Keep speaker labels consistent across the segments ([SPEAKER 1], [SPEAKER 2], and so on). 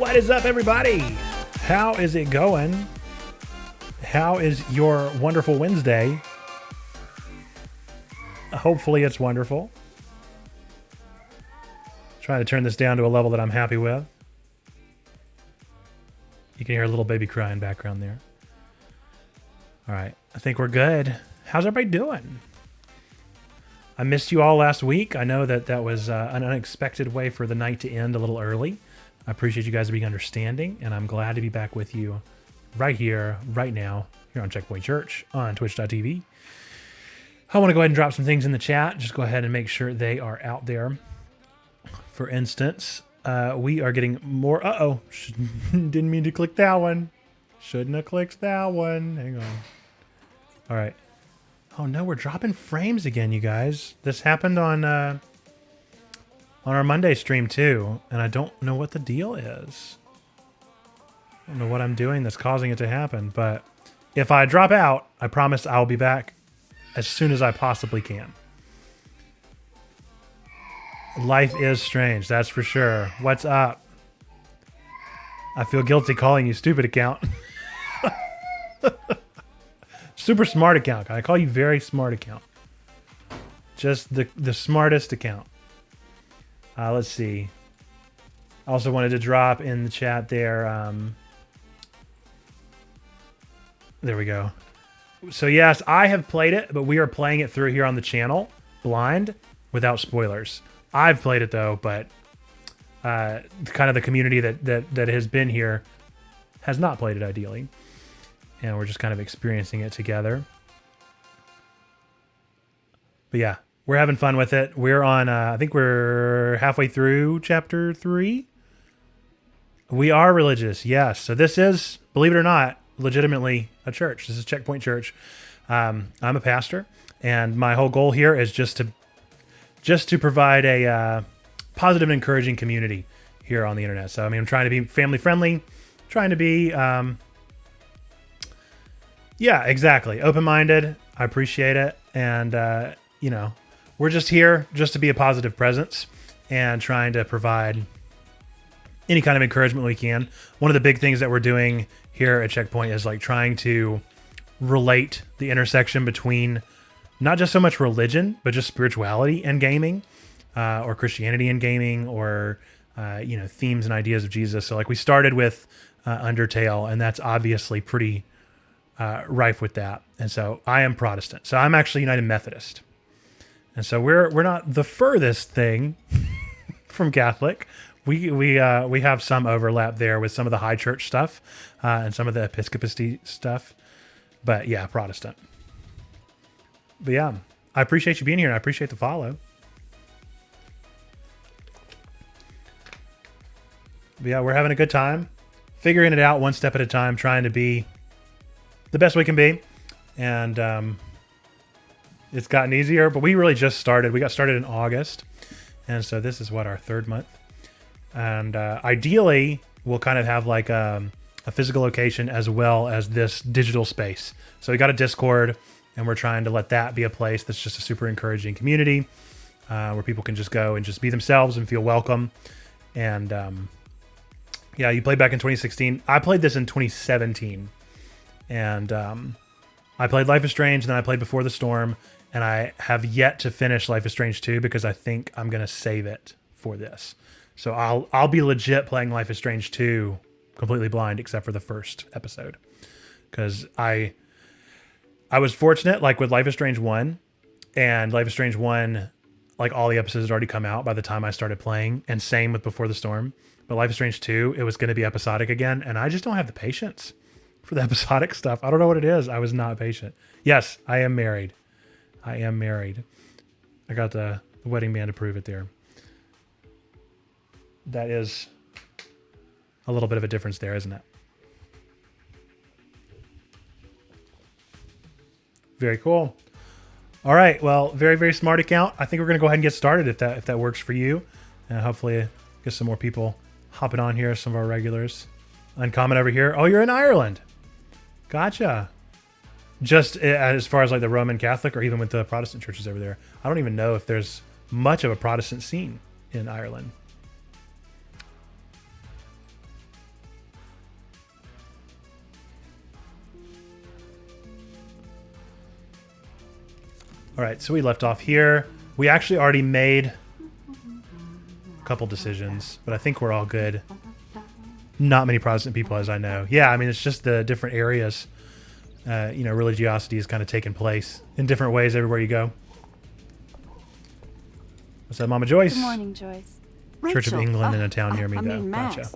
[SPEAKER 1] What is up, everybody? How is it going? How is your wonderful Wednesday? Hopefully it's wonderful. Trying to turn this down to a level that I'm happy with. You can hear a little baby cry in background there. All right, I think we're good. How's everybody doing? I missed you all last week. I know that was an unexpected way for the night to end a little early. I appreciate you guys being understanding, and I'm glad to be back with you right here, right now, here on Checkpoint Church on twitch.tv. I want to go ahead and drop some things in the chat. Just go ahead and make sure they are out there. For instance, we are getting more... Uh-oh. Didn't mean to click that one. Shouldn't have clicked that one. Hang on. All right. Oh, no, we're dropping frames again, you guys. This happened on our Monday stream, too, and I don't know what the deal is. I don't know what I'm doing that's causing it to happen, but if I drop out, I promise I'll be back as soon as I possibly can. Life is strange, that's for sure. What's up? I feel guilty calling you stupid account. Super smart account. Can I call you very smart account? Just the smartest account. Let's see. I also wanted to drop in the chat there. There we go. So yes, I have played it, but we are playing it through here on the channel, blind, without spoilers. I've played it though, but kind of the community that has been here has not played it ideally. And we're just kind of experiencing it together. But yeah, we're having fun with it. We're on, I think we're halfway through chapter 3. We are religious, yes. So this is, believe it or not, legitimately a church. This is Checkpoint Church. I'm a pastor, and my whole goal here is just to provide a positive and encouraging community here on the internet. So I mean, I'm trying to be family friendly, trying to be, yeah, exactly, open-minded. I appreciate it, and you know, we're just here just to be a positive presence and trying to provide any kind of encouragement we can. One of the big things that we're doing here at Checkpoint is like trying to relate the intersection between not just so much religion, but just spirituality and gaming, or Christianity and gaming, or you know, themes and ideas of Jesus. So like we started with Undertale, and that's obviously pretty rife with that. And so I am Protestant. So I'm actually United Methodist. And so we're not the furthest thing from Catholic. We have some overlap there with some of the high church stuff and some of the episcopacy stuff. But yeah, Protestant. But yeah, I appreciate you being here, and I appreciate the follow. But yeah, we're having a good time, figuring it out one step at a time, trying to be the best we can be. And it's gotten easier, but we really just started. We got started in August. And so this is what, our third month. And ideally, we'll kind of have like a physical location as well as this digital space. So we got a Discord, and we're trying to let that be a place that's just a super encouraging community where people can just go and just be themselves and feel welcome. And yeah, you played back in 2016. I played this in 2017. And I played Life is Strange, and then I played Before the Storm, and I have yet to finish Life is Strange 2 because I think I'm going to save it for this. So I'll be legit playing Life is Strange 2 completely blind except for the first episode. Because I was fortunate, like with Life is Strange 1, and Life is Strange 1, like all the episodes had already come out by the time I started playing, and same with Before the Storm. But Life is Strange 2, it was going to be episodic again, and I just don't have the patience for the episodic stuff. I don't know what it is. I was not patient. Yes, I am married. I am married. I got the wedding band to prove it there. That is a little bit of a difference there, isn't it? Very cool. All right. Well, very, very smart account. I think we're going to go ahead and get started if that works for you. And hopefully get some more people hopping on here, some of our regulars. Uncommon over here. Oh, you're in Ireland. Gotcha. Just as far as like the Roman Catholic or even with the Protestant churches over there. I don't even know if there's much of a Protestant scene in Ireland. All right, so we left off here. We actually already made a couple decisions, but I think we're all good. Not many Protestant people, as I know. Yeah, I mean, it's just the different areas. You know, religiosity is kind of taking place in different ways everywhere you go. What's up, Mama Joyce?
[SPEAKER 2] Good morning, Joyce.
[SPEAKER 1] Church of
[SPEAKER 3] Rachel.
[SPEAKER 1] England in a town near me,
[SPEAKER 3] I
[SPEAKER 1] though.
[SPEAKER 3] mean, Max.
[SPEAKER 1] Gotcha.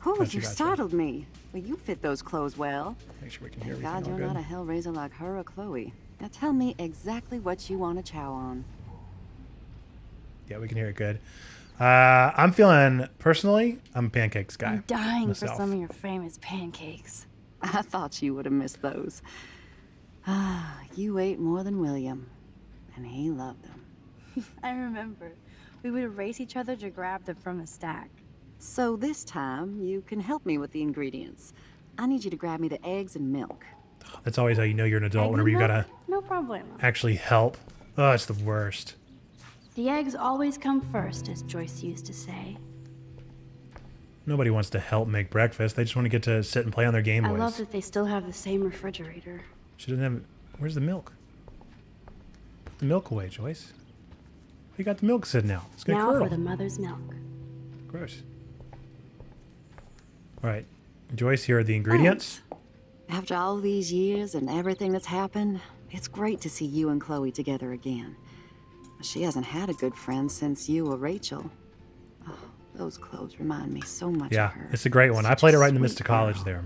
[SPEAKER 3] Oh,
[SPEAKER 1] Gotcha,
[SPEAKER 3] you
[SPEAKER 1] gotcha.
[SPEAKER 3] startled me. Well, you fit those clothes well.
[SPEAKER 1] Make sure we can hear
[SPEAKER 3] Thank
[SPEAKER 1] everything
[SPEAKER 3] God
[SPEAKER 1] all
[SPEAKER 3] you're
[SPEAKER 1] good.
[SPEAKER 3] not a hellraiser like her or Chloe. Now tell me exactly what you want to chow on.
[SPEAKER 1] Yeah, we can hear it good. I'm feeling, personally, I'm a pancakes guy.
[SPEAKER 2] I'm dying
[SPEAKER 1] myself.
[SPEAKER 2] for some of your famous pancakes.
[SPEAKER 3] I thought you would have missed those. Ah, you ate more than William, and he loved them.
[SPEAKER 2] I remember. We would race each other to grab them from the stack.
[SPEAKER 3] So this time, you can help me with the ingredients. I need you to grab me the eggs and milk.
[SPEAKER 1] That's always how you know you're an adult,
[SPEAKER 2] Egg
[SPEAKER 1] whenever you
[SPEAKER 2] milk?
[SPEAKER 1] gotta
[SPEAKER 2] No problem.
[SPEAKER 1] actually help. Oh, it's the worst.
[SPEAKER 2] The eggs always come first, as Joyce used to say.
[SPEAKER 1] Nobody wants to help make breakfast. They just want to get to sit and play on their Game
[SPEAKER 2] I
[SPEAKER 1] Boys.
[SPEAKER 2] love that they still have the same refrigerator.
[SPEAKER 1] She doesn't have... Where's the milk? Put the milk away, Joyce. You got the milk sitting out. It's gonna
[SPEAKER 2] Now
[SPEAKER 1] curdle.
[SPEAKER 2] for the mother's milk.
[SPEAKER 1] Gross. All right, Joyce, here are the ingredients.
[SPEAKER 3] After all these years and everything that's happened, it's great to see you and Chloe together again. She hasn't had a good friend since you or Rachel. Oh, those clothes remind me so much
[SPEAKER 1] Yeah,
[SPEAKER 3] of her.
[SPEAKER 1] it's a great one. I
[SPEAKER 3] Such
[SPEAKER 1] played
[SPEAKER 3] a
[SPEAKER 1] it right in the
[SPEAKER 3] sweet
[SPEAKER 1] midst of college
[SPEAKER 3] girl.
[SPEAKER 1] there.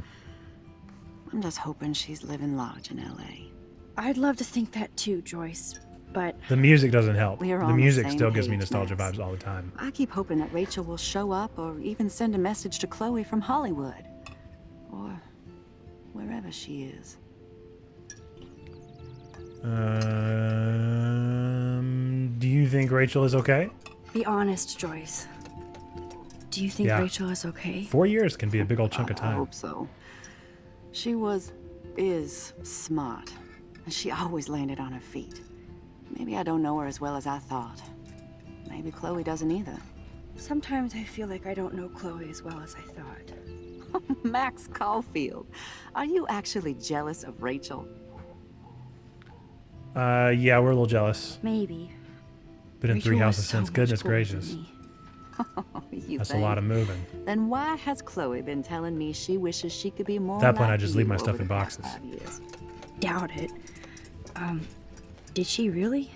[SPEAKER 3] I'm just hoping she's living large in LA.
[SPEAKER 2] I'd love to think that too, Joyce, but
[SPEAKER 1] The music doesn't help.
[SPEAKER 3] We're
[SPEAKER 1] The
[SPEAKER 3] on the
[SPEAKER 1] music
[SPEAKER 3] same
[SPEAKER 1] still gives me
[SPEAKER 3] page,
[SPEAKER 1] nostalgia
[SPEAKER 3] Max.
[SPEAKER 1] vibes all the time.
[SPEAKER 3] I keep hoping that Rachel will show up or even send a message to Chloe from Hollywood. Or wherever she is.
[SPEAKER 1] Do you think Rachel is okay?
[SPEAKER 2] be honest, Joyce. Do you think
[SPEAKER 1] Yeah.
[SPEAKER 2] Rachel is okay?
[SPEAKER 1] 4 years can be a big old chunk of
[SPEAKER 3] I
[SPEAKER 1] time.
[SPEAKER 3] hope so. She is smart. And she always landed on her feet. Maybe I don't know her as well as I thought. Maybe Chloe doesn't either.
[SPEAKER 2] Sometimes I feel like I don't know Chloe as well as I thought.
[SPEAKER 3] Max Caulfield, are you actually jealous of Rachel?
[SPEAKER 1] Yeah, we're a little jealous.
[SPEAKER 2] Maybe.
[SPEAKER 1] Been in
[SPEAKER 2] Rachel
[SPEAKER 1] 3
[SPEAKER 2] was
[SPEAKER 1] houses
[SPEAKER 2] so
[SPEAKER 1] since.
[SPEAKER 2] much
[SPEAKER 1] Goodness
[SPEAKER 2] cooler than
[SPEAKER 1] gracious.
[SPEAKER 2] me.
[SPEAKER 3] You
[SPEAKER 1] That's a
[SPEAKER 3] think?
[SPEAKER 1] lot of moving.
[SPEAKER 3] Then why has Chloe been telling me she wishes she could be more
[SPEAKER 1] At that point,
[SPEAKER 3] like
[SPEAKER 1] I just
[SPEAKER 3] you
[SPEAKER 1] leave my
[SPEAKER 3] over
[SPEAKER 1] stuff
[SPEAKER 3] the
[SPEAKER 1] in
[SPEAKER 3] past
[SPEAKER 1] boxes.
[SPEAKER 3] 5 years?
[SPEAKER 2] Doubt it. Did she really?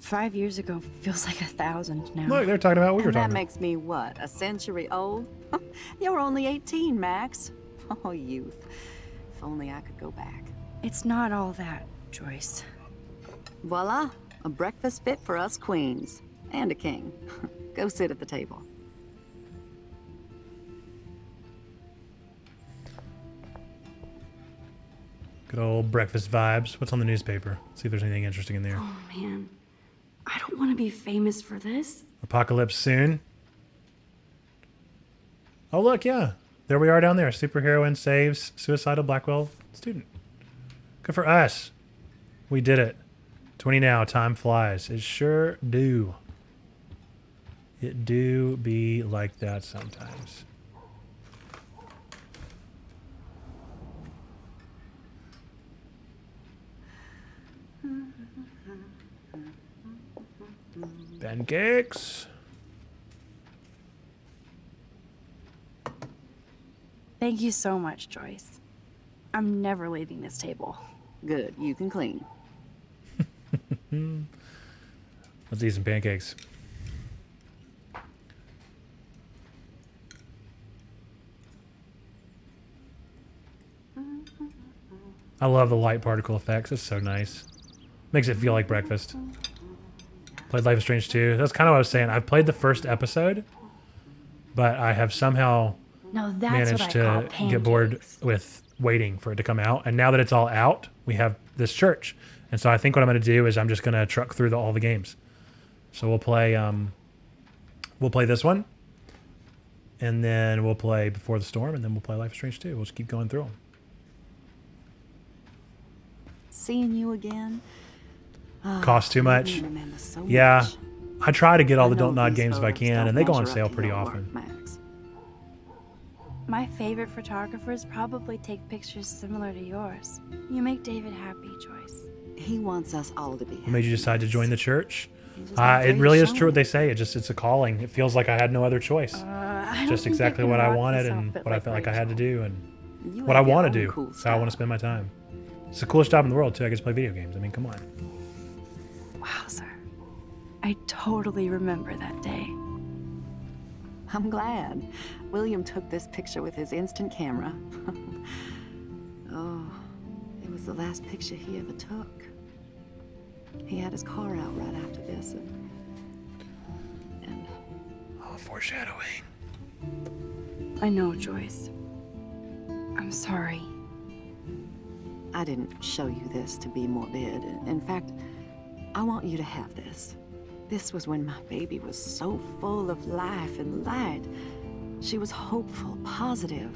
[SPEAKER 2] 5 years ago feels like 1,000 now.
[SPEAKER 1] Look, they're talking about what we were
[SPEAKER 3] And that
[SPEAKER 1] talking about.
[SPEAKER 3] makes me what, a century old? You're only 18, Max. Oh, youth. If only I could go back.
[SPEAKER 2] It's not all that, Joyce.
[SPEAKER 3] Voila, a breakfast fit for us queens. And a king. Go sit at the table.
[SPEAKER 1] Good old breakfast vibes. What's on the newspaper? See if there's anything interesting in there.
[SPEAKER 2] Oh man, I don't want to be famous for this.
[SPEAKER 1] Apocalypse soon. Oh, look, yeah. There we are down there. Superheroine saves suicidal Blackwell student. Good for us. We did it. 20 now. Time flies. It sure do. It do be like that sometimes. Pancakes.
[SPEAKER 2] Thank you so much, Joyce. I'm never leaving this table.
[SPEAKER 3] Good, you can clean.
[SPEAKER 1] Let's eat some pancakes. I love the light particle effects. It's so nice. Makes it feel like breakfast. Played Life is Strange 2. That's kind of what I was saying. I've played the first episode, but I have somehow
[SPEAKER 2] Now that's what
[SPEAKER 1] managed
[SPEAKER 2] I call
[SPEAKER 1] to
[SPEAKER 2] pancakes.
[SPEAKER 1] get bored with waiting for it to come out. And now that it's all out, we have this church. And so I think what I'm going to do is I'm just going to truck through all the games. So we'll play this one, and then we'll play Before the Storm, and then we'll play Life is Strange 2. We'll just keep going through them.
[SPEAKER 3] Seeing you again.
[SPEAKER 1] Costs too
[SPEAKER 3] made
[SPEAKER 1] much.
[SPEAKER 3] me remember so
[SPEAKER 1] Yeah.
[SPEAKER 3] much.
[SPEAKER 1] I try to get all
[SPEAKER 3] I
[SPEAKER 1] the
[SPEAKER 3] know
[SPEAKER 1] Don't Nod
[SPEAKER 3] these
[SPEAKER 1] games if I
[SPEAKER 3] photos
[SPEAKER 1] can,
[SPEAKER 3] don't
[SPEAKER 1] and they go on
[SPEAKER 3] measure
[SPEAKER 1] sale
[SPEAKER 3] up to
[SPEAKER 1] pretty
[SPEAKER 3] your
[SPEAKER 1] often.
[SPEAKER 3] work, Max.
[SPEAKER 2] My favorite photographers probably take pictures similar to yours. You make David happy, Joyce.
[SPEAKER 3] He wants us all to be happy.
[SPEAKER 1] What made you decide to join the church?
[SPEAKER 3] He's just not
[SPEAKER 1] It
[SPEAKER 3] afraid
[SPEAKER 1] really
[SPEAKER 3] to
[SPEAKER 1] is
[SPEAKER 3] show
[SPEAKER 1] true what
[SPEAKER 3] it.
[SPEAKER 1] they say. It's a calling. It feels like I had no other choice.
[SPEAKER 2] I don't
[SPEAKER 1] Just
[SPEAKER 2] think
[SPEAKER 1] exactly
[SPEAKER 2] can
[SPEAKER 1] what I
[SPEAKER 2] rock
[SPEAKER 1] wanted
[SPEAKER 2] this
[SPEAKER 1] and
[SPEAKER 2] outfit
[SPEAKER 1] what I felt like I had to
[SPEAKER 2] Rachel.
[SPEAKER 1] do and
[SPEAKER 3] You
[SPEAKER 1] what I
[SPEAKER 3] have your
[SPEAKER 1] want to
[SPEAKER 3] own
[SPEAKER 1] do.
[SPEAKER 3] cool
[SPEAKER 1] How I want to
[SPEAKER 3] style.
[SPEAKER 1] spend my time. It's the coolest job in the world too. I get to play video games. I mean, come on.
[SPEAKER 2] Wow, sir. I totally remember that day.
[SPEAKER 3] I'm glad. William took this picture with his instant camera. Oh, it was the last picture he ever took. He had his car out right after this, and
[SPEAKER 1] Oh, foreshadowing.
[SPEAKER 2] I know, Joyce. I'm sorry.
[SPEAKER 3] I didn't show you this to be morbid. In fact, I want you to have this. This was when my baby was so full of life and light. She was hopeful, positive,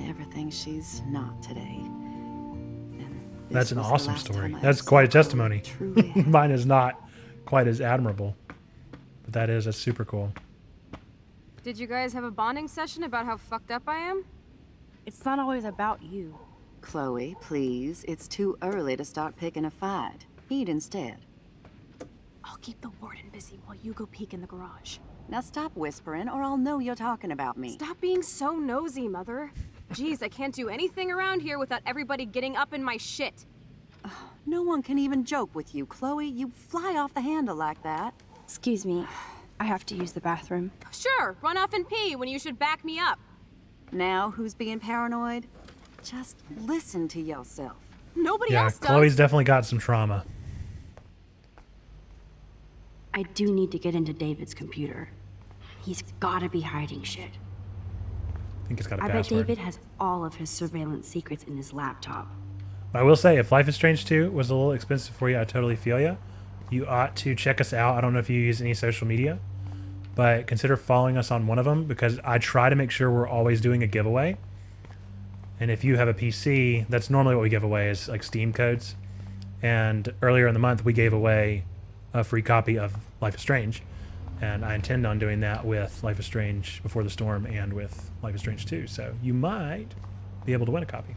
[SPEAKER 3] everything she's not today. And this
[SPEAKER 1] That's an
[SPEAKER 3] was the
[SPEAKER 1] awesome
[SPEAKER 3] last
[SPEAKER 1] story.
[SPEAKER 3] time I
[SPEAKER 1] That's
[SPEAKER 3] ever
[SPEAKER 1] quite a
[SPEAKER 3] saw Chloe
[SPEAKER 1] testimony.
[SPEAKER 3] truly happy.
[SPEAKER 1] Mine is not quite as admirable, but that's super cool.
[SPEAKER 4] Did you guys have a bonding session about how fucked up I am?
[SPEAKER 2] It's not always about you.
[SPEAKER 3] Chloe, please. It's too early to start picking a fight. Eat instead.
[SPEAKER 5] I'll keep the warden busy while you go peek in the garage.
[SPEAKER 3] Now stop whispering, or I'll know you're talking about me.
[SPEAKER 4] Stop being so nosy, Mother. Jeez, I can't do anything around here without everybody getting up in my shit.
[SPEAKER 3] No one can even joke with you, Chloe. You fly off the handle like that.
[SPEAKER 2] Excuse me. I have to use the bathroom.
[SPEAKER 4] Sure, run off and pee when you should back me up.
[SPEAKER 3] Now who's being paranoid? Just listen to yourself.
[SPEAKER 4] Nobody
[SPEAKER 1] Yeah,
[SPEAKER 4] else does.
[SPEAKER 1] Chloe's definitely got some trauma.
[SPEAKER 5] I do need to get into David's computer. He's gotta be hiding shit.
[SPEAKER 1] I think it's got a
[SPEAKER 5] I bet
[SPEAKER 1] password.
[SPEAKER 5] David has all of his surveillance secrets in his laptop.
[SPEAKER 1] I will say, if Life is Strange 2 was a little expensive for you, I totally feel you. You ought to check us out. I don't know if you use any social media, but consider following us on one of them because I try to make sure we're always doing a giveaway. And if you have a PC, that's normally what we give away is like Steam codes. And earlier in the month, we gave away a free copy of Life is Strange. And I intend on doing that with Life is Strange Before the Storm and with Life is Strange 2. So you might be able to win a copy.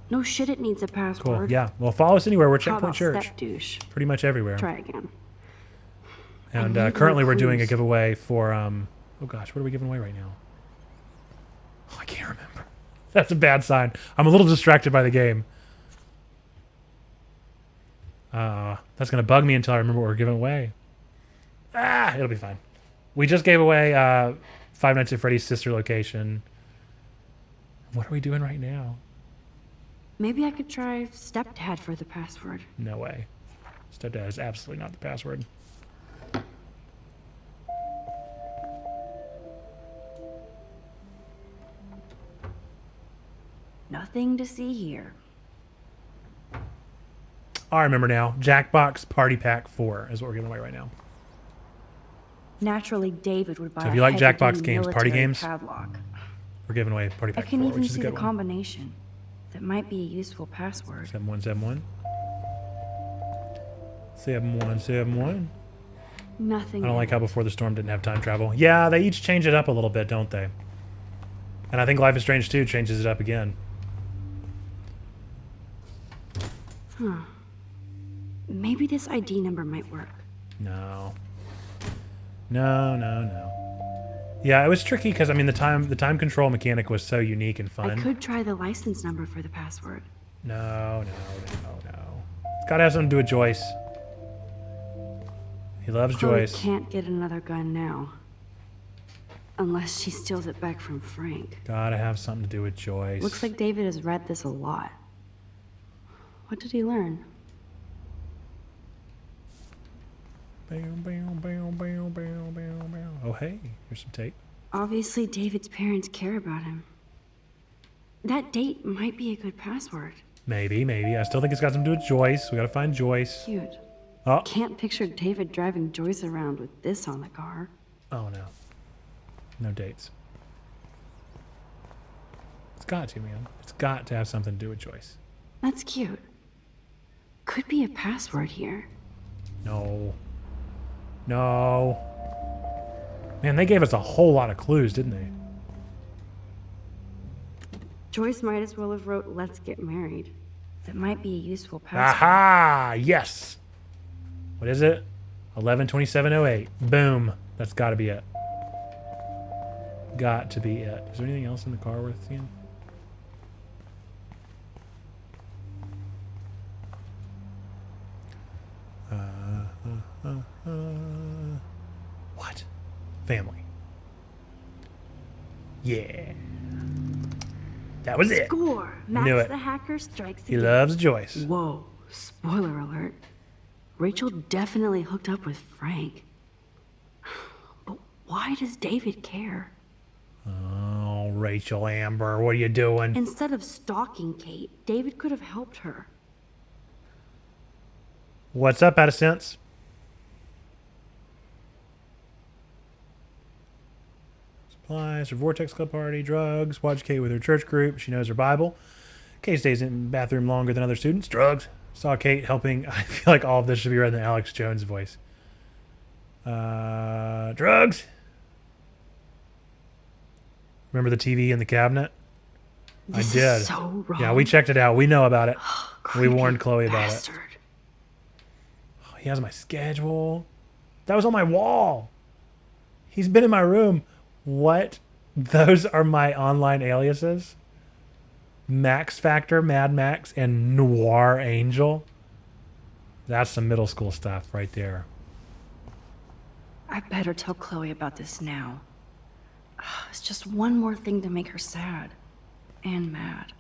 [SPEAKER 5] No shit, it needs a
[SPEAKER 1] Cool.
[SPEAKER 5] password.
[SPEAKER 1] Yeah. Well, follow us anywhere. We're
[SPEAKER 5] How
[SPEAKER 1] Checkpoint
[SPEAKER 5] about
[SPEAKER 1] Church.
[SPEAKER 5] step douche?
[SPEAKER 1] Pretty much everywhere.
[SPEAKER 5] Try again.
[SPEAKER 1] And
[SPEAKER 5] I need
[SPEAKER 1] currently
[SPEAKER 5] more
[SPEAKER 1] we're doing a
[SPEAKER 5] clues.
[SPEAKER 1] giveaway for, oh gosh, what are we giving away right now? Oh, I can't remember. That's a bad sign. I'm a little distracted by the game. That's going to bug me until I remember what we're giving away. It'll be fine. We just gave away Five Nights at Freddy's sister location. What are we doing right now?
[SPEAKER 5] Maybe I could try stepdad for the password.
[SPEAKER 1] No way. Stepdad is absolutely not the password.
[SPEAKER 5] Nothing to see here.
[SPEAKER 1] I remember now. Jackbox Party Pack 4 is what we're giving away right now.
[SPEAKER 5] Naturally, David would buy
[SPEAKER 1] So if you like
[SPEAKER 5] a
[SPEAKER 1] Jackbox
[SPEAKER 5] heavy-duty
[SPEAKER 1] games, party
[SPEAKER 5] military
[SPEAKER 1] games,
[SPEAKER 5] padlock.
[SPEAKER 1] We're giving away Party
[SPEAKER 5] I
[SPEAKER 1] Pack
[SPEAKER 5] can
[SPEAKER 1] 4,
[SPEAKER 5] even
[SPEAKER 1] which is a
[SPEAKER 5] see the
[SPEAKER 1] good one.
[SPEAKER 5] combination. That might be a useful password.
[SPEAKER 1] 7171. 7171.
[SPEAKER 5] Nothing.
[SPEAKER 1] I don't like
[SPEAKER 5] there.
[SPEAKER 1] how Before the Storm didn't have time travel. Yeah, they each change it up a little bit, don't they? And I think Life is Strange 2 changes it up again.
[SPEAKER 5] Maybe this ID number might work.
[SPEAKER 1] No. No. Yeah, it was tricky because I mean the time control mechanic was so unique and
[SPEAKER 5] I
[SPEAKER 1] fun.
[SPEAKER 5] could try the license number for the password.
[SPEAKER 1] No. It's gotta have something to do with Joyce. He loves
[SPEAKER 5] Chloe
[SPEAKER 1] Joyce.
[SPEAKER 5] can't get another gun now. Unless she steals it back from Frank.
[SPEAKER 1] Gotta have something to do with Joyce.
[SPEAKER 5] Looks like David has read this a lot. What did he learn?
[SPEAKER 1] Oh hey, here's some tape.
[SPEAKER 5] Obviously, David's parents care about him. That date might be a good password.
[SPEAKER 1] Maybe. I still think it's got something to do with Joyce. We gotta find Joyce.
[SPEAKER 5] Cute.
[SPEAKER 1] Oh,
[SPEAKER 5] Can't picture David driving Joyce around with this on the car.
[SPEAKER 1] oh no. No dates. It's got to, man. It's got to have something to do with Joyce.
[SPEAKER 5] That's cute. Could be a password here.
[SPEAKER 1] No. Man, they gave us a whole lot of clues, didn't they?
[SPEAKER 5] Joyce might as well have wrote "Let's get married." That might be a useful password.
[SPEAKER 1] Aha! Yes. What is it? 11/27/08. Boom. That's got to be it. Got to be it. Is there anything else in the car worth seeing? What? Family. Yeah. That was it.
[SPEAKER 5] Score! Max
[SPEAKER 1] Knew it.
[SPEAKER 5] the hacker strikes
[SPEAKER 1] He
[SPEAKER 5] again.
[SPEAKER 1] loves Joyce.
[SPEAKER 5] Whoa, spoiler alert. Rachel definitely hooked up with Frank. But why does David care?
[SPEAKER 1] Oh, Rachel Amber, what are you doing?
[SPEAKER 5] Instead of stalking Kate, David could have helped her.
[SPEAKER 1] What's up, out of sense? Supplies for Vortex Club party, drugs, watch Kate with her church group. She knows her Bible. Kate stays in the bathroom longer than other students. Drugs. Saw Kate helping. I feel like all of this should be read in the Alex Jones voice. Drugs. Remember the TV in the cabinet?
[SPEAKER 5] This
[SPEAKER 1] I did.
[SPEAKER 5] Is so wrong.
[SPEAKER 1] Yeah, we checked it out. We know about it. We
[SPEAKER 5] Creepy
[SPEAKER 1] warned Chloe about it.
[SPEAKER 5] bastard.
[SPEAKER 1] Oh, he has my schedule. That was on my wall. He's been in my room. What? Those are my online aliases? Max Factor, Mad Max, and Noir Angel. That's some middle school stuff right there.
[SPEAKER 2] I better tell Chloe about this now. It's just one more thing to make her sad. And mad.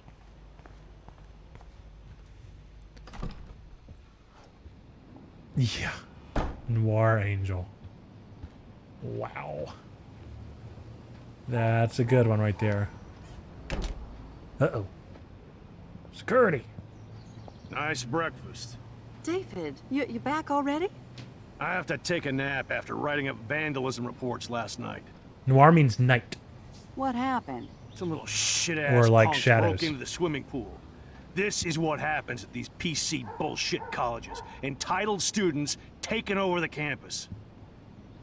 [SPEAKER 1] Yeah. Noir Angel. Wow. That's a good one right there. Uh-oh. Security.
[SPEAKER 6] Nice breakfast.
[SPEAKER 3] David, you back already?
[SPEAKER 6] I have to take a nap after writing up vandalism reports last night.
[SPEAKER 1] Noir means night.
[SPEAKER 3] What happened?
[SPEAKER 6] Some little shit-ass
[SPEAKER 1] Or like
[SPEAKER 6] punks
[SPEAKER 1] shadows.
[SPEAKER 6] broke into the swimming pool. This is what happens at these PC bullshit colleges. Entitled students taking over the campus.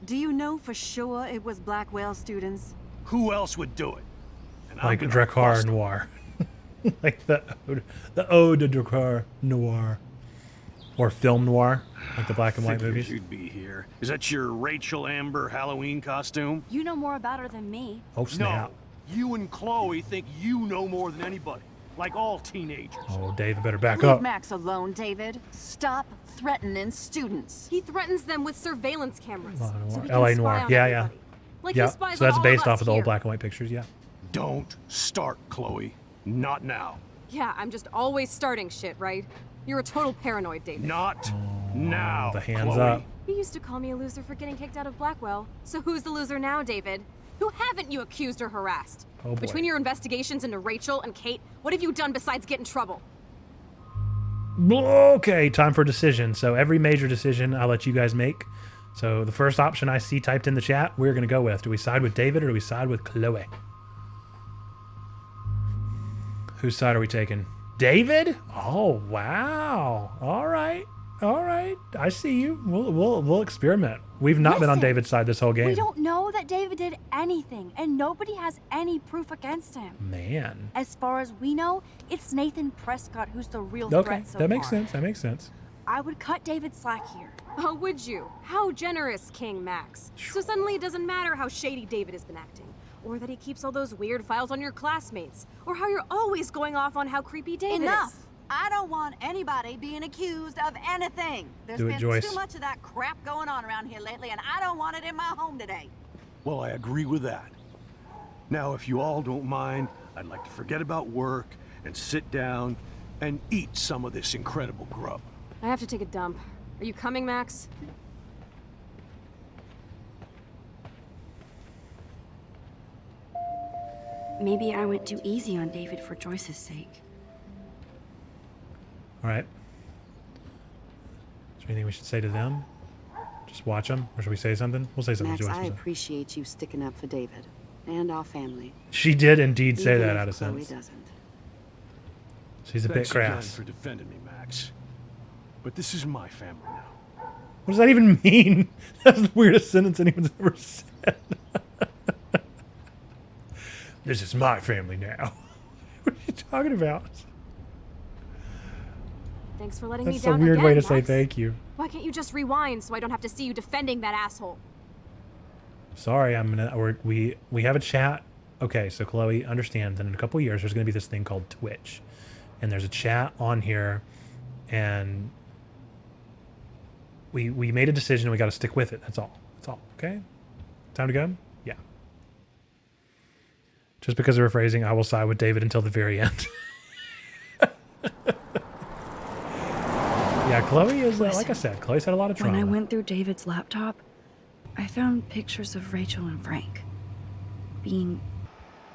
[SPEAKER 3] Do you know for sure it was Blackwell students?
[SPEAKER 6] Who else would do it? And I'm
[SPEAKER 1] Like
[SPEAKER 6] gonna
[SPEAKER 1] Drakkar
[SPEAKER 6] bust 'em.
[SPEAKER 1] Noir. Like the ode to Drakkar Noir. Or film noir, like the black and white
[SPEAKER 6] Figured
[SPEAKER 1] movies.
[SPEAKER 6] You'd be here. Is that your Rachel Amber Halloween costume?
[SPEAKER 4] You know more about her than me.
[SPEAKER 1] Oh, snap.
[SPEAKER 6] No. You and Chloe think you know more than anybody. Like all teenagers.
[SPEAKER 1] Oh, David better back
[SPEAKER 3] Leave
[SPEAKER 1] up.
[SPEAKER 3] Max alone, David. Stop threatening students.
[SPEAKER 4] He threatens them with surveillance cameras.
[SPEAKER 1] Oh,
[SPEAKER 4] so he
[SPEAKER 1] LA
[SPEAKER 4] can spy
[SPEAKER 1] Noir.
[SPEAKER 4] on
[SPEAKER 1] Yeah,
[SPEAKER 4] everybody. Like he
[SPEAKER 1] Yeah,
[SPEAKER 4] spies
[SPEAKER 1] so
[SPEAKER 4] on
[SPEAKER 1] that's
[SPEAKER 4] all
[SPEAKER 1] based
[SPEAKER 4] us
[SPEAKER 1] off of the old
[SPEAKER 4] here.
[SPEAKER 1] black and white pictures, yeah.
[SPEAKER 6] Don't start, Chloe. Not now.
[SPEAKER 4] Yeah, I'm just always starting shit, right? You're a total paranoid, David.
[SPEAKER 6] Not now.
[SPEAKER 1] the hands
[SPEAKER 6] Chloe.
[SPEAKER 1] up.
[SPEAKER 4] You used to call me a loser for getting kicked out of Blackwell. So who's the loser now, David? Who haven't you accused or harassed?
[SPEAKER 1] Oh, boy.
[SPEAKER 4] Between your investigations into Rachel and Kate, what have you done besides get in trouble?
[SPEAKER 1] Okay, time for a decision. So every major decision I'll let you guys make. So the first option I see typed in the chat, we're going to go with. Do we side with David or do we side with Chloe? Whose side are we taking? David? Oh, wow. All right. All right. I see you. We'll experiment. We've not been on
[SPEAKER 7] Listen,
[SPEAKER 1] David's side this whole game.
[SPEAKER 7] We don't know that David did anything, and nobody has any proof against him.
[SPEAKER 1] Man.
[SPEAKER 7] As far as we know, it's Nathan Prescott who's the real
[SPEAKER 1] Okay,
[SPEAKER 7] threat so
[SPEAKER 1] that makes
[SPEAKER 7] far.
[SPEAKER 1] sense. That makes sense.
[SPEAKER 7] I would cut David slack here.
[SPEAKER 4] Oh, would you? How generous, King Max. So suddenly it doesn't matter how shady David has been acting, or that he keeps all those weird files on your classmates, or how you're always going off on how creepy David
[SPEAKER 3] Enough!
[SPEAKER 4] is.
[SPEAKER 3] I don't want anybody being accused of anything. There's
[SPEAKER 1] Do it,
[SPEAKER 3] been
[SPEAKER 1] Joyce.
[SPEAKER 3] too much of that crap going on around here lately, and I don't want it in my home today.
[SPEAKER 6] Well, I agree with that. Now, if you all don't mind, I'd like to forget about work and sit down and eat some of this incredible grub.
[SPEAKER 4] I have to take a dump. Are you coming, Max?
[SPEAKER 5] Maybe I went too easy on David for Joyce's sake.
[SPEAKER 1] All right. Is there anything we should say to them? Just watch them? Or should we say something? We'll say something
[SPEAKER 3] Max,
[SPEAKER 1] to Joyce.
[SPEAKER 3] I appreciate you sticking up for David and our family.
[SPEAKER 1] She did indeed say
[SPEAKER 3] even
[SPEAKER 1] that
[SPEAKER 3] if
[SPEAKER 1] out of
[SPEAKER 3] Chloe
[SPEAKER 1] sense.
[SPEAKER 3] doesn't.
[SPEAKER 1] She's a
[SPEAKER 6] Thanks
[SPEAKER 1] bit
[SPEAKER 6] again
[SPEAKER 1] crass.
[SPEAKER 6] for defending me, Max. But this is my family now.
[SPEAKER 1] What does that even mean? That's the weirdest sentence anyone's ever said. This is my family now. What are you talking about?
[SPEAKER 4] Thanks for letting me
[SPEAKER 1] That's a
[SPEAKER 4] down
[SPEAKER 1] weird
[SPEAKER 4] again,
[SPEAKER 1] way to say
[SPEAKER 4] Max.
[SPEAKER 1] thank you.
[SPEAKER 4] Why can't you just rewind so I don't have to see you defending that asshole?
[SPEAKER 1] Sorry, we have a chat. Okay, so Chloe, understand that in a couple years there's going to be this thing called Twitch, and there's a chat on here, and we made a decision and we got to stick with it. That's all. That's all. Okay, time to go. Yeah. Just because of her phrasing, I will side with David until the very end. Yeah, Chloe is like I said. Chloe's had a lot of trauma.
[SPEAKER 2] When I went through David's laptop, I found pictures of Rachel and Frank being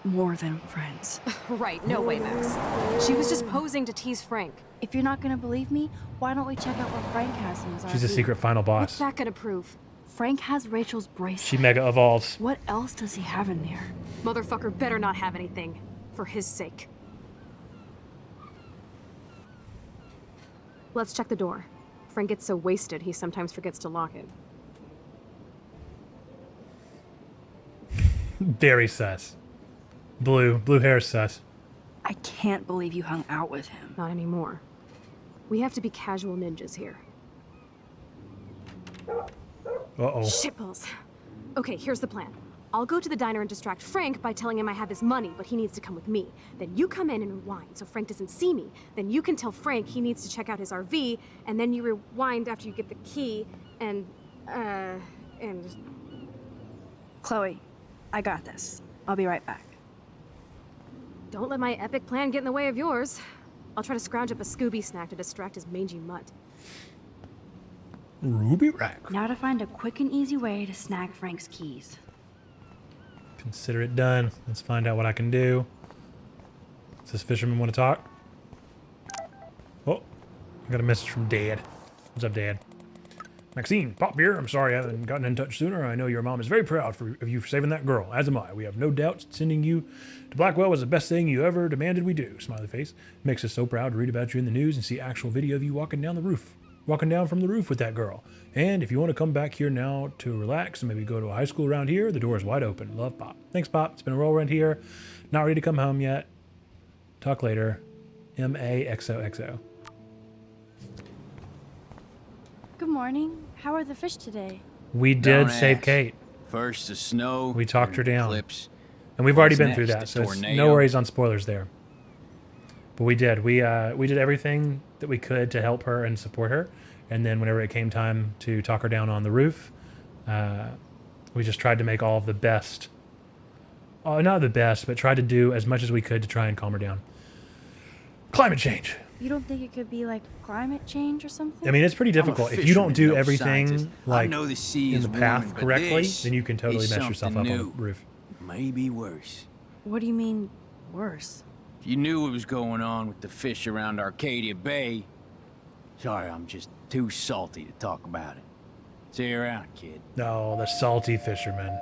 [SPEAKER 2] more than friends.
[SPEAKER 4] Right, no way, Max. She was just posing to tease Frank.
[SPEAKER 7] If you're not gonna believe me, why don't we check out what Frank has in his
[SPEAKER 1] She's a
[SPEAKER 7] RV?
[SPEAKER 1] secret final
[SPEAKER 4] What's
[SPEAKER 1] boss.
[SPEAKER 4] that gonna prove?
[SPEAKER 7] Frank has Rachel's bracelet.
[SPEAKER 1] She mega evolves.
[SPEAKER 2] What else does he have in there?
[SPEAKER 4] Motherfucker better not have anything. For his sake. Let's check the door. Frank gets so wasted, he sometimes forgets to lock it.
[SPEAKER 1] Very sus. Blue hair is sus.
[SPEAKER 2] I can't believe you hung out with him.
[SPEAKER 4] Not anymore. We have to be casual ninjas here.
[SPEAKER 1] Uh-oh.
[SPEAKER 4] Shitballs. Okay, here's the plan. I'll go to the diner and distract Frank by telling him I have his money, but he needs to come with me. Then you come in and rewind so Frank doesn't see me. Then you can tell Frank he needs to check out his RV, and then you rewind after you get the key, and...
[SPEAKER 2] Chloe, I got this. I'll be right back.
[SPEAKER 4] Don't let my epic plan get in the way of yours. I'll try to scrounge up a Scooby snack to distract his mangy mutt.
[SPEAKER 1] Ruby Rack.
[SPEAKER 2] Now to find a quick and easy way to snag Frank's keys.
[SPEAKER 1] Consider it done. Let's find out what I can do. Does this fisherman want to talk? Oh, I got a message from Dad. What's up, Dad? Maxine, Pop here. I'm sorry I haven't gotten in touch sooner. I know your mom is very proud of you for saving that girl, as am I. We have no doubts sending you to Blackwell was the best thing you ever demanded we do. Smiley face. It makes us so proud to read about you in the news and see actual video of you walking down from the roof with that girl. And if you want to come back here now to relax and maybe go to a high school around here, the door is wide open. Love, Pop. Thanks, Pop. It's been a whirlwind here. Not ready to come home yet. Talk later. MAXOXO.
[SPEAKER 7] Good morning. How are the fish today?
[SPEAKER 1] We did
[SPEAKER 8] Don't
[SPEAKER 1] save
[SPEAKER 8] ask.
[SPEAKER 1] Kate.
[SPEAKER 8] First the snow.
[SPEAKER 1] We talked her
[SPEAKER 8] then
[SPEAKER 1] down.
[SPEAKER 8] Eclipse.
[SPEAKER 1] And we've already
[SPEAKER 8] What's
[SPEAKER 1] been through
[SPEAKER 8] next?
[SPEAKER 1] that,
[SPEAKER 8] A
[SPEAKER 1] so it's no
[SPEAKER 8] tornado?
[SPEAKER 1] worries on spoilers there. But we did. We did everything that we could to help her and support her. And then whenever it came time to talk her down on the roof, we just tried to make all of the best. Oh, not the best, but tried to do as much as we could to try and calm her down. Climate change.
[SPEAKER 7] You don't think it could be like climate change or something?
[SPEAKER 1] I mean, it's pretty
[SPEAKER 8] I'm a
[SPEAKER 1] difficult. If you don't
[SPEAKER 8] fisherman,
[SPEAKER 1] do
[SPEAKER 8] no
[SPEAKER 1] everything
[SPEAKER 8] scientist. I
[SPEAKER 1] like
[SPEAKER 8] know the sea
[SPEAKER 1] in
[SPEAKER 8] is
[SPEAKER 1] the
[SPEAKER 8] warming,
[SPEAKER 1] path
[SPEAKER 8] but
[SPEAKER 1] correctly,
[SPEAKER 8] this
[SPEAKER 1] then you can totally
[SPEAKER 8] is
[SPEAKER 1] mess yourself up
[SPEAKER 8] something
[SPEAKER 1] on the
[SPEAKER 8] new.
[SPEAKER 1] roof.
[SPEAKER 8] Maybe worse.
[SPEAKER 7] What do you mean, worse?
[SPEAKER 8] If you knew what was going on with the fish around Arcadia Bay. Sorry, I'm just too salty to talk about it. See you around, kid.
[SPEAKER 1] No, the salty fisherman.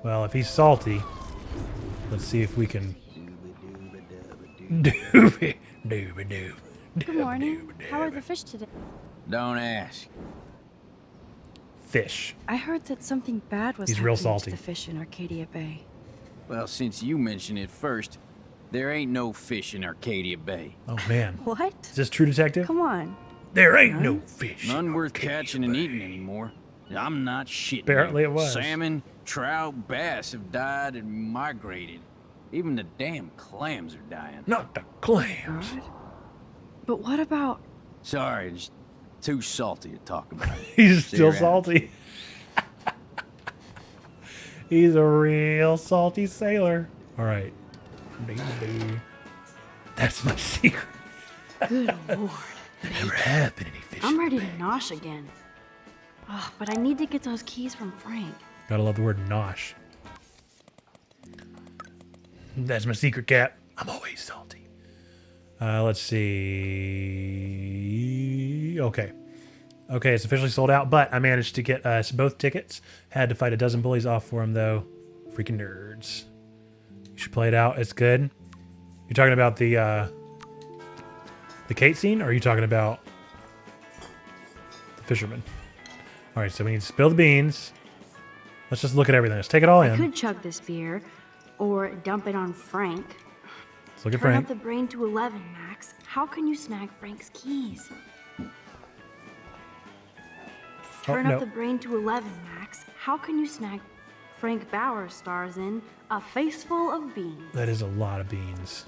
[SPEAKER 1] Well, if he's salty, let's see if we can. Doobie, doobie, doob.
[SPEAKER 7] Good morning. How are the fish today?
[SPEAKER 8] Don't ask.
[SPEAKER 1] Fish.
[SPEAKER 2] I heard that something bad was
[SPEAKER 1] He's real
[SPEAKER 2] happening
[SPEAKER 1] salty.
[SPEAKER 2] to the fish in Arcadia Bay.
[SPEAKER 8] Well, since you mentioned it first, there ain't no fish in Arcadia Bay.
[SPEAKER 1] Oh man,
[SPEAKER 7] What?
[SPEAKER 1] is this True Detective?
[SPEAKER 7] Come on.
[SPEAKER 1] There ain't no fish.
[SPEAKER 8] None
[SPEAKER 1] in
[SPEAKER 8] worth
[SPEAKER 1] Arcadia
[SPEAKER 8] catching and
[SPEAKER 1] Bay.
[SPEAKER 8] eating anymore. I'm not shitting.
[SPEAKER 1] Apparently
[SPEAKER 8] you.
[SPEAKER 1] it was.
[SPEAKER 8] Salmon, trout, bass have died and migrated. Even the damn clams are dying.
[SPEAKER 1] Not the clams.
[SPEAKER 2] But what about...
[SPEAKER 8] Sorry, just too salty to talk about it.
[SPEAKER 1] He's
[SPEAKER 8] See
[SPEAKER 1] still
[SPEAKER 8] you around.
[SPEAKER 1] salty. He's a real salty sailor. All right. That's my secret.
[SPEAKER 2] Good lord.
[SPEAKER 1] There never have been any fish.
[SPEAKER 2] I'm ready to nosh again. Oh, but I need to get those keys from Frank.
[SPEAKER 1] Gotta love the word nosh. That's my secret, cat. I'm always salty. Let's see. Okay, it's officially sold out, but I managed to get us both tickets. Had to fight a dozen bullies off for them, though. Freaking nerds. You should play it out. It's good. You're talking about the Kate scene, or are you talking about the fisherman? All right, so we need to spill the beans. Let's just look at everything. Let's take it all
[SPEAKER 2] I
[SPEAKER 1] in.
[SPEAKER 2] could chug this beer, or dump it on Frank.
[SPEAKER 1] look at
[SPEAKER 7] Turn
[SPEAKER 1] Frank.
[SPEAKER 7] up the brain to 11, Max. How can you snag Frank's keys? Turn
[SPEAKER 1] no.
[SPEAKER 7] up the brain to 11, Max. How can you snag... Frank Bauer stars in A Face Full of Beans.
[SPEAKER 1] That is a lot of beans.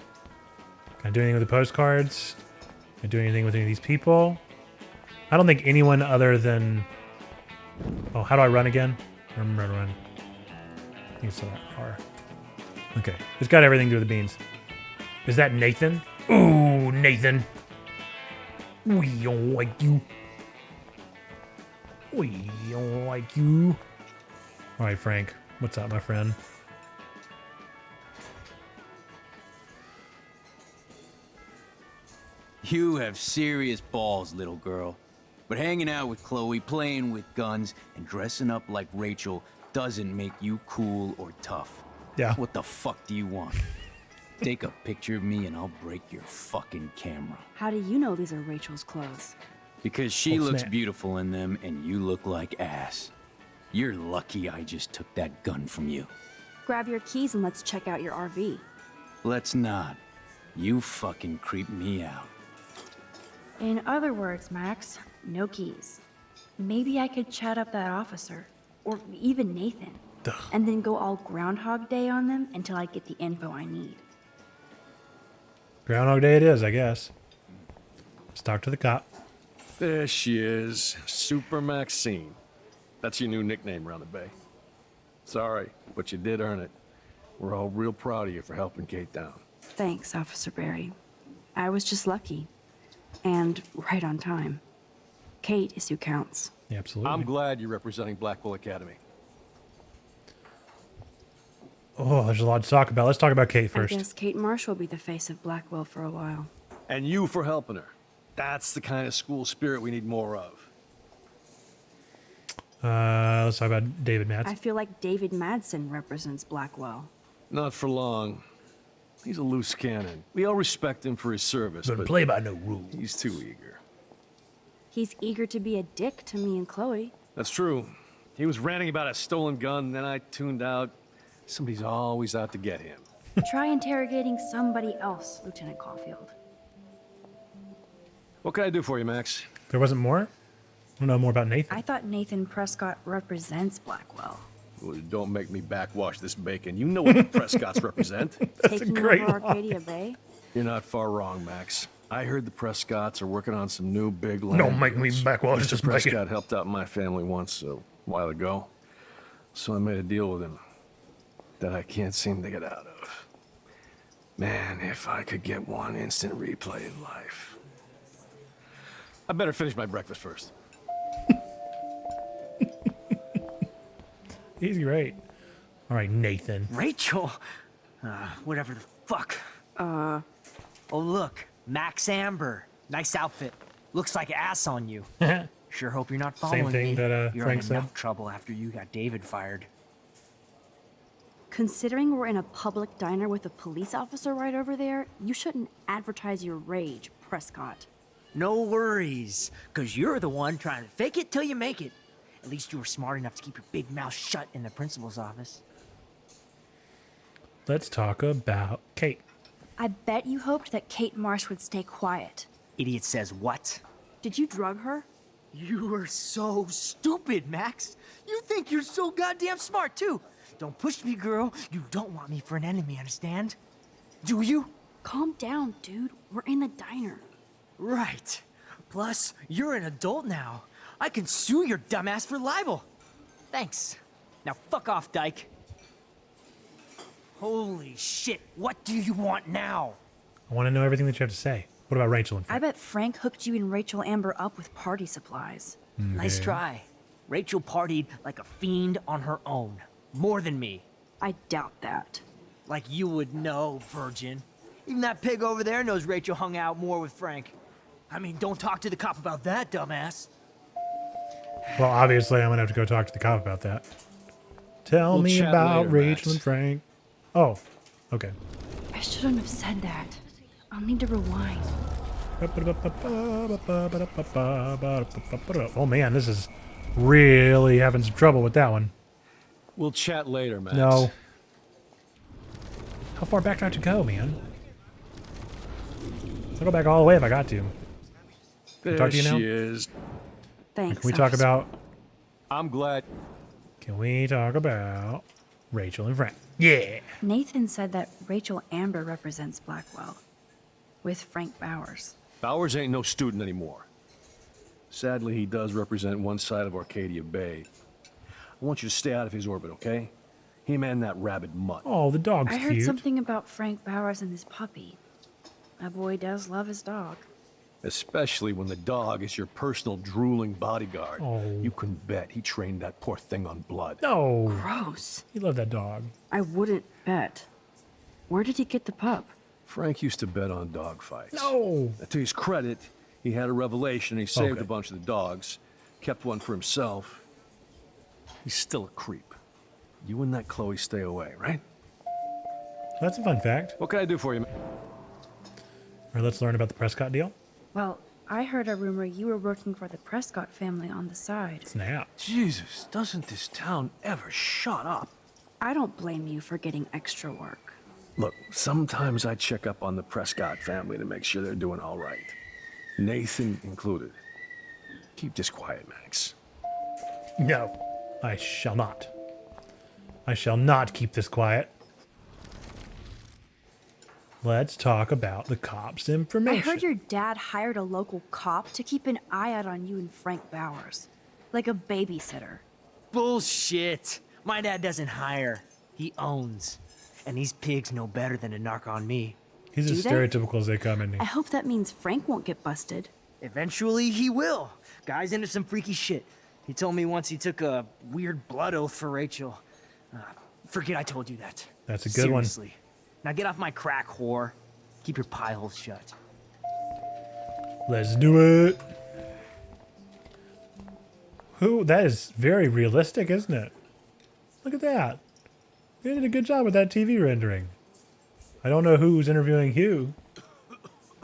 [SPEAKER 1] Can I do anything with the postcards? Can I do anything with any of these people? I don't think anyone other than... Oh, how do I run again? Remember how to run. I think it's that R. Okay. It's got everything to do with the beans. Is that Nathan? Ooh, Nathan. We don't like you. We don't like you. All right, Frank. What's up, my friend?
[SPEAKER 8] You have serious balls, little girl. But hanging out with Chloe, playing with guns, and dressing up like Rachel doesn't make you cool or tough.
[SPEAKER 1] Yeah.
[SPEAKER 8] What the fuck do you want? Take a picture of me and I'll break your fucking camera.
[SPEAKER 5] How do you know these are Rachel's clothes?
[SPEAKER 8] Because she
[SPEAKER 1] Oh,
[SPEAKER 8] looks
[SPEAKER 1] snap.
[SPEAKER 8] beautiful in them and you look like ass. You're lucky I just took that gun from you.
[SPEAKER 5] Grab your keys and let's check out your RV.
[SPEAKER 8] Let's not. You fucking creep me out.
[SPEAKER 2] In other words, Max, no keys. Maybe I could chat up that officer, or even Nathan,
[SPEAKER 1] Ugh.
[SPEAKER 2] and then go all Groundhog Day on them until I get the info I need.
[SPEAKER 1] Groundhog Day it is, I guess. Let's talk to the cop.
[SPEAKER 6] There she is, Super Maxine. That's your new nickname around the bay. Sorry, but you did earn it. We're all real proud of you for helping Kate down.
[SPEAKER 5] Thanks, Officer Barry. I was just lucky. And right on time. Kate is who counts.
[SPEAKER 1] Yeah, absolutely.
[SPEAKER 6] I'm glad you're representing Blackwell Academy.
[SPEAKER 1] Oh, there's a lot to talk about. Let's talk about Kate first.
[SPEAKER 5] I guess Kate Marsh will be the face of Blackwell for a while.
[SPEAKER 6] And you for helping her. That's the kind of school spirit we need more of.
[SPEAKER 1] Let's talk about David Matz.
[SPEAKER 5] I feel like David Madsen represents Blackwell.
[SPEAKER 6] Not for long. He's a loose cannon. We all respect him for his service,
[SPEAKER 1] Doesn't
[SPEAKER 6] but
[SPEAKER 1] play by no rules.
[SPEAKER 6] he's too eager.
[SPEAKER 5] He's eager to be a dick to me and Chloe.
[SPEAKER 6] That's true. He was ranting about a stolen gun, then I tuned out. Somebody's always out to get him.
[SPEAKER 2] Try interrogating somebody else, Lieutenant Caulfield.
[SPEAKER 6] What can I do for you, Max?
[SPEAKER 1] There wasn't more? I don't know more about Nathan.
[SPEAKER 5] I thought Nathan Prescott represents Blackwell.
[SPEAKER 6] Well, don't make me backwash this bacon. You know what the Prescotts represent.
[SPEAKER 5] Taking
[SPEAKER 1] great
[SPEAKER 5] over
[SPEAKER 1] line.
[SPEAKER 5] Arcadia Bay?
[SPEAKER 6] You're not far wrong, Max. I heard the Prescotts are working on some new big land.
[SPEAKER 1] Don't make me
[SPEAKER 6] deals.
[SPEAKER 1] backwash
[SPEAKER 6] Mr.
[SPEAKER 1] this bacon.
[SPEAKER 6] Prescott helped out my family once a while ago, so I made a deal with him that I can't seem to get out of. Man, if I could get one instant replay in life. I better finish my breakfast first.
[SPEAKER 1] He's great. All right, Nathan.
[SPEAKER 9] Rachel? Whatever the fuck. Oh, look. Max Amber. Nice outfit. Looks like ass on you. Sure hope you're not following
[SPEAKER 1] thing
[SPEAKER 9] me.
[SPEAKER 1] that,
[SPEAKER 9] You're
[SPEAKER 1] Frank
[SPEAKER 9] in
[SPEAKER 1] said.
[SPEAKER 9] enough trouble after you got David fired.
[SPEAKER 5] Considering we're in a public diner with a police officer right over there, you shouldn't advertise your rage, Prescott.
[SPEAKER 9] No worries, because you're the one trying to fake it till you make it. At least you were smart enough to keep your big mouth shut in the principal's office.
[SPEAKER 1] Let's talk about Kate.
[SPEAKER 7] I bet you hoped that Kate Marsh would stay quiet.
[SPEAKER 9] Idiot says what?
[SPEAKER 5] Did you drug her?
[SPEAKER 9] You are so stupid, Max. You think you're so goddamn smart, too. Don't push me, girl. You don't want me for an enemy, understand? Do you?
[SPEAKER 5] Calm down, dude. We're in the diner.
[SPEAKER 9] Right. Plus, you're an adult now. I can sue your dumbass for libel. Thanks. Now fuck off, Dyke. Holy shit, what do you want now?
[SPEAKER 1] I want to know everything that you have to say. What about Rachel and
[SPEAKER 5] I
[SPEAKER 1] Frank?
[SPEAKER 5] bet Frank hooked you and Rachel Amber up with party supplies.
[SPEAKER 9] Nice try. Rachel partied like a fiend on her own. More than me.
[SPEAKER 5] I doubt that.
[SPEAKER 9] Like you would know, virgin. Even that pig over there knows Rachel hung out more with Frank. I mean, don't talk to the cop about that, dumbass.
[SPEAKER 1] Well, obviously, I'm going to have to go talk to the cop about that. Tell
[SPEAKER 6] We'll
[SPEAKER 1] me
[SPEAKER 6] chat
[SPEAKER 1] about
[SPEAKER 6] later,
[SPEAKER 1] Rachel
[SPEAKER 6] Max.
[SPEAKER 1] and Frank. Oh, okay.
[SPEAKER 2] I shouldn't have said that. I'll need to rewind.
[SPEAKER 1] Oh, man, this is really having some trouble with that one.
[SPEAKER 6] We'll chat later, Max.
[SPEAKER 1] No. How far back do I have to go, man? I'll go back all the way if I got to.
[SPEAKER 6] There
[SPEAKER 1] talk to you now?
[SPEAKER 6] she is.
[SPEAKER 5] Thanks.
[SPEAKER 1] Can we talk about?
[SPEAKER 6] I'm glad.
[SPEAKER 1] Can we talk about Rachel and Frank? Yeah.
[SPEAKER 2] Nathan said that Rachel Amber represents Blackwell, with Frank Bowers.
[SPEAKER 6] Bowers ain't no student anymore. Sadly, he does represent one side of Arcadia Bay. I want you to stay out of his orbit, okay? Him and that rabid mutt.
[SPEAKER 1] Oh, the dog's
[SPEAKER 2] I heard
[SPEAKER 1] cute.
[SPEAKER 2] something about Frank Bowers and his puppy. My boy does love his dog.
[SPEAKER 6] Especially when the dog is your personal drooling bodyguard.
[SPEAKER 1] Oh.
[SPEAKER 6] You can bet he trained that poor thing on blood.
[SPEAKER 1] No.
[SPEAKER 2] Gross.
[SPEAKER 1] You love that dog.
[SPEAKER 5] I wouldn't bet. Where did he get the pup?
[SPEAKER 6] Frank used to bet on dog fights.
[SPEAKER 1] No.
[SPEAKER 6] To his credit, he had a revelation. He saved
[SPEAKER 1] Okay.
[SPEAKER 6] a bunch of the dogs, kept one for himself. He's still a creep. You and that Chloe stay away, right?
[SPEAKER 1] That's a fun fact.
[SPEAKER 6] What can I do for you, man?
[SPEAKER 1] All right, let's learn about the Prescott deal.
[SPEAKER 2] Well, I heard a rumor you were working for the Prescott family on the side.
[SPEAKER 1] Snap.
[SPEAKER 6] Jesus, doesn't this town ever shut up?
[SPEAKER 2] I don't blame you for getting extra work.
[SPEAKER 6] Look, sometimes I check up on the Prescott family to make sure they're doing all right. Nathan included. Keep this quiet, Max.
[SPEAKER 1] No, I shall not. I shall not keep this quiet. Let's talk about the cops'
[SPEAKER 2] I
[SPEAKER 1] information.
[SPEAKER 2] heard your dad hired a local cop to keep an eye out on you and Frank Bowers. Like a babysitter.
[SPEAKER 9] Bullshit. My dad doesn't hire. He owns. And these pigs know better than to narc on me.
[SPEAKER 1] He's as
[SPEAKER 2] Do they?
[SPEAKER 1] stereotypical as they come, isn't he?
[SPEAKER 2] I hope that means Frank won't get busted.
[SPEAKER 9] Eventually, he will. Guy's into some freaky shit. He told me once he took a weird blood oath for Rachel. Forget I told you that.
[SPEAKER 1] That's a good one.
[SPEAKER 9] Seriously. Now get off my crack, whore. Keep your pie holes shut.
[SPEAKER 1] Let's do it. Who? That is very realistic, isn't it? Look at that. They did a good job with that TV rendering. I don't know who's interviewing who,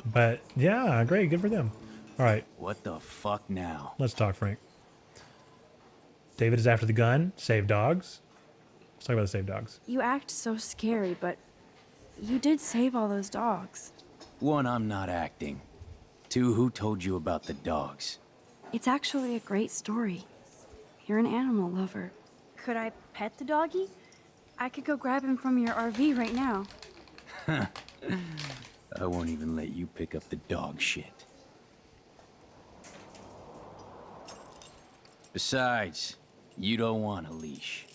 [SPEAKER 1] but yeah, great, good for them. All right,
[SPEAKER 8] What the fuck now?
[SPEAKER 1] let's talk, Frank. David is after the gun. Save dogs. Let's talk about the save dogs.
[SPEAKER 2] You act so scary, but you did save all those dogs.
[SPEAKER 8] One, I'm not acting. Two, who told you about the dogs?
[SPEAKER 2] It's actually a great story. You're an animal lover. Could I pet the doggy? I could go grab him from your RV right now.
[SPEAKER 8] I won't even let you pick up the dog shit. Besides, you don't want a leash.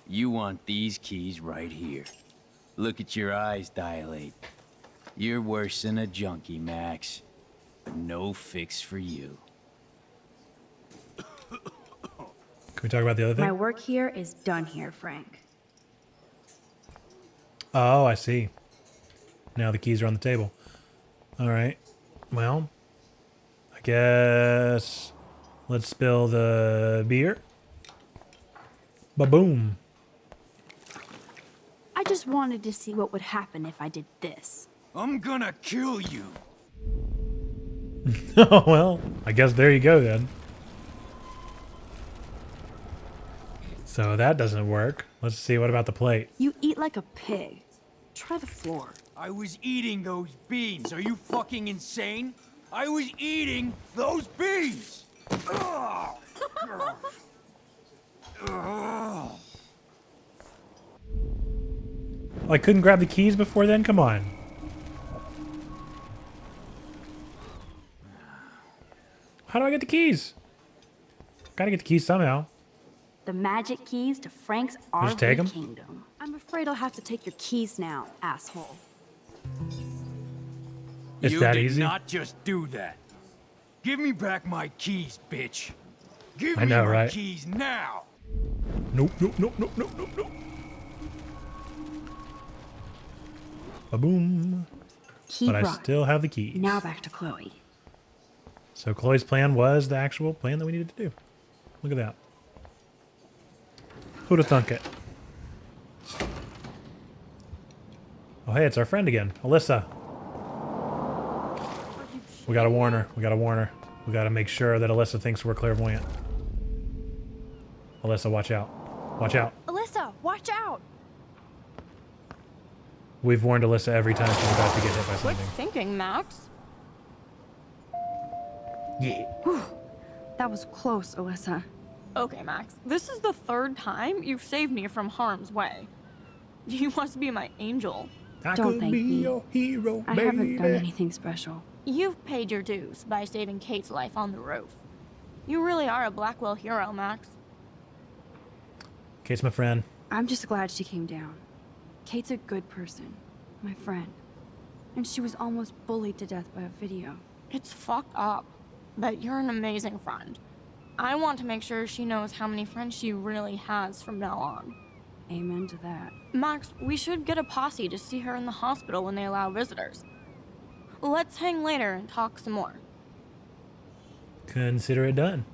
[SPEAKER 8] You want these keys right here. Look at your eyes dilate. You're worse than a junkie, Max. But no fix for you.
[SPEAKER 1] Can we talk about the other thing?
[SPEAKER 2] My work here is done here, Frank.
[SPEAKER 1] Oh, I see. Now the keys are on the table. All right. Well, I guess let's spill the beer. Ba-boom.
[SPEAKER 2] I just wanted to see what would happen if I did this.
[SPEAKER 8] I'm gonna kill you.
[SPEAKER 1] Oh, well, I guess there you go then. So that doesn't work. Let's see, what about the plate?
[SPEAKER 2] You eat like a pig. Try the floor.
[SPEAKER 8] I was eating those beans. Are you fucking insane? I was eating those beans!
[SPEAKER 1] I couldn't grab the keys before then? Come on. How do I get the keys? Gotta get the keys somehow.
[SPEAKER 5] The magic keys to Frank's
[SPEAKER 1] Just take 'em?
[SPEAKER 5] RV kingdom.
[SPEAKER 2] I'm afraid I'll have to take your keys now, asshole.
[SPEAKER 1] It's
[SPEAKER 8] You
[SPEAKER 1] that
[SPEAKER 8] did
[SPEAKER 1] easy?
[SPEAKER 8] not just do that. Give me back my keys, bitch. Give
[SPEAKER 1] I know,
[SPEAKER 8] me my
[SPEAKER 1] right?
[SPEAKER 8] keys now.
[SPEAKER 1] Nope, nope, nope, nope, nope, nope, nope. Ba-boom.
[SPEAKER 5] Key
[SPEAKER 1] But I
[SPEAKER 5] brought.
[SPEAKER 1] still have the keys.
[SPEAKER 5] Now back to Chloe.
[SPEAKER 1] So Chloe's plan was the actual plan that we needed to do. Look at that. Who'd have thunk it? Oh, hey, it's our friend again, Alyssa. We gotta warn her. We gotta warn her. We gotta make sure that Alyssa thinks we're clairvoyant. Alyssa, watch out. Watch out.
[SPEAKER 2] Alyssa, watch out!
[SPEAKER 1] We've warned Alyssa every time she's about to get hit by something.
[SPEAKER 10] Thinking, Max.
[SPEAKER 1] Yeah.
[SPEAKER 2] That was close, Alyssa.
[SPEAKER 10] Okay, Max. This is the third time you've saved me from harm's way. You must be my angel.
[SPEAKER 1] I
[SPEAKER 2] Don't
[SPEAKER 1] could
[SPEAKER 2] thank
[SPEAKER 1] be
[SPEAKER 2] me.
[SPEAKER 1] your hero,
[SPEAKER 2] I
[SPEAKER 1] baby.
[SPEAKER 2] haven't done anything special.
[SPEAKER 10] You've paid your dues by saving Kate's life on the roof. You really are a Blackwell hero, Max.
[SPEAKER 1] Kate's my friend.
[SPEAKER 2] I'm just glad she came down. Kate's a good person, my friend. And she was almost bullied to death by a video.
[SPEAKER 10] It's fucked up, but you're an amazing friend. I want to make sure she knows how many friends she really has from now on.
[SPEAKER 2] Amen to that.
[SPEAKER 10] Max, we should get a posse to see her in the hospital when they allow visitors. Let's hang later and talk some more.
[SPEAKER 1] Consider it done.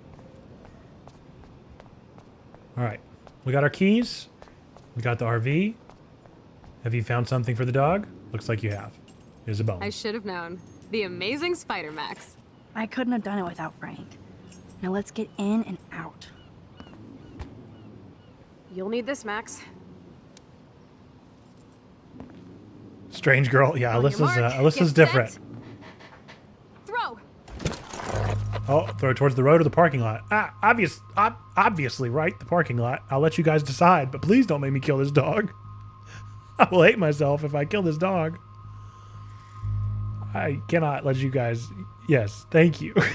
[SPEAKER 1] All right. We got our keys. We got the RV. Have you found something for the dog? Looks like you have. Here's a bone.
[SPEAKER 4] I should have known. The amazing Spider Max.
[SPEAKER 2] I couldn't have done it without Frank. Now let's get in and out.
[SPEAKER 4] You'll need this, Max.
[SPEAKER 1] Strange girl. Yeah,
[SPEAKER 4] On your
[SPEAKER 1] Alyssa's
[SPEAKER 4] get
[SPEAKER 1] different.
[SPEAKER 4] set. Throw.
[SPEAKER 1] Oh, throw it towards the road or the parking lot. Obviously, right? The parking lot. I'll let you guys decide, but please don't make me kill this dog. I will hate myself if I kill this dog. I cannot let you guys... Yes, thank you.
[SPEAKER 4] Get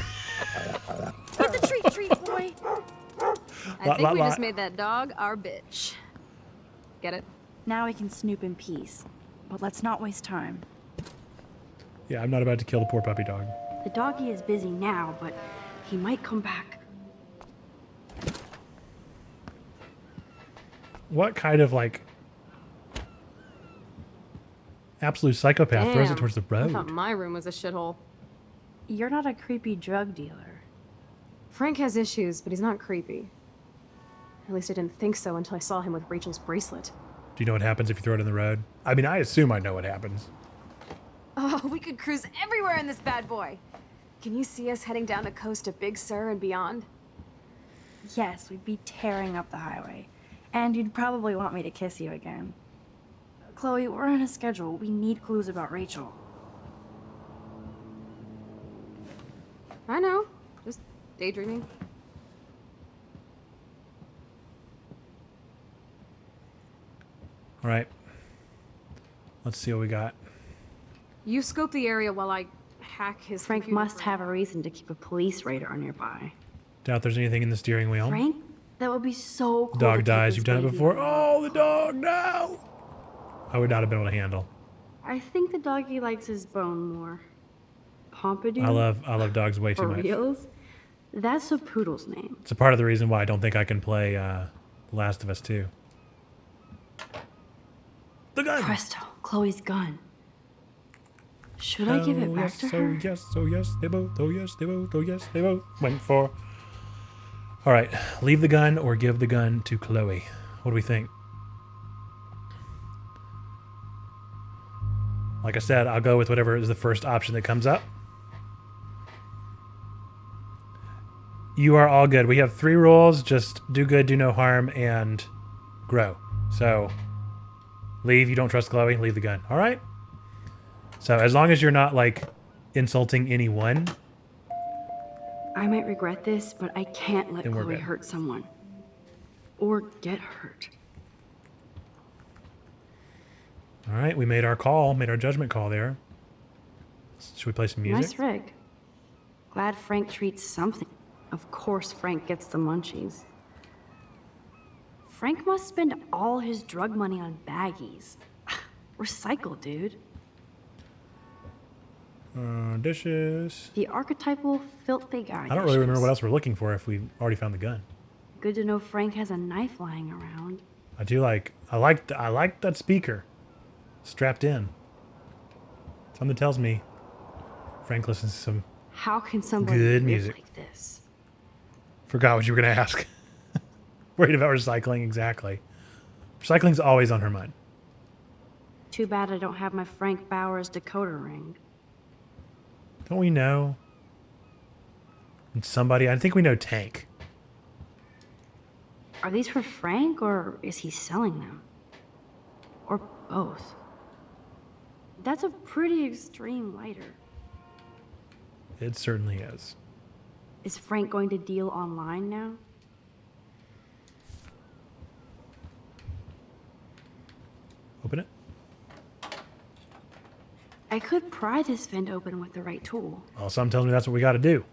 [SPEAKER 4] the treat, boy. I think we just made that dog our bitch. Get it?
[SPEAKER 2] Now we can snoop in peace. But let's not waste time.
[SPEAKER 1] Yeah, I'm not about to kill the poor puppy dog.
[SPEAKER 5] The doggy is busy now, but he might come back.
[SPEAKER 1] What kind of, like... absolute psychopath throws it towards the
[SPEAKER 4] I thought
[SPEAKER 1] road?
[SPEAKER 4] my room was a shithole.
[SPEAKER 2] You're not a creepy drug dealer.
[SPEAKER 4] Frank has issues, but he's not creepy. At least I didn't think so until I saw him with Rachel's bracelet.
[SPEAKER 1] Do you know what happens if you throw it in the road? I mean, I assume I know what happens.
[SPEAKER 4] Oh, we could cruise everywhere in this bad boy. Can you see us heading down the coast to Big Sur and beyond?
[SPEAKER 2] Yes, we'd be tearing up the highway. And you'd probably want me to kiss you again. Chloe, we're on a schedule. We need clues about Rachel.
[SPEAKER 4] I know. Just daydreaming.
[SPEAKER 1] All right. Let's see what we got.
[SPEAKER 4] You scope the area while I hack his
[SPEAKER 5] Frank
[SPEAKER 4] computer
[SPEAKER 5] must
[SPEAKER 4] brain.
[SPEAKER 5] have a reason to keep a police radar nearby.
[SPEAKER 1] Doubt there's anything in the steering wheel.
[SPEAKER 5] Frank? That would be so cool.
[SPEAKER 1] Dog
[SPEAKER 5] to take
[SPEAKER 1] dies.
[SPEAKER 5] this
[SPEAKER 1] You've done it
[SPEAKER 5] baby
[SPEAKER 1] before.
[SPEAKER 5] on.
[SPEAKER 1] Oh, the dog, no! I would not have been able to handle.
[SPEAKER 5] I think the doggy likes his bone more. Pompadour?
[SPEAKER 1] I love dogs way too
[SPEAKER 5] For
[SPEAKER 1] much.
[SPEAKER 5] reals? That's a poodle's name.
[SPEAKER 1] It's a part of the reason why I don't think I can play Last of Us 2. The gun!
[SPEAKER 5] Presto, Chloe's gun. Should I give it back to her?
[SPEAKER 1] Oh yes, oh yes, they both, oh yes, they both, oh yes, they both went for. All right, leave the gun or give the gun to Chloe. What do we think? Like I said, I'll go with whatever is the first option that comes up. You are all good. We have 3 rules. Just do good, do no harm, and grow. So, leave. You don't trust Chloe. Leave the gun. All right? So, as long as you're not, like, insulting anyone.
[SPEAKER 5] I might regret this, but I can't let
[SPEAKER 1] Then we're
[SPEAKER 5] Chloe
[SPEAKER 1] good.
[SPEAKER 5] hurt someone. Or get hurt.
[SPEAKER 1] All right, we made our call, made our judgment call there. Should we play some music?
[SPEAKER 5] Nice rig. Glad Frank treats something. Of course Frank gets the munchies. Frank must spend all his drug money on baggies. Recycle, dude.
[SPEAKER 1] Dishes.
[SPEAKER 5] The archetypal filthy guy.
[SPEAKER 1] I don't really remember
[SPEAKER 5] dishes.
[SPEAKER 1] what else we're looking for if we already found the gun.
[SPEAKER 5] Good to know Frank has a knife lying around.
[SPEAKER 1] I do like, I like that speaker strapped in. Something tells me Frank listens to some,
[SPEAKER 5] How can somebody
[SPEAKER 1] Good
[SPEAKER 5] live
[SPEAKER 1] music.
[SPEAKER 5] like this?
[SPEAKER 1] forgot what you were going to ask. Worried about recycling, exactly. Recycling's always on her mind.
[SPEAKER 5] Too bad I don't have my Frank Bowers decoder ring.
[SPEAKER 1] Don't we know? And somebody, I think we know Tank.
[SPEAKER 5] Are these for Frank, or is he selling them? Or both? That's a pretty extreme lighter.
[SPEAKER 1] It certainly is.
[SPEAKER 5] Is Frank going to deal online now?
[SPEAKER 1] Open it.
[SPEAKER 5] I could pry this vent open with the right tool.
[SPEAKER 1] Well, something tells me that's what we got to do.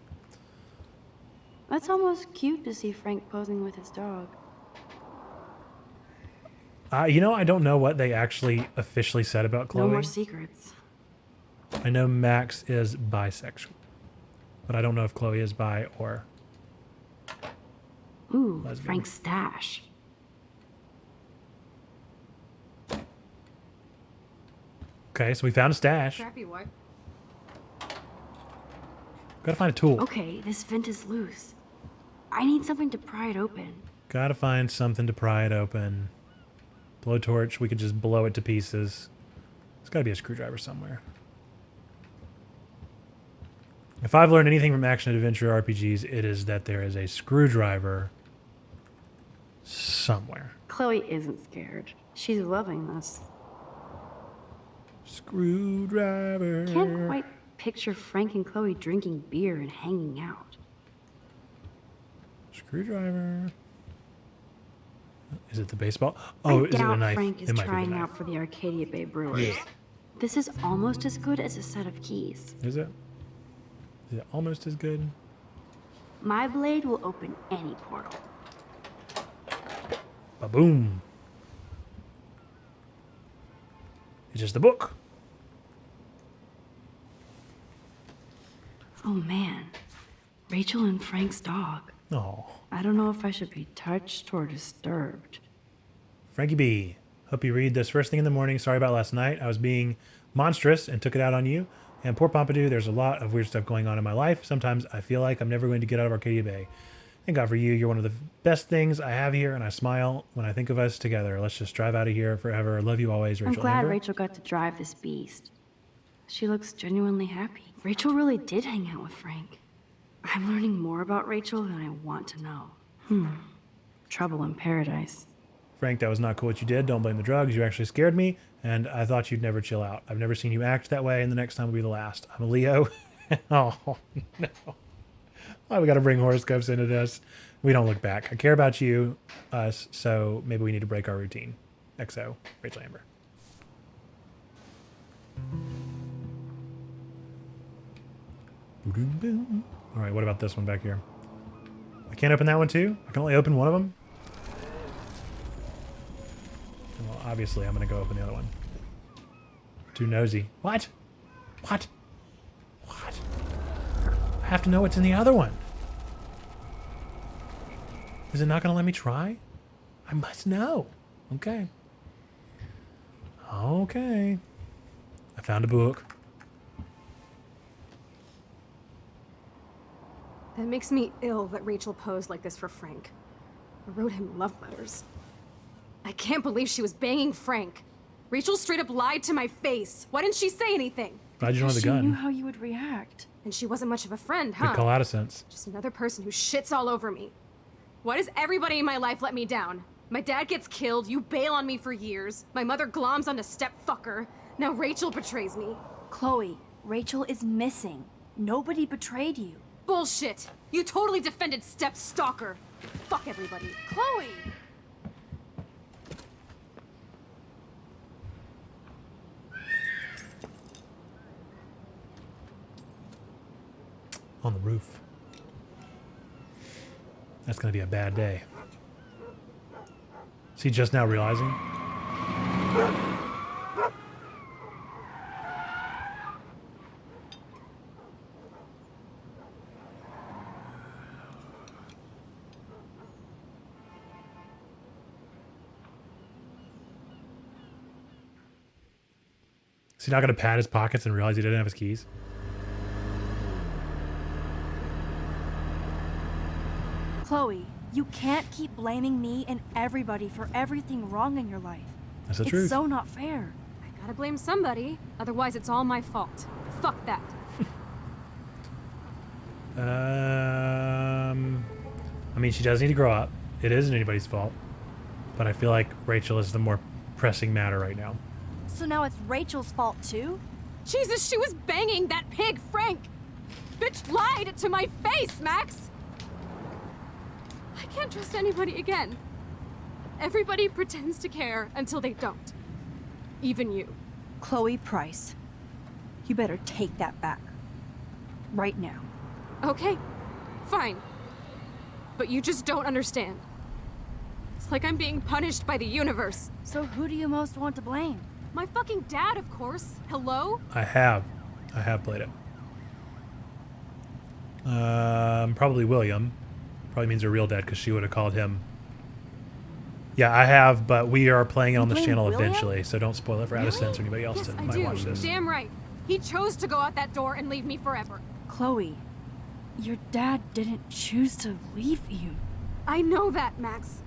[SPEAKER 5] That's almost cute to see Frank posing with his dog.
[SPEAKER 1] You know, I don't know what they actually officially said about Chloe.
[SPEAKER 5] No more secrets.
[SPEAKER 1] I know Max is bisexual, but I don't know if Chloe is bi or
[SPEAKER 5] Ooh,
[SPEAKER 1] lesbian.
[SPEAKER 5] Frank's stash.
[SPEAKER 1] Okay, so we found a stash.
[SPEAKER 4] Crappy what?
[SPEAKER 1] Gotta find a tool.
[SPEAKER 5] Okay, this vent is loose. I need something to pry it open.
[SPEAKER 1] Gotta find something to pry it open. Blowtorch, we could just blow it to pieces. There's gotta be a screwdriver somewhere. If I've learned anything from action adventure RPGs, it is that there is a screwdriver somewhere.
[SPEAKER 5] Chloe isn't scared. She's loving this.
[SPEAKER 1] Screwdriver.
[SPEAKER 5] Can't quite picture Frank and Chloe drinking beer and hanging out.
[SPEAKER 1] Screwdriver. Is it the baseball? Oh,
[SPEAKER 5] I
[SPEAKER 1] is it a
[SPEAKER 5] doubt
[SPEAKER 1] knife?
[SPEAKER 5] Frank is
[SPEAKER 1] It might be the
[SPEAKER 5] trying
[SPEAKER 1] knife.
[SPEAKER 5] out for the Arcadia Bay Brewers.
[SPEAKER 1] Yeah.
[SPEAKER 5] This is almost as good as a set of keys.
[SPEAKER 1] Is it? Is it almost as good?
[SPEAKER 5] My blade will open any portal.
[SPEAKER 1] Ba-boom. It's just the book.
[SPEAKER 5] Oh man, Rachel and Frank's dog.
[SPEAKER 1] Oh,
[SPEAKER 5] I don't know if I should be touched or disturbed.
[SPEAKER 1] Frankie B. Hope you read this first thing in the morning. Sorry about last night. I was being monstrous and took it out on you. And poor Pompidou, there's a lot of weird stuff going on in my life. Sometimes I feel like I'm never going to get out of Arcadia Bay. Thank God for you. You're one of the best things I have here, and I smile when I think of us together. Let's just drive out of here forever. Love you always, Rachel.
[SPEAKER 5] I'm glad
[SPEAKER 1] Amber.
[SPEAKER 5] Rachel got to drive this beast. She looks genuinely happy. Rachel really did hang out with Frank. I'm learning more about Rachel than I want to know. Trouble in paradise.
[SPEAKER 1] Frank, that was not cool what you did. Don't blame the drugs. You actually scared me, and I thought you'd never chill out. I've never seen you act that way, and the next time will be the last. I'm a Leo. Oh, no. Why we got to bring horoscopes into this? We don't look back. I care about you, us, so maybe we need to break our routine. XO, Rachel Amber. All right, what about this one back here? I can't open that one too? I can only open one of them? Well, obviously, I'm going to go open the other one. Too nosy. What? What? What? I have to know what's in the other one. Is it not going to let me try? I must know. Okay. Okay. I found a book.
[SPEAKER 4] It makes me ill that Rachel posed like this for Frank. I wrote him love letters. I can't believe she was banging Frank. Rachel straight up lied to my face. Why didn't she say anything?
[SPEAKER 1] Glad you don't have the
[SPEAKER 2] She knew
[SPEAKER 1] gun.
[SPEAKER 2] how you would react.
[SPEAKER 4] And she wasn't much of a friend,
[SPEAKER 1] Good
[SPEAKER 4] huh?
[SPEAKER 1] call out of sense.
[SPEAKER 4] Just another person who shits all over me. Why does everybody in my life let me down? My dad gets killed, you bail on me for years. My mother gloms onto stepfucker. Now Rachel betrays me.
[SPEAKER 2] Chloe, Rachel is missing. Nobody betrayed you.
[SPEAKER 4] Bullshit! You totally defended step-stalker. Fuck everybody.
[SPEAKER 2] Chloe!
[SPEAKER 1] On the roof. That's going to be a bad day. Is he just now realizing? Is he not going to pat his pockets and realize he didn't have his keys?
[SPEAKER 2] Chloe, you can't keep blaming me and everybody for everything wrong in your life.
[SPEAKER 1] That's the
[SPEAKER 2] It's
[SPEAKER 1] truth.
[SPEAKER 2] so not fair.
[SPEAKER 4] I gotta blame somebody, otherwise it's all my fault. Fuck that.
[SPEAKER 1] I mean, she does need to grow up. It isn't anybody's fault. But I feel like Rachel is the more pressing matter right now.
[SPEAKER 2] So now it's Rachel's fault too?
[SPEAKER 4] Jesus, she was banging that pig, Frank! Bitch, bitch lied to my face, Max! I can't trust anybody again. Everybody pretends to care until they don't. Even you.
[SPEAKER 2] Chloe Price, you better take that back. Right now.
[SPEAKER 4] Okay, fine. But you just don't understand. It's like I'm being punished by the universe.
[SPEAKER 2] So who do you most want to blame?
[SPEAKER 4] My fucking dad, of course. Hello?
[SPEAKER 1] I have played it. Probably William. Probably means her real dad because she would have called him. Yeah, I have, but we are playing it on this
[SPEAKER 2] blame
[SPEAKER 1] channel
[SPEAKER 2] William?
[SPEAKER 1] eventually, so don't spoil it for Addison's or anybody else
[SPEAKER 4] Yes,
[SPEAKER 1] that
[SPEAKER 4] I
[SPEAKER 1] might
[SPEAKER 4] do.
[SPEAKER 1] watch this.
[SPEAKER 4] Damn right. He chose to go out that door and leave me forever.
[SPEAKER 2] Chloe, your dad didn't choose to leave you.
[SPEAKER 4] I know that, Max.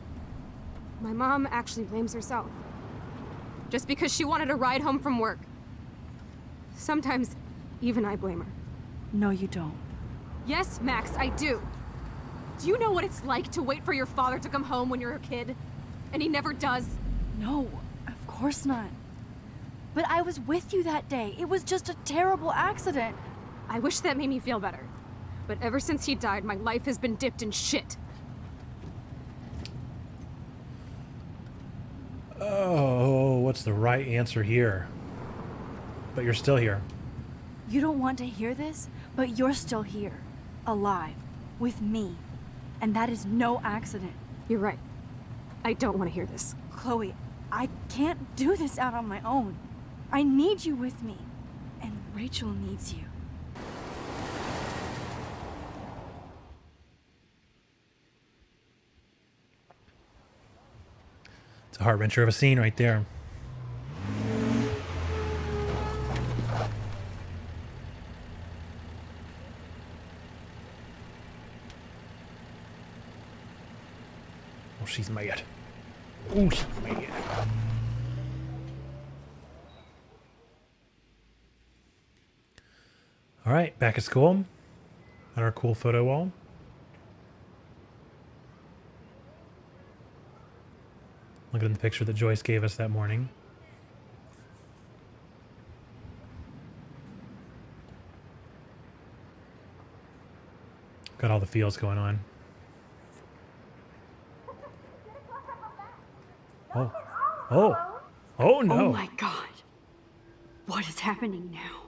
[SPEAKER 4] My mom actually blames herself. Just because she wanted a ride home from work. Sometimes, even I blame her.
[SPEAKER 2] No, you don't.
[SPEAKER 4] Yes, Max, I do. Do you know what it's like to wait for your father to come home when you're a kid? And he never does?
[SPEAKER 2] No, of course not. But I was with you that day. It was just a terrible accident.
[SPEAKER 4] I wish that made me feel better. But ever since he died, my life has been dipped in shit.
[SPEAKER 1] Oh, what's the right answer here? But you're still here.
[SPEAKER 2] You don't want to hear this, but you're still here. Alive. With me. And that is no accident.
[SPEAKER 4] You're right. I don't want to hear this.
[SPEAKER 2] Chloe, I can't do this out on my own. I need you with me. And Rachel needs you.
[SPEAKER 1] It's a heart-wrencher of a scene right there. Oh, she's mad. Oh, she's mad. All right, back at school on our cool photo wall. Look at the picture that Joyce gave us that morning. Got all the feels going on. Oh. Oh. Oh no.
[SPEAKER 5] Oh my god. What is happening now?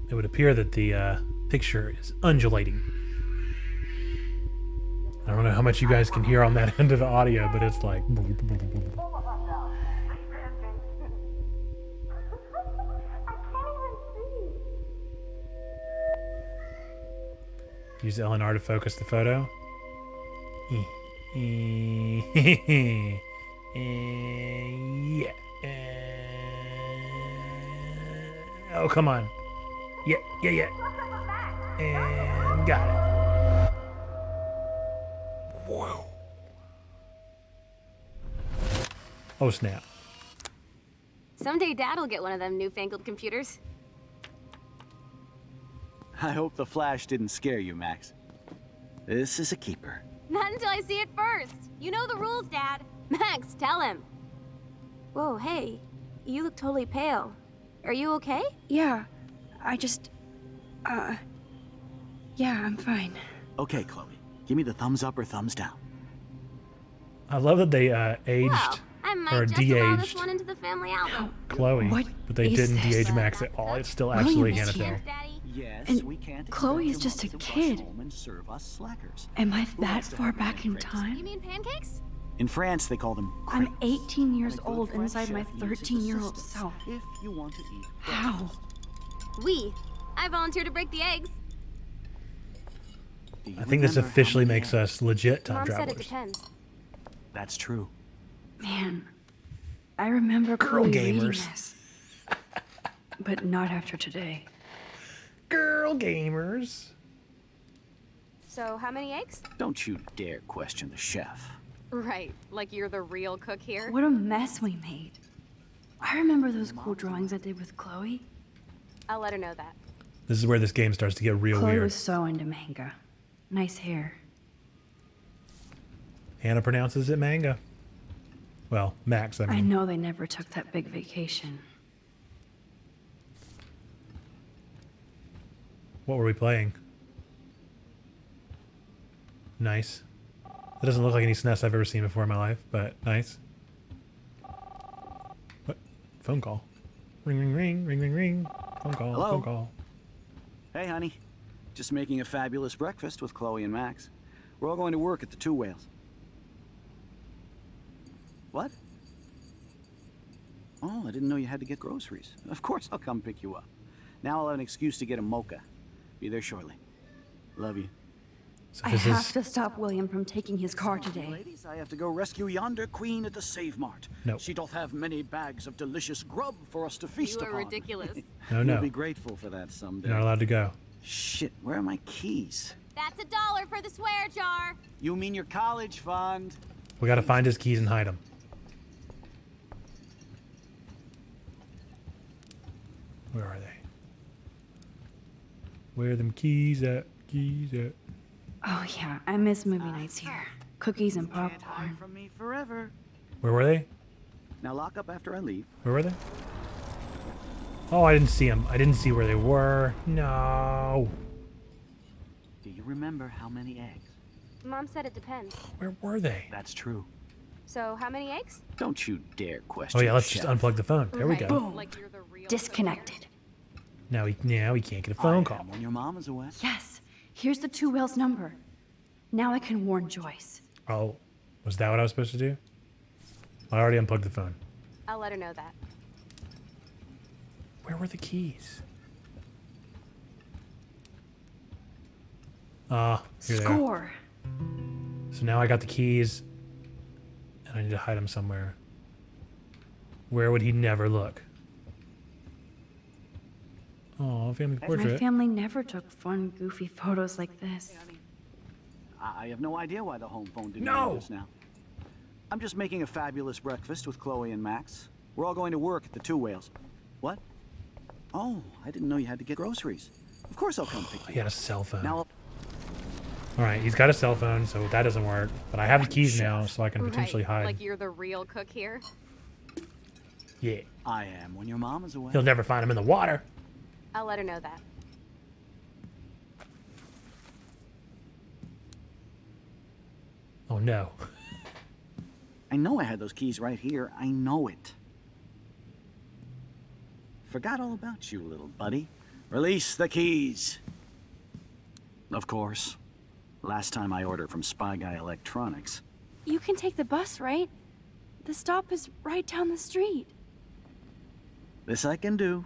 [SPEAKER 1] It would appear that the picture is undulating. I don't know how much you guys can hear on that end of the audio, but it's like... Use LNR to focus the photo. Yeah. Oh, come on. Yeah. And got it. Whoa. Oh, snap.
[SPEAKER 4] Someday Dad'll get one of them newfangled computers.
[SPEAKER 11] I hope the flash didn't scare you, Max. This is a keeper.
[SPEAKER 4] Not until I see it first. You know the rules, Dad. Max, tell him. Whoa, hey. You look totally pale. Are you okay?
[SPEAKER 2] Yeah, I just... yeah, I'm fine.
[SPEAKER 11] Okay, Chloe. Give me the thumbs up or thumbs down.
[SPEAKER 1] I love that they aged
[SPEAKER 4] Well, I might
[SPEAKER 1] or
[SPEAKER 4] just allow this
[SPEAKER 1] de-aged
[SPEAKER 4] one into the family album.
[SPEAKER 1] Chloe,
[SPEAKER 5] What
[SPEAKER 1] but they
[SPEAKER 5] is
[SPEAKER 1] didn't
[SPEAKER 5] this?
[SPEAKER 1] de-age Max at all. It's still
[SPEAKER 5] William
[SPEAKER 1] absolutely
[SPEAKER 5] is
[SPEAKER 1] Hannah
[SPEAKER 5] here.
[SPEAKER 1] Tell.
[SPEAKER 4] Daddy.
[SPEAKER 11] Yes,
[SPEAKER 5] And
[SPEAKER 11] we can't
[SPEAKER 5] Chloe
[SPEAKER 11] expect
[SPEAKER 5] is
[SPEAKER 11] your
[SPEAKER 5] just
[SPEAKER 11] mother
[SPEAKER 5] a
[SPEAKER 11] to rush
[SPEAKER 5] kid.
[SPEAKER 11] home and serve us slackers.
[SPEAKER 5] Am I
[SPEAKER 11] Who
[SPEAKER 5] that
[SPEAKER 11] wants to
[SPEAKER 5] far
[SPEAKER 11] have
[SPEAKER 5] back in
[SPEAKER 11] crepes?
[SPEAKER 4] You
[SPEAKER 5] time?
[SPEAKER 4] mean pancakes?
[SPEAKER 11] In France, they call them
[SPEAKER 5] I'm
[SPEAKER 11] crepes.
[SPEAKER 5] 18 years
[SPEAKER 11] And a good
[SPEAKER 5] old
[SPEAKER 11] French
[SPEAKER 5] inside my
[SPEAKER 11] chef uses
[SPEAKER 5] 13-year-old
[SPEAKER 11] assistants
[SPEAKER 5] self.
[SPEAKER 11] If you want to eat
[SPEAKER 5] How?
[SPEAKER 11] breakfast.
[SPEAKER 4] I volunteer to break the eggs.
[SPEAKER 11] Do you
[SPEAKER 1] I think this
[SPEAKER 11] remember how
[SPEAKER 1] officially
[SPEAKER 11] many
[SPEAKER 1] makes us legit time
[SPEAKER 4] Mom said it
[SPEAKER 1] travelers.
[SPEAKER 4] depends.
[SPEAKER 11] That's true.
[SPEAKER 5] Man, I remember
[SPEAKER 1] Girl
[SPEAKER 5] Chloe reading
[SPEAKER 1] gamers.
[SPEAKER 5] this. But not after today.
[SPEAKER 1] Girl gamers.
[SPEAKER 4] So, how many eggs?
[SPEAKER 11] Don't you dare question the chef.
[SPEAKER 4] Right, like you're the real cook here.
[SPEAKER 5] What a mess we made. I remember those cool drawings I did with Chloe.
[SPEAKER 4] I'll let her know that.
[SPEAKER 1] This is where this game starts to get real
[SPEAKER 5] Chloe
[SPEAKER 1] weird.
[SPEAKER 5] was so into manga. Nice hair.
[SPEAKER 1] Hannah pronounces it manga. Well, Max, I mean.
[SPEAKER 5] I know they never took that big vacation.
[SPEAKER 1] What were we playing? Nice. That doesn't look like any SNES I've ever seen before in my life, but nice. What? Phone call. Ring, ring, ring, ring, ring, ring. Phone call,
[SPEAKER 11] Hello?
[SPEAKER 1] phone call.
[SPEAKER 11] Hey, honey. Just making a fabulous breakfast with Chloe and Max. We're all going to work at the Two Whales. What? Oh, I didn't know you had to get groceries. Of course I'll come pick you up. Now I'll have an excuse to get a mocha. Be there shortly. Love you.
[SPEAKER 1] So
[SPEAKER 5] I
[SPEAKER 1] this
[SPEAKER 5] have
[SPEAKER 1] is
[SPEAKER 5] to stop William from taking his car today.
[SPEAKER 11] Ladies, I have to go rescue yonder queen at the Save Mart.
[SPEAKER 1] No.
[SPEAKER 11] She doth have many bags of delicious grub for us to feast
[SPEAKER 4] You are
[SPEAKER 11] upon.
[SPEAKER 4] ridiculous.
[SPEAKER 1] no,
[SPEAKER 11] You'll
[SPEAKER 1] no.
[SPEAKER 11] be grateful for that someday.
[SPEAKER 1] You're not allowed to go.
[SPEAKER 11] Shit, where are my keys?
[SPEAKER 4] That's $1 for the swear jar.
[SPEAKER 11] You mean your college fund?
[SPEAKER 1] We got to find his keys and hide them. Where are they? Where are them keys at? Keys at?
[SPEAKER 5] Oh yeah, I miss movie nights here. Cookies and
[SPEAKER 11] Can't hide
[SPEAKER 5] popcorn.
[SPEAKER 11] from me forever.
[SPEAKER 1] Where were they?
[SPEAKER 11] Now lock up after I leave.
[SPEAKER 1] Where were they? Oh, I didn't see them. I didn't see where they were. No.
[SPEAKER 11] Do you remember how many eggs?
[SPEAKER 4] Mom said it depends.
[SPEAKER 1] Where were they?
[SPEAKER 11] That's true.
[SPEAKER 4] So how many eggs?
[SPEAKER 11] Don't you dare question.
[SPEAKER 1] Oh yeah, let's
[SPEAKER 11] Chef.
[SPEAKER 1] just unplug the phone. There we
[SPEAKER 4] Right.
[SPEAKER 1] go.
[SPEAKER 5] Boom.
[SPEAKER 4] Like you're the real
[SPEAKER 5] Disconnected.
[SPEAKER 1] Now we can't get a
[SPEAKER 11] I
[SPEAKER 1] phone
[SPEAKER 11] am
[SPEAKER 1] call.
[SPEAKER 11] when your mom is away.
[SPEAKER 5] Yes, here's the Two Whales number. Now I can warn Joyce.
[SPEAKER 1] Oh, was that what I was supposed to do? I already unplugged the phone.
[SPEAKER 4] I'll let her know that.
[SPEAKER 1] Where were the keys? Ah, here they are.
[SPEAKER 5] Score.
[SPEAKER 1] So now I got the keys, and I need to hide them somewhere. Where would he never look? Oh, family
[SPEAKER 5] My
[SPEAKER 1] portrait.
[SPEAKER 5] family never took fun, goofy photos like this.
[SPEAKER 11] I have no idea why the home phone didn't
[SPEAKER 1] No.
[SPEAKER 11] ring just now. I'm just making a fabulous breakfast with Chloe and Max. We're all going to work at the Two Whales. What? Oh, I didn't know you had to get groceries. Of course I'll come pick you
[SPEAKER 1] He had a
[SPEAKER 11] up.
[SPEAKER 1] cell phone.
[SPEAKER 11] Now,
[SPEAKER 1] All right, he's got a cell phone, so that doesn't work. But I have the keys now, so I can potentially hide.
[SPEAKER 4] Like you're the real cook here.
[SPEAKER 1] Yeah,
[SPEAKER 11] I am when your mom is away.
[SPEAKER 1] he'll never find him in the water.
[SPEAKER 4] I'll let her know that.
[SPEAKER 1] Oh no.
[SPEAKER 11] I know I had those keys right here. I know it. Forgot all about you, little buddy. Release the keys. Of course. Last time I ordered from Spy Guy Electronics.
[SPEAKER 2] You can take the bus, right? The stop is right down the street.
[SPEAKER 11] This I can do.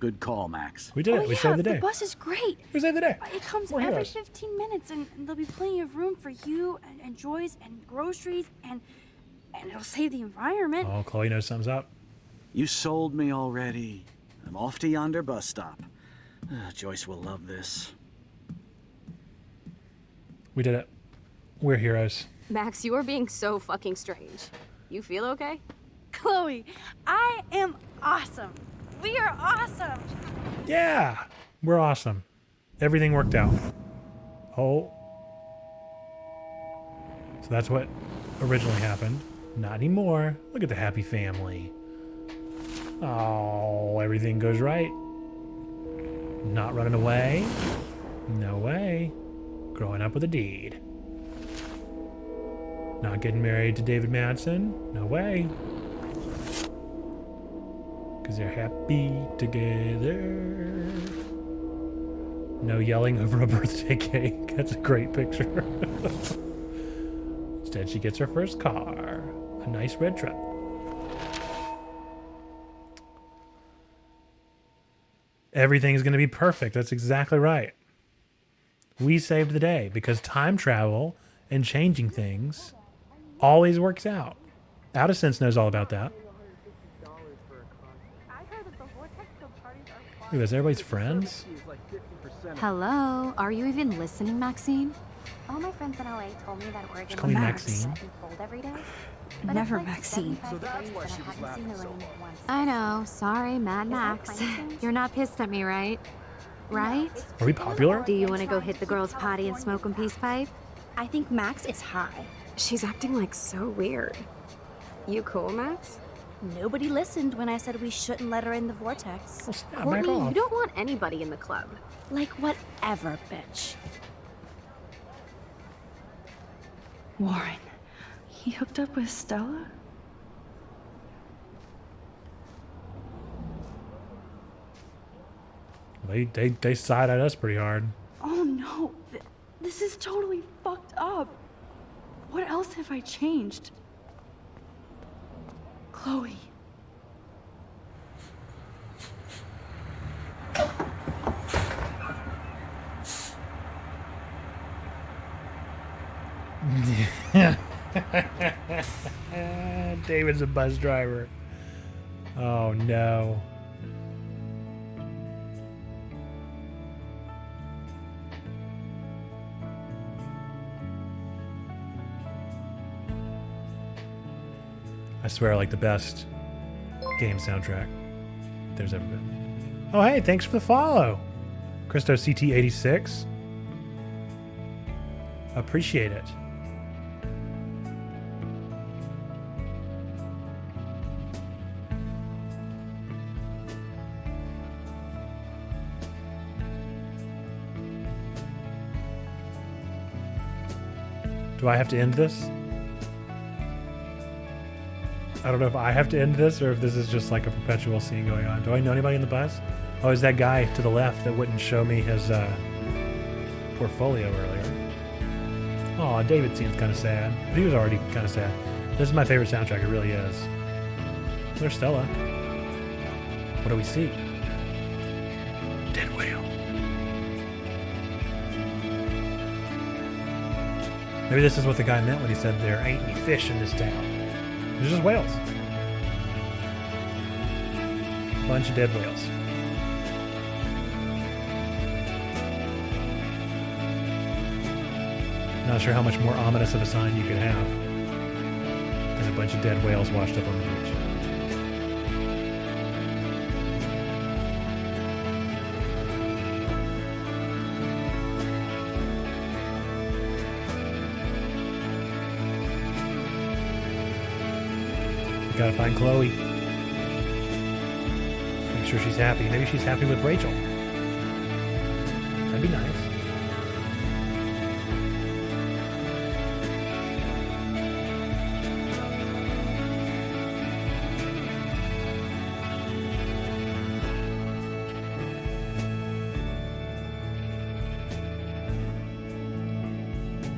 [SPEAKER 11] Good call, Max.
[SPEAKER 1] We did it.
[SPEAKER 2] Oh,
[SPEAKER 1] We
[SPEAKER 2] yeah,
[SPEAKER 1] saved the day.
[SPEAKER 2] the bus is great.
[SPEAKER 1] We saved the day.
[SPEAKER 2] It comes
[SPEAKER 1] We're
[SPEAKER 2] every
[SPEAKER 1] heroes.
[SPEAKER 2] 15 minutes, and there'll be plenty of room for you and Joyce and groceries, and it'll save the environment.
[SPEAKER 1] Oh, Chloe knows something's up.
[SPEAKER 11] You sold me already. I'm off to yonder bus stop. Joyce will love this.
[SPEAKER 1] We did it. We're heroes.
[SPEAKER 4] Max, you are being so fucking strange. You feel okay?
[SPEAKER 2] Chloe, I am awesome. We are awesome.
[SPEAKER 1] Yeah, we're awesome. Everything worked out. Oh. So that's what originally happened. Not anymore. Look at the happy family. Oh, everything goes right. Not running away. No way. Growing up with a deed. Not getting married to David Madsen. No way. Because they're happy together. No yelling over a birthday cake. That's a great picture. Instead, she gets her first car. A nice red truck. Everything is going to be perfect. That's exactly right. We saved the day because time travel and changing things always works out. Out of Sense knows all about that. Look at this, everybody's friends.
[SPEAKER 12] Hello, are you even listening, Maxine?
[SPEAKER 13] All my friends in LA told me that Oregon
[SPEAKER 1] Just call me
[SPEAKER 13] was
[SPEAKER 1] Maxine.
[SPEAKER 13] and cold every day. But
[SPEAKER 5] Never
[SPEAKER 13] it's like
[SPEAKER 5] Maxine.
[SPEAKER 13] 75 degrees and I haven't seen the rain once.
[SPEAKER 12] I know, sorry, Mad
[SPEAKER 13] Is that
[SPEAKER 12] Max.
[SPEAKER 13] climate change?
[SPEAKER 12] You're not pissed at me, right? Right?
[SPEAKER 1] Are we popular?
[SPEAKER 12] Do you want to go hit the girls' potty and smoke a peace pipe?
[SPEAKER 2] I think Max is high.
[SPEAKER 4] She's acting like so weird. You cool, Max?
[SPEAKER 2] Nobody listened when I said we shouldn't let her in the vortex.
[SPEAKER 4] Courtney, you don't want anybody in the club.
[SPEAKER 2] Like whatever, bitch.
[SPEAKER 5] Warren, he hooked up with Stella?
[SPEAKER 1] They side at us pretty hard.
[SPEAKER 5] Oh no, this is totally fucked up. What else have I changed? Chloe.
[SPEAKER 1] David's a bus driver. Oh no. I swear, like the best game soundtrack there's ever been. Oh, hey, thanks for the follow. Christo CT86. Appreciate it. Do I have to end this? I don't know if I have to end this or if this is just like a perpetual scene going on. Do I know anybody in the bus? Oh, is that guy to the left that wouldn't show me his portfolio earlier. Oh, David seems kind of sad. But he was already kind of sad. This is my favorite soundtrack. It really is. There's Stella. What do we see? Dead whale. Maybe this is what the guy meant when he said there ain't any fish in this town. There's just whales. Bunch of dead whales. Not sure how much more ominous of a sign you could have than a bunch of dead whales washed up on the beach. Gotta find Chloe. Make sure she's happy. Maybe she's happy with Rachel. That'd be nice.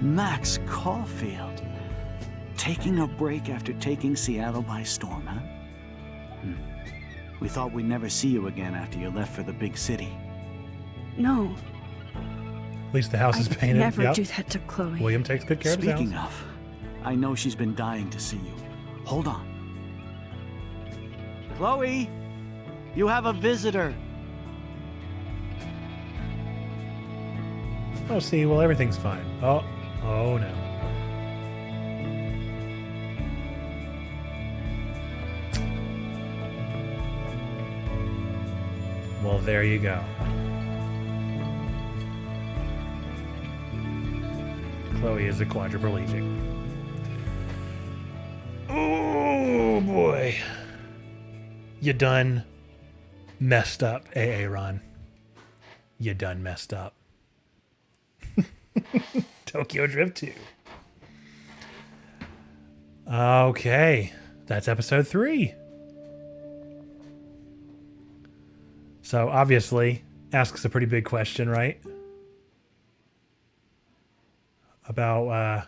[SPEAKER 11] Max Caulfield. Taking a break after taking Seattle by storm, huh? We thought we'd never see you again after you left for the big city.
[SPEAKER 5] No.
[SPEAKER 1] At least the house is painted.
[SPEAKER 5] Never
[SPEAKER 1] Yep.
[SPEAKER 5] do that to Chloe.
[SPEAKER 1] William takes good care of his
[SPEAKER 11] Speaking
[SPEAKER 1] house.
[SPEAKER 11] of, I know she's been dying to see you. Hold on. Chloe, you have a visitor.
[SPEAKER 1] Oh, see, well, everything's fine. Oh no. Well, there you go. Chloe is a quadriplegic. Oh boy. You done messed up, AA Ron. You done messed up. Tokyo Drift 2. Okay. That's episode 3. So obviously asks a pretty big question, right? About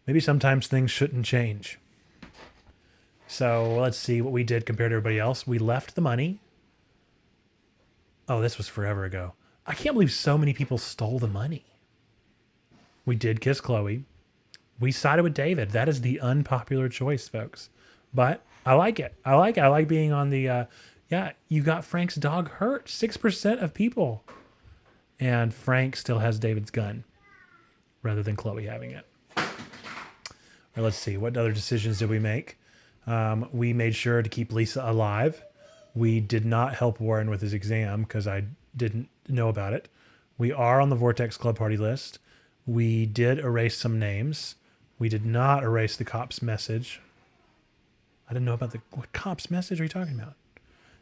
[SPEAKER 1] maybe sometimes things shouldn't change. So let's see what we did compared to everybody else. We left the money. Oh, this was forever ago. I can't believe so many people stole the money. We did kiss Chloe. We sided with David. That is the unpopular choice, folks. But I like it. I like being on the... yeah, you got Frank's dog hurt. 6% of people. And Frank still has David's gun rather than Chloe having it. All right, let's see. What other decisions did we make? We made sure to keep Lisa alive. We did not help Warren with his exam because I didn't know about it. We are on the Vortex Club Party list. We did erase some names. We did not erase the cop's message. I didn't know about what cop's message are you talking about?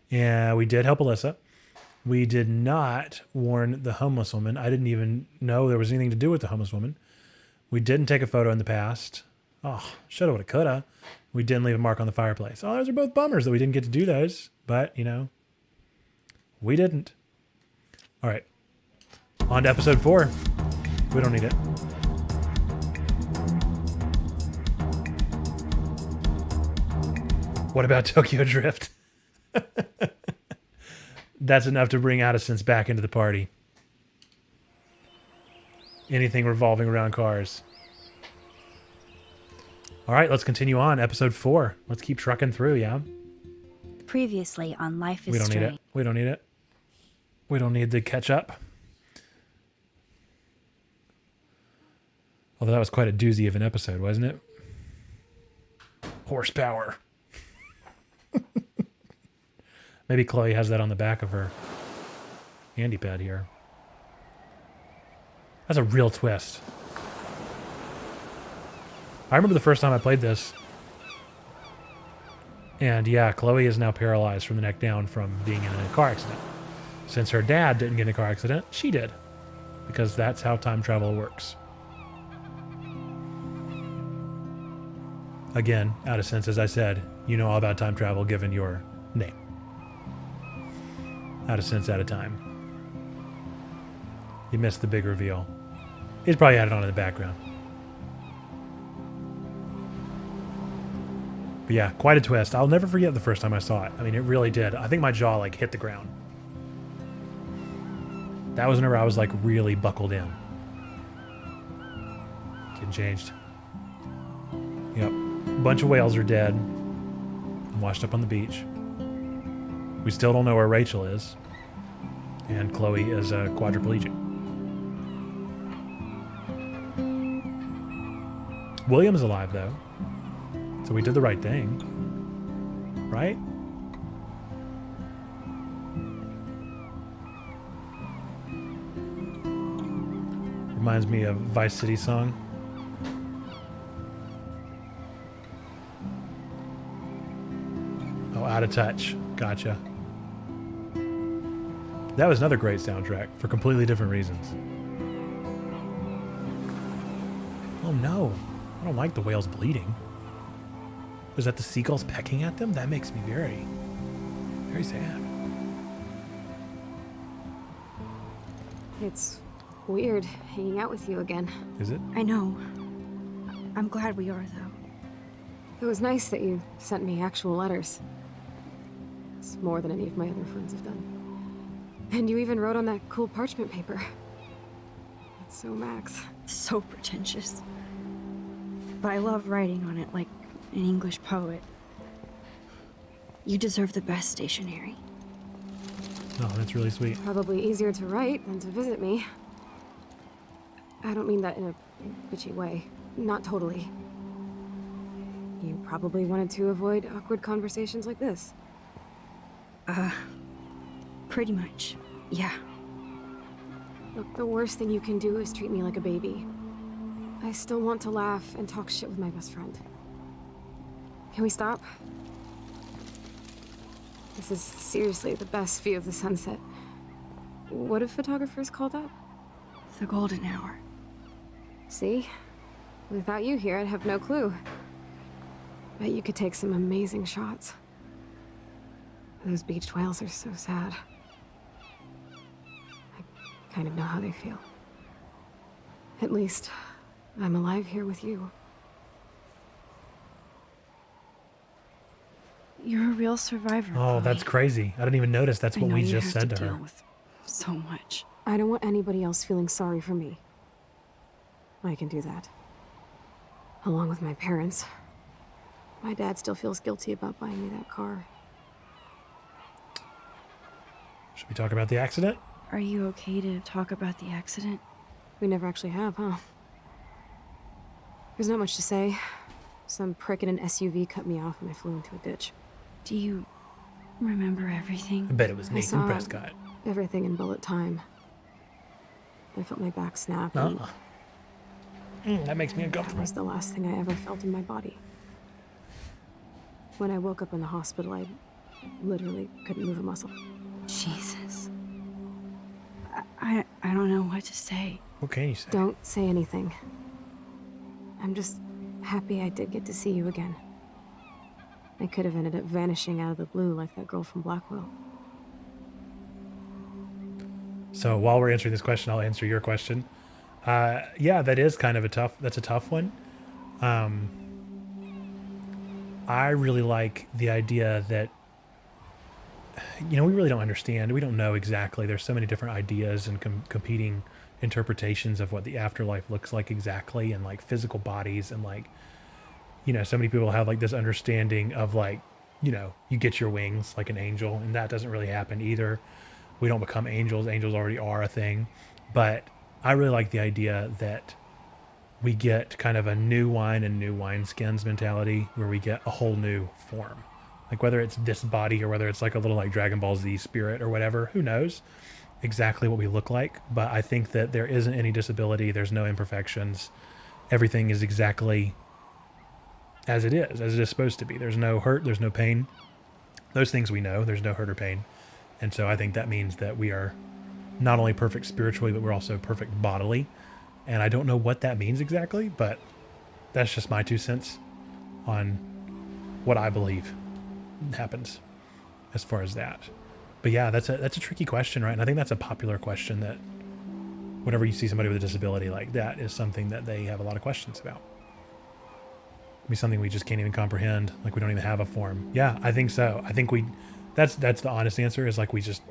[SPEAKER 1] Yeah, we did help Alyssa. We did not warn the homeless woman. I didn't even know there was anything to do with the homeless woman. We didn't take a photo in the past. Oh, shoulda, woulda, coulda. We didn't leave a mark on the fireplace. Oh, those are both bummers that we didn't get to do those. But, you know, we didn't. All right. On to episode 4. We don't need it. What about Tokyo Drift? That's enough to bring Addison's back into the party. Anything revolving around cars. All right, let's continue on. Episode 4. Let's keep trucking through, yeah?
[SPEAKER 2] Previously on Life is
[SPEAKER 1] We don't need
[SPEAKER 2] Strange.
[SPEAKER 1] it. We don't need it. We don't need the catch up. Although that was quite a doozy of an episode, wasn't it? Horsepower. Maybe Chloe has that on the back of her handy pad here. That's a real twist. I remember the first time I played this. And yeah, Chloe is now paralyzed from the neck down from being in a car accident. Since her dad didn't get in a car accident, she did. Because that's how time travel works. Again, out of sense, as I said, you know all about time travel given your name. Out of sense, out of time. You missed the big reveal. He's probably had it on in the background. But yeah, quite a twist. I'll never forget the first time I saw it. I mean, it really did. I think my jaw like hit the ground. That was whenever I was like really buckled in. Getting changed. Yep. A bunch of whales are dead. Washed up on the beach. We still don't know where Rachel is. And Chloe is a quadriplegic. William's alive, though. So we did the right thing. Right? Reminds me of Vice City song. Oh, Out of Touch. Gotcha. That was another great soundtrack for completely different reasons. Oh no. I don't like the whales bleeding. Is that the seagulls pecking at them? That makes me very, very sad.
[SPEAKER 4] It's weird hanging out with you again.
[SPEAKER 1] Is it?
[SPEAKER 2] I know. I'm glad we are, though.
[SPEAKER 4] It was nice that you sent me actual letters. It's more than any of my other friends have done. And you even wrote on that cool parchment paper. That's so Max.
[SPEAKER 2] So pretentious. But I love writing on it like an English poet. You deserve the best stationery.
[SPEAKER 1] Oh, that's really sweet.
[SPEAKER 4] Probably easier to write than to visit me. I don't mean that in a bitchy way. Not totally. You probably wanted to avoid awkward conversations like this.
[SPEAKER 2] Pretty much. Yeah.
[SPEAKER 4] Look, the worst thing you can do is treat me like a baby. I still want to laugh and talk shit with my best friend. Can we stop? This is seriously the best view of the sunset. What if photographers called up?
[SPEAKER 2] The golden hour.
[SPEAKER 4] See? Without you here, I'd have no clue. Bet you could take some amazing shots. Those beached whales are so sad. I kind of know how they feel. At least, I'm alive here with you.
[SPEAKER 2] You're a real survivor.
[SPEAKER 1] Oh,
[SPEAKER 2] Chloe.
[SPEAKER 1] that's crazy. I didn't even notice that's
[SPEAKER 2] I
[SPEAKER 1] what
[SPEAKER 2] know
[SPEAKER 1] we
[SPEAKER 2] you
[SPEAKER 1] just
[SPEAKER 2] have
[SPEAKER 1] said
[SPEAKER 2] to
[SPEAKER 1] to
[SPEAKER 2] deal
[SPEAKER 1] her.
[SPEAKER 2] with so much.
[SPEAKER 4] I don't want anybody else feeling sorry for me. I can do that. Along with my parents. My dad still feels guilty about buying me that car.
[SPEAKER 1] Should we talk about the accident?
[SPEAKER 2] Are you okay to talk about the accident?
[SPEAKER 4] We never actually have, huh? There's not much to say. Some prick in an SUV cut me off and I flew into a ditch.
[SPEAKER 2] Do you remember everything?
[SPEAKER 1] I bet it was
[SPEAKER 4] I
[SPEAKER 1] Nathan
[SPEAKER 4] saw
[SPEAKER 1] Prescott.
[SPEAKER 4] everything in bullet time. I felt my back snap.
[SPEAKER 1] That makes me
[SPEAKER 4] That
[SPEAKER 1] uncomfortable.
[SPEAKER 4] was the last thing I ever felt in my body. When I woke up in the hospital, I literally couldn't move a muscle.
[SPEAKER 5] Jesus. I don't know what to say.
[SPEAKER 1] What can you say?
[SPEAKER 4] Don't say anything. I'm just happy I did get to see you again. I could have ended up vanishing out of the blue like that girl from Blackwell.
[SPEAKER 1] So while we're answering this question, I'll answer your question. Yeah, that's a tough one. I really like the idea that, we really don't understand. We don't know exactly. There's so many different ideas and competing interpretations of what the afterlife looks like exactly, and like physical bodies, and like, so many people have like this understanding of like, you get your wings like an angel, and that doesn't really happen either. We don't become angels. Angels already are a thing. But I really like the idea that we get kind of a new wine and new wineskins mentality, where we get a whole new form. Like whether it's this body or whether it's like a little like Dragon Ball Z spirit or whatever, who knows exactly what we look like. But I think that there isn't any disability. There's no imperfections. Everything is exactly as it is supposed to be. There's no hurt. There's no pain. Those things we know. There's no hurt or pain. And so I think that means that we are not only perfect spiritually, but we're also perfect bodily. And I don't know what that means exactly, but that's just my 2 cents on what I believe happens as far as that. But yeah, that's a tricky question, right? And I think that's a popular question, that whenever you see somebody with a disability, like that is something that they have a lot of questions about. It'd be something we just can't even comprehend. Like we don't even have a form. Yeah, I think so. I think that's the honest answer, is like we just,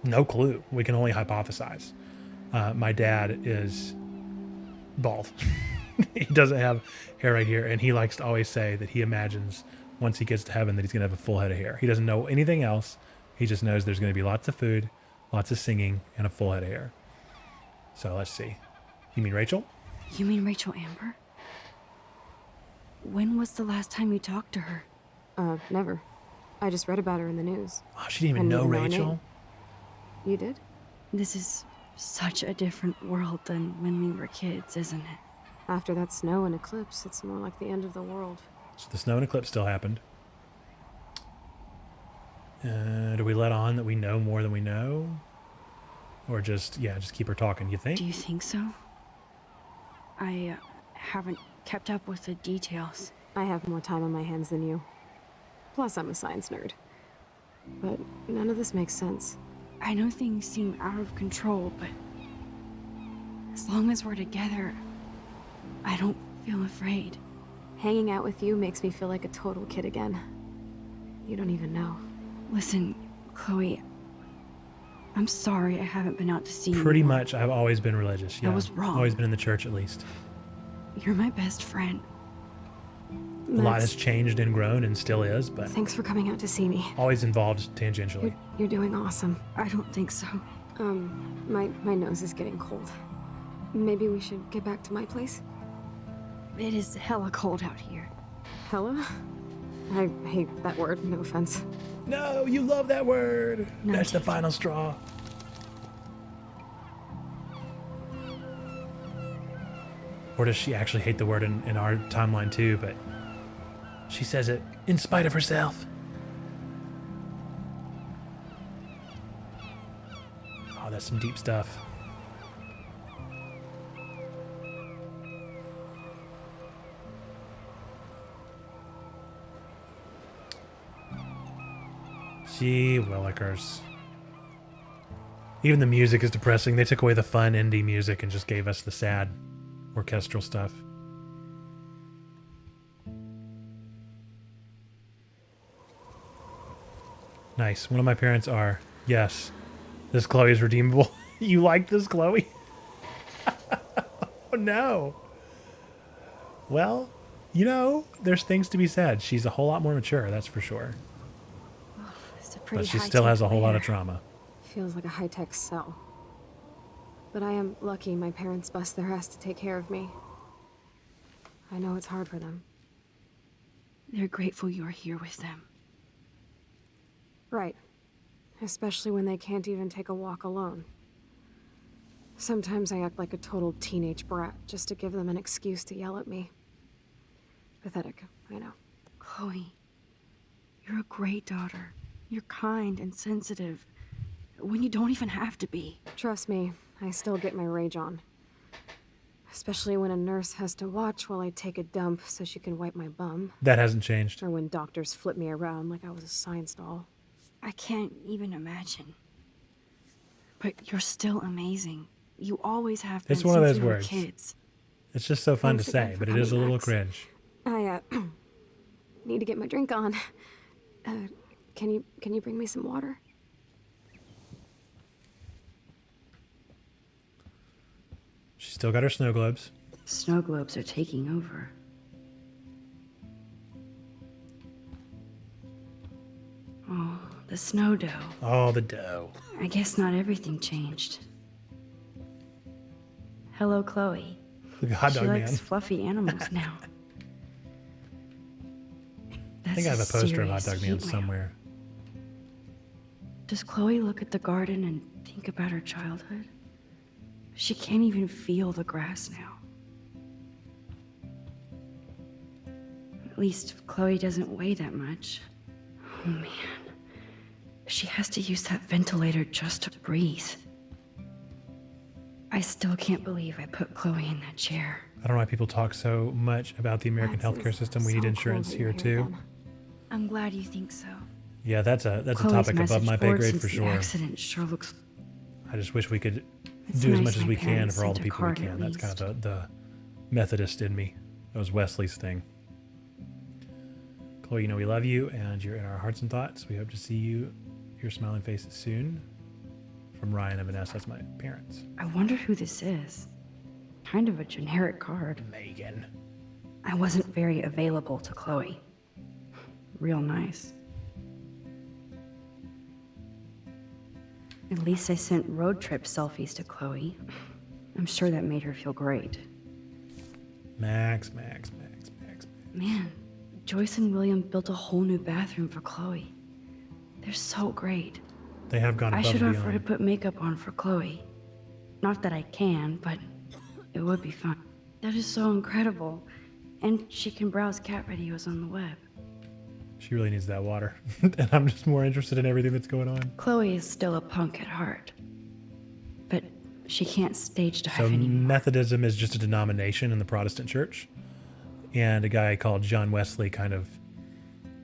[SPEAKER 1] no clue. We can only hypothesize. My dad is bald. He doesn't have hair right here, and he likes to always say that he imagines once he gets to heaven that he's going to have a full head of hair. He doesn't know anything else. He just knows there's going to be lots of food, lots of singing, and a full head of hair. So let's see. You mean Rachel?
[SPEAKER 5] You mean Rachel Amber? When was the last time you talked to her?
[SPEAKER 4] Never. I just read about her in the news.
[SPEAKER 1] Oh, she didn't even know Rachel?
[SPEAKER 4] You did?
[SPEAKER 5] This is such a different world than when we were kids, isn't it?
[SPEAKER 4] After that snow and eclipse, it's more like the end of the world.
[SPEAKER 1] So the snow and eclipse still happened. Do we let on that we know more than we know? Or just keep her talking, you think?
[SPEAKER 5] Do you think so? I haven't kept up with the details.
[SPEAKER 4] I have more time on my hands than you. Plus, I'm a science nerd. But none of this makes sense.
[SPEAKER 5] I know things seem out of control, but as long as we're together, I don't feel afraid.
[SPEAKER 4] Hanging out with you makes me feel like a total kid again. You don't even know.
[SPEAKER 5] Listen, Chloe, I'm sorry I haven't been out to see you.
[SPEAKER 1] Pretty much, I've always been religious. Yeah.
[SPEAKER 5] I was wrong.
[SPEAKER 1] Always been in the church, at least.
[SPEAKER 5] You're my best friend.
[SPEAKER 1] A lot has changed and grown and still is, but
[SPEAKER 4] thanks for coming out to see me.
[SPEAKER 1] Always involved tangentially.
[SPEAKER 4] You're doing awesome.
[SPEAKER 5] I don't think so.
[SPEAKER 4] My nose is getting cold. Maybe we should get back to my place?
[SPEAKER 5] It is hella cold out here.
[SPEAKER 4] Hella? I hate that word, no offense.
[SPEAKER 1] No, you love that word.
[SPEAKER 5] No,
[SPEAKER 1] that's the final straw. Or does she actually hate the word in our timeline too, but she says it in spite of herself. Oh, that's some deep stuff. Gee willikers. Even the music is depressing. They took away the fun indie music and just gave us the sad orchestral stuff. Nice. One of my parents are. Yes. This Chloe is redeemable. You like this, Chloe? Oh, no. Well, there's things to be said. She's a whole lot more mature, that's for sure. But she still has a whole lot of trauma.
[SPEAKER 4] Feels like a high-tech cell. But I am lucky my parents bust their ass to take care of me. I know it's hard for them.
[SPEAKER 5] They're grateful you're here with them.
[SPEAKER 4] Right. Especially when they can't even take a walk alone. Sometimes I act like a total teenage brat just to give them an excuse to yell at me. Pathetic, I know.
[SPEAKER 5] Chloe, You're a great daughter. You're kind and sensitive when you don't even have to be.
[SPEAKER 4] Trust me, I still get my rage on. Especially when a nurse has to watch while I take a dump so she can wipe my bum.
[SPEAKER 1] That hasn't changed.
[SPEAKER 4] Or when doctors flip me around like I was a science doll.
[SPEAKER 5] I can't even imagine. But you're still amazing. You always have been
[SPEAKER 1] It's one of
[SPEAKER 5] since
[SPEAKER 1] those
[SPEAKER 5] we were
[SPEAKER 1] words.
[SPEAKER 5] kids.
[SPEAKER 1] It's just so fun
[SPEAKER 4] Thanks
[SPEAKER 1] to say,
[SPEAKER 4] again for
[SPEAKER 1] but it is a
[SPEAKER 4] coming,
[SPEAKER 1] little
[SPEAKER 4] Max.
[SPEAKER 1] cringe.
[SPEAKER 4] I need to get my drink on. Can you bring me some water?
[SPEAKER 1] She's still got her snow globes.
[SPEAKER 5] Snow globes are taking over. Oh, the snow dough.
[SPEAKER 1] Oh, the dough.
[SPEAKER 5] I guess not everything changed. Hello, Chloe.
[SPEAKER 1] The hot
[SPEAKER 5] She
[SPEAKER 1] dog
[SPEAKER 5] likes
[SPEAKER 1] man.
[SPEAKER 5] fluffy animals now.
[SPEAKER 1] I think I have a poster of hot
[SPEAKER 5] serious
[SPEAKER 1] dog man
[SPEAKER 5] heat wave.
[SPEAKER 1] somewhere.
[SPEAKER 5] Does Chloe look at the garden and think about her childhood? She can't even feel the grass now. At least Chloe doesn't weigh that much. Oh man. She has to use that ventilator just to breathe. I still can't believe I put Chloe in that chair.
[SPEAKER 1] I don't know why people talk so much about the American
[SPEAKER 4] Max,
[SPEAKER 1] healthcare
[SPEAKER 4] it's
[SPEAKER 1] system. We
[SPEAKER 4] so
[SPEAKER 1] need
[SPEAKER 4] cool
[SPEAKER 1] insurance
[SPEAKER 4] that
[SPEAKER 1] here
[SPEAKER 4] you're
[SPEAKER 1] too.
[SPEAKER 4] again.
[SPEAKER 5] I'm glad you think so.
[SPEAKER 1] Yeah, that's a
[SPEAKER 5] Chloe's
[SPEAKER 1] topic above
[SPEAKER 5] message
[SPEAKER 1] my pay
[SPEAKER 5] board
[SPEAKER 1] grade
[SPEAKER 5] since
[SPEAKER 1] for
[SPEAKER 5] the
[SPEAKER 1] sure.
[SPEAKER 5] accident sure looks.
[SPEAKER 1] I just wish we could
[SPEAKER 5] It's
[SPEAKER 1] do as
[SPEAKER 5] nice
[SPEAKER 1] much as
[SPEAKER 5] my
[SPEAKER 1] we can
[SPEAKER 5] parents
[SPEAKER 1] for all the
[SPEAKER 5] sent a
[SPEAKER 1] people we
[SPEAKER 5] card at
[SPEAKER 1] can. That's kind of the Methodist in me. That was Wesley's thing. Chloe, you know we love you and you're in our hearts and thoughts. We hope to see you, your smiling faces soon. From Ryan and Vanessa, that's my parents.
[SPEAKER 5] I wonder who this is. Kind of a generic card.
[SPEAKER 1] Megan.
[SPEAKER 5] I wasn't very available to Chloe. Real nice. At least I sent road trip selfies to Chloe. I'm sure that made her feel great.
[SPEAKER 1] Max.
[SPEAKER 5] Man, Joyce and William built a whole new bathroom for Chloe. They're so great.
[SPEAKER 1] They have gone
[SPEAKER 5] I
[SPEAKER 1] above
[SPEAKER 5] should
[SPEAKER 1] and
[SPEAKER 5] offer to
[SPEAKER 1] beyond.
[SPEAKER 5] put makeup on for Chloe. Not that I can, but it would be fun. That is so incredible. And she can browse cat videos on the web.
[SPEAKER 1] She really needs that water. And I'm just more interested in everything that's going on.
[SPEAKER 5] Chloe is still a punk at heart. But she can't stage dive
[SPEAKER 1] So
[SPEAKER 5] anymore.
[SPEAKER 1] Methodism is just a denomination in the Protestant church. And a guy called John Wesley kind of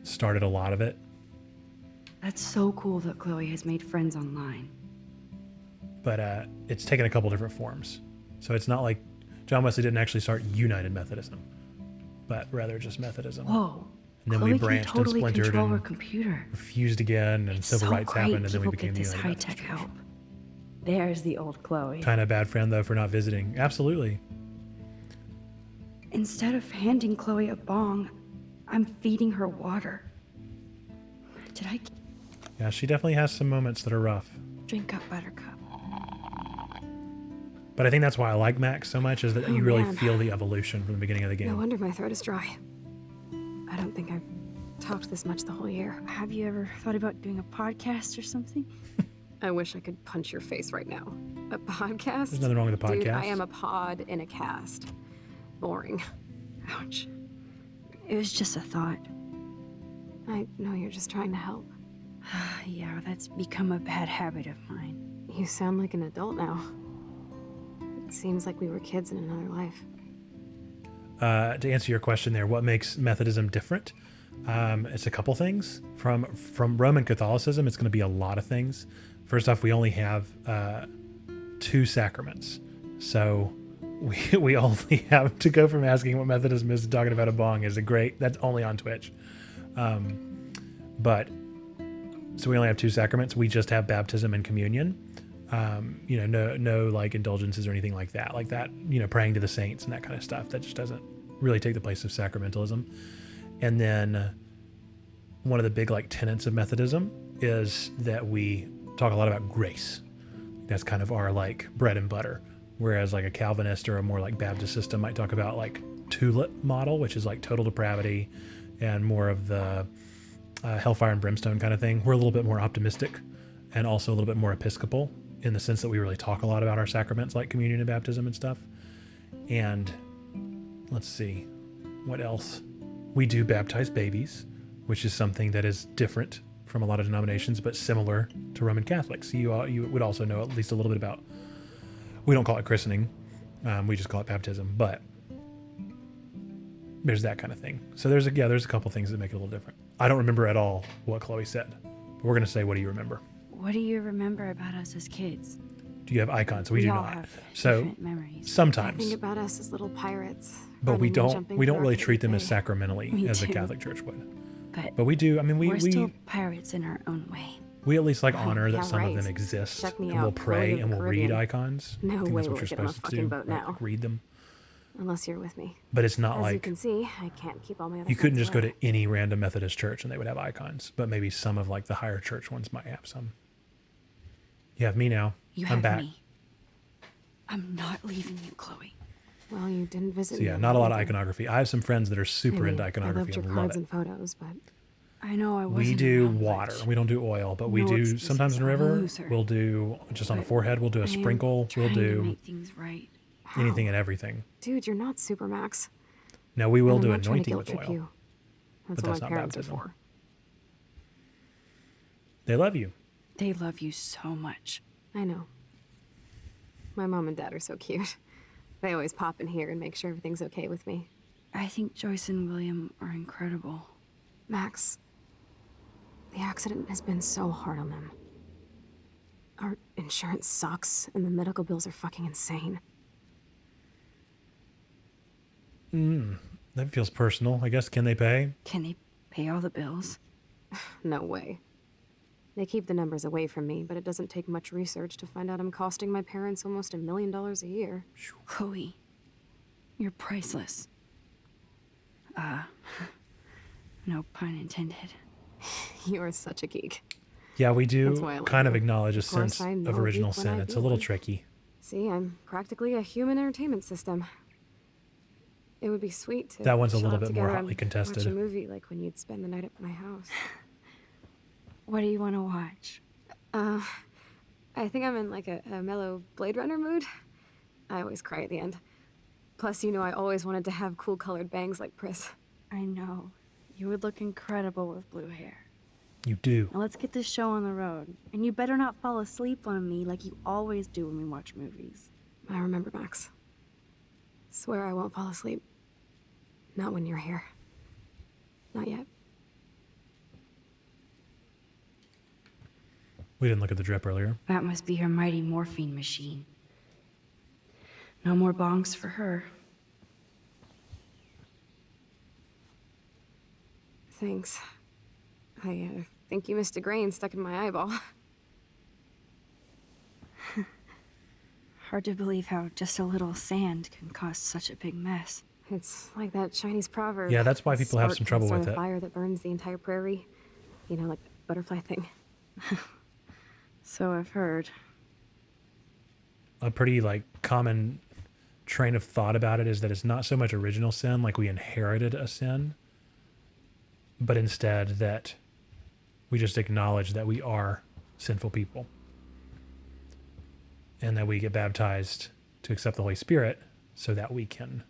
[SPEAKER 1] started a lot of it.
[SPEAKER 5] That's so cool that Chloe has made friends online.
[SPEAKER 1] But it's taken a couple different forms. So it's not like John Wesley didn't actually start United Methodism, but rather just Methodism.
[SPEAKER 5] Whoa.
[SPEAKER 1] And then
[SPEAKER 5] Chloe
[SPEAKER 1] we branched
[SPEAKER 5] can totally
[SPEAKER 1] and splintered
[SPEAKER 5] control her
[SPEAKER 1] and
[SPEAKER 5] computer.
[SPEAKER 1] fused again, and civil
[SPEAKER 5] So
[SPEAKER 1] rights
[SPEAKER 5] great
[SPEAKER 1] happened, and then we
[SPEAKER 5] people
[SPEAKER 1] became
[SPEAKER 5] get
[SPEAKER 1] the
[SPEAKER 5] this
[SPEAKER 1] United Methodist
[SPEAKER 5] high-tech
[SPEAKER 1] Church.
[SPEAKER 5] help. There's the old Chloe.
[SPEAKER 1] Kind of bad friend though for not visiting. Absolutely.
[SPEAKER 5] Instead of handing Chloe a bong, I'm feeding her water. Did I
[SPEAKER 1] Yeah, she definitely has some moments that are rough.
[SPEAKER 5] drink up, Buttercup?
[SPEAKER 1] But I think that's why I like Max so much, is that
[SPEAKER 4] Oh,
[SPEAKER 1] you really
[SPEAKER 4] man.
[SPEAKER 1] feel the evolution from the beginning of the game.
[SPEAKER 4] No wonder my throat is dry. I don't think I've talked this much the whole year.
[SPEAKER 5] Have you ever thought about doing a podcast or something?
[SPEAKER 4] I wish I could punch your face right now. A podcast?
[SPEAKER 1] There's nothing wrong with a
[SPEAKER 4] Dude,
[SPEAKER 1] podcast.
[SPEAKER 4] I am a pod in a cast. Boring.
[SPEAKER 5] Ouch. It was just a thought.
[SPEAKER 4] I know you're just trying to help.
[SPEAKER 5] Yeah, that's become a bad habit of mine.
[SPEAKER 4] You sound like an adult now. It seems like we were kids in another life.
[SPEAKER 1] To answer your question there, what makes Methodism different? It's a couple things. From Roman Catholicism, it's going to be a lot of things. First off, we only have 2 sacraments. So we only have to go from asking what Methodism is to talking about a bong is a great, that's only on Twitch. But so we only have 2 sacraments. We just have baptism and communion. No like indulgences or anything like that, praying to the saints and that kind of stuff. That just doesn't really take the place of sacramentalism. And then one of the big like tenets of Methodism is that we talk a lot about grace. That's kind of our like bread and butter. Whereas like a Calvinist or a more like Baptist system might talk about like tulip model, which is like total depravity and more of the hellfire and brimstone kind of thing. We're a little bit more optimistic and also a little bit more Episcopal in the sense that we really talk a lot about our sacraments like communion and baptism and stuff. And let's see, what else? We do baptize babies. which is something that is different from a lot of denominations, but similar to Roman Catholics. You would also know at least a little bit about, we don't call it christening, we just call it baptism, but there's that kind of thing. So there's a couple things that make it a little different. I don't remember at all what Chloe said, but we're going to say, what do you remember?
[SPEAKER 5] What do you remember about us as kids?
[SPEAKER 1] Do you have icons? We do
[SPEAKER 5] all
[SPEAKER 1] not.
[SPEAKER 5] have
[SPEAKER 1] So
[SPEAKER 5] different memories.
[SPEAKER 1] sometimes,
[SPEAKER 4] Think about us as little pirates.
[SPEAKER 1] but we
[SPEAKER 4] running and
[SPEAKER 1] don't
[SPEAKER 4] jumping
[SPEAKER 1] we don't
[SPEAKER 4] through
[SPEAKER 1] really
[SPEAKER 4] our
[SPEAKER 1] treat them as
[SPEAKER 4] bay.
[SPEAKER 1] sacramentally
[SPEAKER 5] Me
[SPEAKER 1] as the
[SPEAKER 5] too.
[SPEAKER 1] Catholic Church would.
[SPEAKER 5] But
[SPEAKER 1] we do. I mean,
[SPEAKER 5] we're still pirates in our own way.
[SPEAKER 1] we at least like honor that
[SPEAKER 4] yeah,
[SPEAKER 1] some of
[SPEAKER 4] right.
[SPEAKER 1] them exist,
[SPEAKER 4] Check me
[SPEAKER 1] and we'll
[SPEAKER 4] out,
[SPEAKER 1] pray
[SPEAKER 4] Chloe of
[SPEAKER 1] and
[SPEAKER 4] the
[SPEAKER 1] we'll read
[SPEAKER 4] Caribbean.
[SPEAKER 1] icons.
[SPEAKER 4] No
[SPEAKER 1] I think
[SPEAKER 4] way
[SPEAKER 1] that's what
[SPEAKER 4] we're
[SPEAKER 1] you're
[SPEAKER 4] getting on a
[SPEAKER 1] supposed to
[SPEAKER 4] fucking
[SPEAKER 1] do.
[SPEAKER 4] boat
[SPEAKER 1] right?
[SPEAKER 4] now.
[SPEAKER 1] Like read them.
[SPEAKER 4] Unless you're with me.
[SPEAKER 1] But it's not
[SPEAKER 4] As you
[SPEAKER 1] like
[SPEAKER 4] can see, I can't keep all my other
[SPEAKER 1] you couldn't
[SPEAKER 4] friends
[SPEAKER 1] just go
[SPEAKER 4] away.
[SPEAKER 1] to any random Methodist church and they would have icons. But maybe some of like the higher church ones might have some. You have me now.
[SPEAKER 5] You
[SPEAKER 1] I'm
[SPEAKER 5] have
[SPEAKER 1] back.
[SPEAKER 5] me. I'm not leaving you, Chloe.
[SPEAKER 4] Well, you didn't visit
[SPEAKER 1] So
[SPEAKER 4] me.
[SPEAKER 1] yeah,
[SPEAKER 4] on
[SPEAKER 1] not a lot of
[SPEAKER 4] anything.
[SPEAKER 1] iconography. I have some friends that are super
[SPEAKER 4] I mean,
[SPEAKER 1] into
[SPEAKER 4] I
[SPEAKER 1] iconography
[SPEAKER 4] loved your
[SPEAKER 1] and love
[SPEAKER 4] cards
[SPEAKER 1] it.
[SPEAKER 4] and photos, but
[SPEAKER 5] I know I wasn't
[SPEAKER 1] We do
[SPEAKER 5] around
[SPEAKER 1] water.
[SPEAKER 5] much.
[SPEAKER 1] We don't do oil, but we
[SPEAKER 5] No
[SPEAKER 1] do
[SPEAKER 5] excuses.
[SPEAKER 1] sometimes in the
[SPEAKER 5] I'm a
[SPEAKER 1] river.
[SPEAKER 5] loser.
[SPEAKER 1] We'll do just on the
[SPEAKER 5] But
[SPEAKER 1] forehead. We'll do a
[SPEAKER 5] I am
[SPEAKER 1] sprinkle. We'll
[SPEAKER 5] trying to
[SPEAKER 1] do
[SPEAKER 5] make things right.
[SPEAKER 1] anything and everything.
[SPEAKER 4] dude, you're not Supermax.
[SPEAKER 1] Now we will
[SPEAKER 4] And
[SPEAKER 1] do
[SPEAKER 4] I'm not trying to
[SPEAKER 1] anointing with
[SPEAKER 4] guilt trip
[SPEAKER 1] oil.
[SPEAKER 4] you. That's
[SPEAKER 1] But
[SPEAKER 4] what
[SPEAKER 1] that's
[SPEAKER 4] my
[SPEAKER 1] not
[SPEAKER 4] parents
[SPEAKER 1] baptism.
[SPEAKER 4] are for.
[SPEAKER 1] They love you.
[SPEAKER 5] They love you so much.
[SPEAKER 4] I know. My mom and dad are so cute. They always pop in here and make sure everything's okay with me.
[SPEAKER 5] I think Joyce and William are incredible.
[SPEAKER 4] Max, the accident has been so hard on them. Our insurance sucks, and the medical bills are fucking insane.
[SPEAKER 1] That feels personal. I guess, can they pay?
[SPEAKER 5] Can they pay all the bills?
[SPEAKER 4] No way. They keep the numbers away from me, but it doesn't take much research to find out I'm costing my parents almost $1 million a year.
[SPEAKER 5] Chloe, you're priceless. No pun intended.
[SPEAKER 4] You are such a geek.
[SPEAKER 1] Yeah, we
[SPEAKER 4] That's
[SPEAKER 1] do
[SPEAKER 4] why I love
[SPEAKER 1] kind of
[SPEAKER 4] you.
[SPEAKER 1] acknowledge a
[SPEAKER 4] Of course,
[SPEAKER 1] sense
[SPEAKER 4] I know
[SPEAKER 1] of
[SPEAKER 4] a
[SPEAKER 1] original
[SPEAKER 4] geek when
[SPEAKER 1] sin.
[SPEAKER 4] I
[SPEAKER 1] It's a
[SPEAKER 4] do
[SPEAKER 1] little
[SPEAKER 4] one.
[SPEAKER 1] tricky.
[SPEAKER 4] See, I'm practically a human entertainment system. It would be sweet to
[SPEAKER 1] That one's a
[SPEAKER 4] chill
[SPEAKER 1] little
[SPEAKER 4] out
[SPEAKER 1] bit more
[SPEAKER 4] together
[SPEAKER 1] hotly
[SPEAKER 4] and
[SPEAKER 1] contested.
[SPEAKER 4] Watch a movie like when you'd spend the night at my house.
[SPEAKER 5] What do you want to watch?
[SPEAKER 4] I think I'm in like a mellow Blade Runner mood. I always cry at the end. Plus, you know, I always wanted to have cool colored bangs like Pris.
[SPEAKER 5] I know. You would look incredible with blue hair.
[SPEAKER 1] You do.
[SPEAKER 5] Now let's get this show on the road. And you better not fall asleep on me like you always do when we watch movies.
[SPEAKER 4] I remember, Max. Swear I won't fall asleep. Not when you're here. Not yet.
[SPEAKER 1] We didn't look at the drip earlier.
[SPEAKER 5] That must be her mighty morphine machine. No more bongs for her.
[SPEAKER 4] Thanks. I think you missed a grain stuck in my eyeball.
[SPEAKER 5] Hard to believe how just a little sand can cause such a big mess.
[SPEAKER 4] It's like that Chinese proverb.
[SPEAKER 1] Yeah, that's why
[SPEAKER 4] "A
[SPEAKER 1] people have
[SPEAKER 4] spark
[SPEAKER 1] some
[SPEAKER 4] can
[SPEAKER 1] trouble
[SPEAKER 4] start
[SPEAKER 1] with
[SPEAKER 4] a
[SPEAKER 1] it.
[SPEAKER 4] fire that burns the entire prairie. You know, like the butterfly thing.
[SPEAKER 5] So I've heard.
[SPEAKER 1] A pretty like common train of thought about it is that it's not so much original sin, like we inherited a sin, but instead that we just acknowledge that we are sinful people and that we get baptized to accept the Holy Spirit so that we can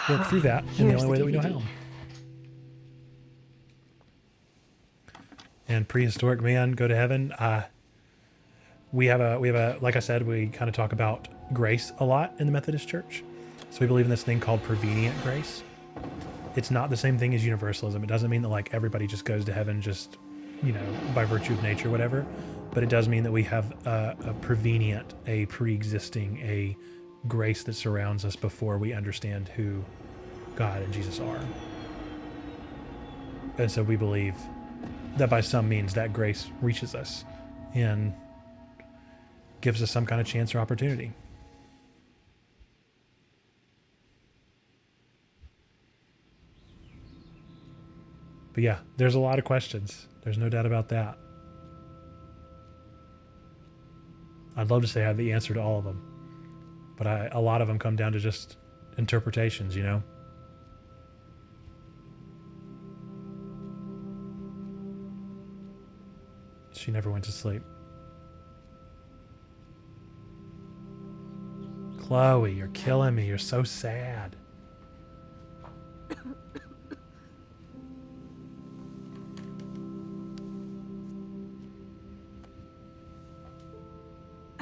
[SPEAKER 1] work through that in the
[SPEAKER 5] Here's
[SPEAKER 1] only way
[SPEAKER 5] the
[SPEAKER 1] that we know
[SPEAKER 5] DVD.
[SPEAKER 1] how. And prehistoric man go to heaven. We have a like I said, we kind of talk about grace a lot in the Methodist Church. So we believe in this thing called prevenient grace. It's not the same thing as universalism. It doesn't mean that like everybody just goes to heaven just, you know, by virtue of nature, whatever. But it does mean that we have a prevenient, a pre-existing, a grace that surrounds us before we understand who God and Jesus are. And so we believe that by some means that grace reaches us and gives us some kind of chance or opportunity. But yeah, there's a lot of questions. There's no doubt about that. I'd love to say I have the answer to all of them, but a lot of them come down to just interpretations, you know? She never went to sleep. Chloe, you're killing me. You're so sad.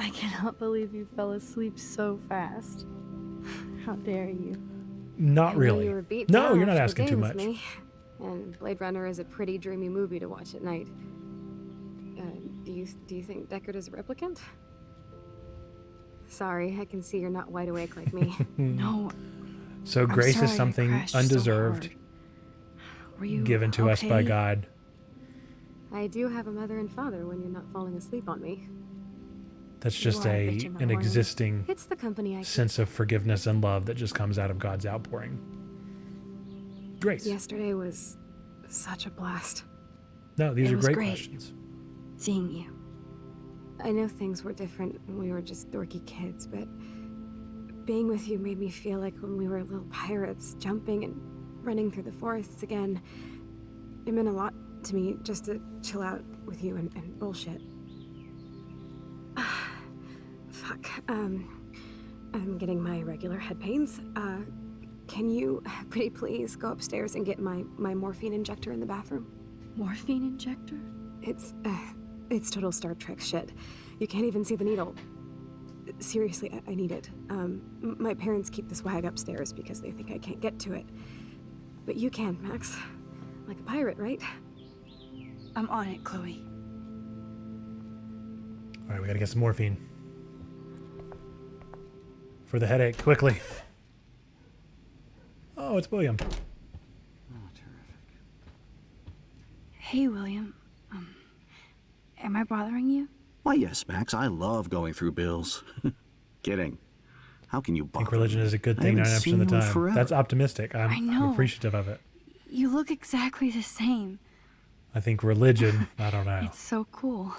[SPEAKER 5] I cannot believe you fell asleep so fast. How dare you?
[SPEAKER 1] Not
[SPEAKER 4] I knew
[SPEAKER 1] really.
[SPEAKER 4] You were beat
[SPEAKER 1] No,
[SPEAKER 4] down
[SPEAKER 1] you're not
[SPEAKER 4] after the
[SPEAKER 1] asking too
[SPEAKER 4] game
[SPEAKER 1] much.
[SPEAKER 4] with me. And Blade Runner is a pretty dreamy movie to watch at night. Do you think Deckard is a replicant? Sorry, I can see you're not wide awake like me.
[SPEAKER 5] No.
[SPEAKER 1] So
[SPEAKER 5] I'm
[SPEAKER 1] grace
[SPEAKER 5] sorry
[SPEAKER 1] is
[SPEAKER 5] I
[SPEAKER 1] something
[SPEAKER 5] crashed so
[SPEAKER 1] undeserved,
[SPEAKER 5] hard. Were you
[SPEAKER 1] given to us by
[SPEAKER 5] okay?
[SPEAKER 1] God.
[SPEAKER 4] I do have a mother and father when you're not falling asleep on me.
[SPEAKER 1] That's just
[SPEAKER 4] You are a bitch in the
[SPEAKER 1] an
[SPEAKER 4] morning.
[SPEAKER 1] existing
[SPEAKER 4] It's the company I keep.
[SPEAKER 1] sense of forgiveness and love that just comes out of God's outpouring. Grace.
[SPEAKER 4] Yesterday was such a blast.
[SPEAKER 1] No, these
[SPEAKER 5] It
[SPEAKER 1] are
[SPEAKER 5] was
[SPEAKER 1] great
[SPEAKER 5] great.
[SPEAKER 1] questions.
[SPEAKER 5] Seeing you.
[SPEAKER 4] I know things were different when we were just dorky kids, but being with you made me feel like when we were little pirates, jumping and running through the forests again. It meant a lot to me just to chill out with you and bullshit. Fuck. I'm getting my regular head pains. Can you, pretty please, go upstairs and get my morphine injector in the bathroom?
[SPEAKER 5] Morphine injector?
[SPEAKER 4] It's total Star Trek shit. You can't even see the needle. Seriously, I need it. My parents keep the swag upstairs because they think I can't get to it. But you can, Max. Like a pirate, right?
[SPEAKER 5] I'm on it, Chloe.
[SPEAKER 1] All right, we gotta get some morphine for the headache quickly. Oh, it's William.
[SPEAKER 2] Hey, William. Am I bothering you?
[SPEAKER 11] Why, yes, Max. I love going through bills. Kidding. How can you
[SPEAKER 1] I
[SPEAKER 11] bother
[SPEAKER 1] think religion
[SPEAKER 11] me?
[SPEAKER 1] is a good
[SPEAKER 11] I
[SPEAKER 1] thing
[SPEAKER 11] haven't
[SPEAKER 1] 99%
[SPEAKER 11] seen
[SPEAKER 1] of the
[SPEAKER 11] you in
[SPEAKER 1] time.
[SPEAKER 11] forever.
[SPEAKER 1] That's optimistic.
[SPEAKER 2] I
[SPEAKER 1] I'm
[SPEAKER 2] know.
[SPEAKER 1] appreciative of it.
[SPEAKER 2] You look exactly the same.
[SPEAKER 1] I think religion, I don't know.
[SPEAKER 2] It's so cool.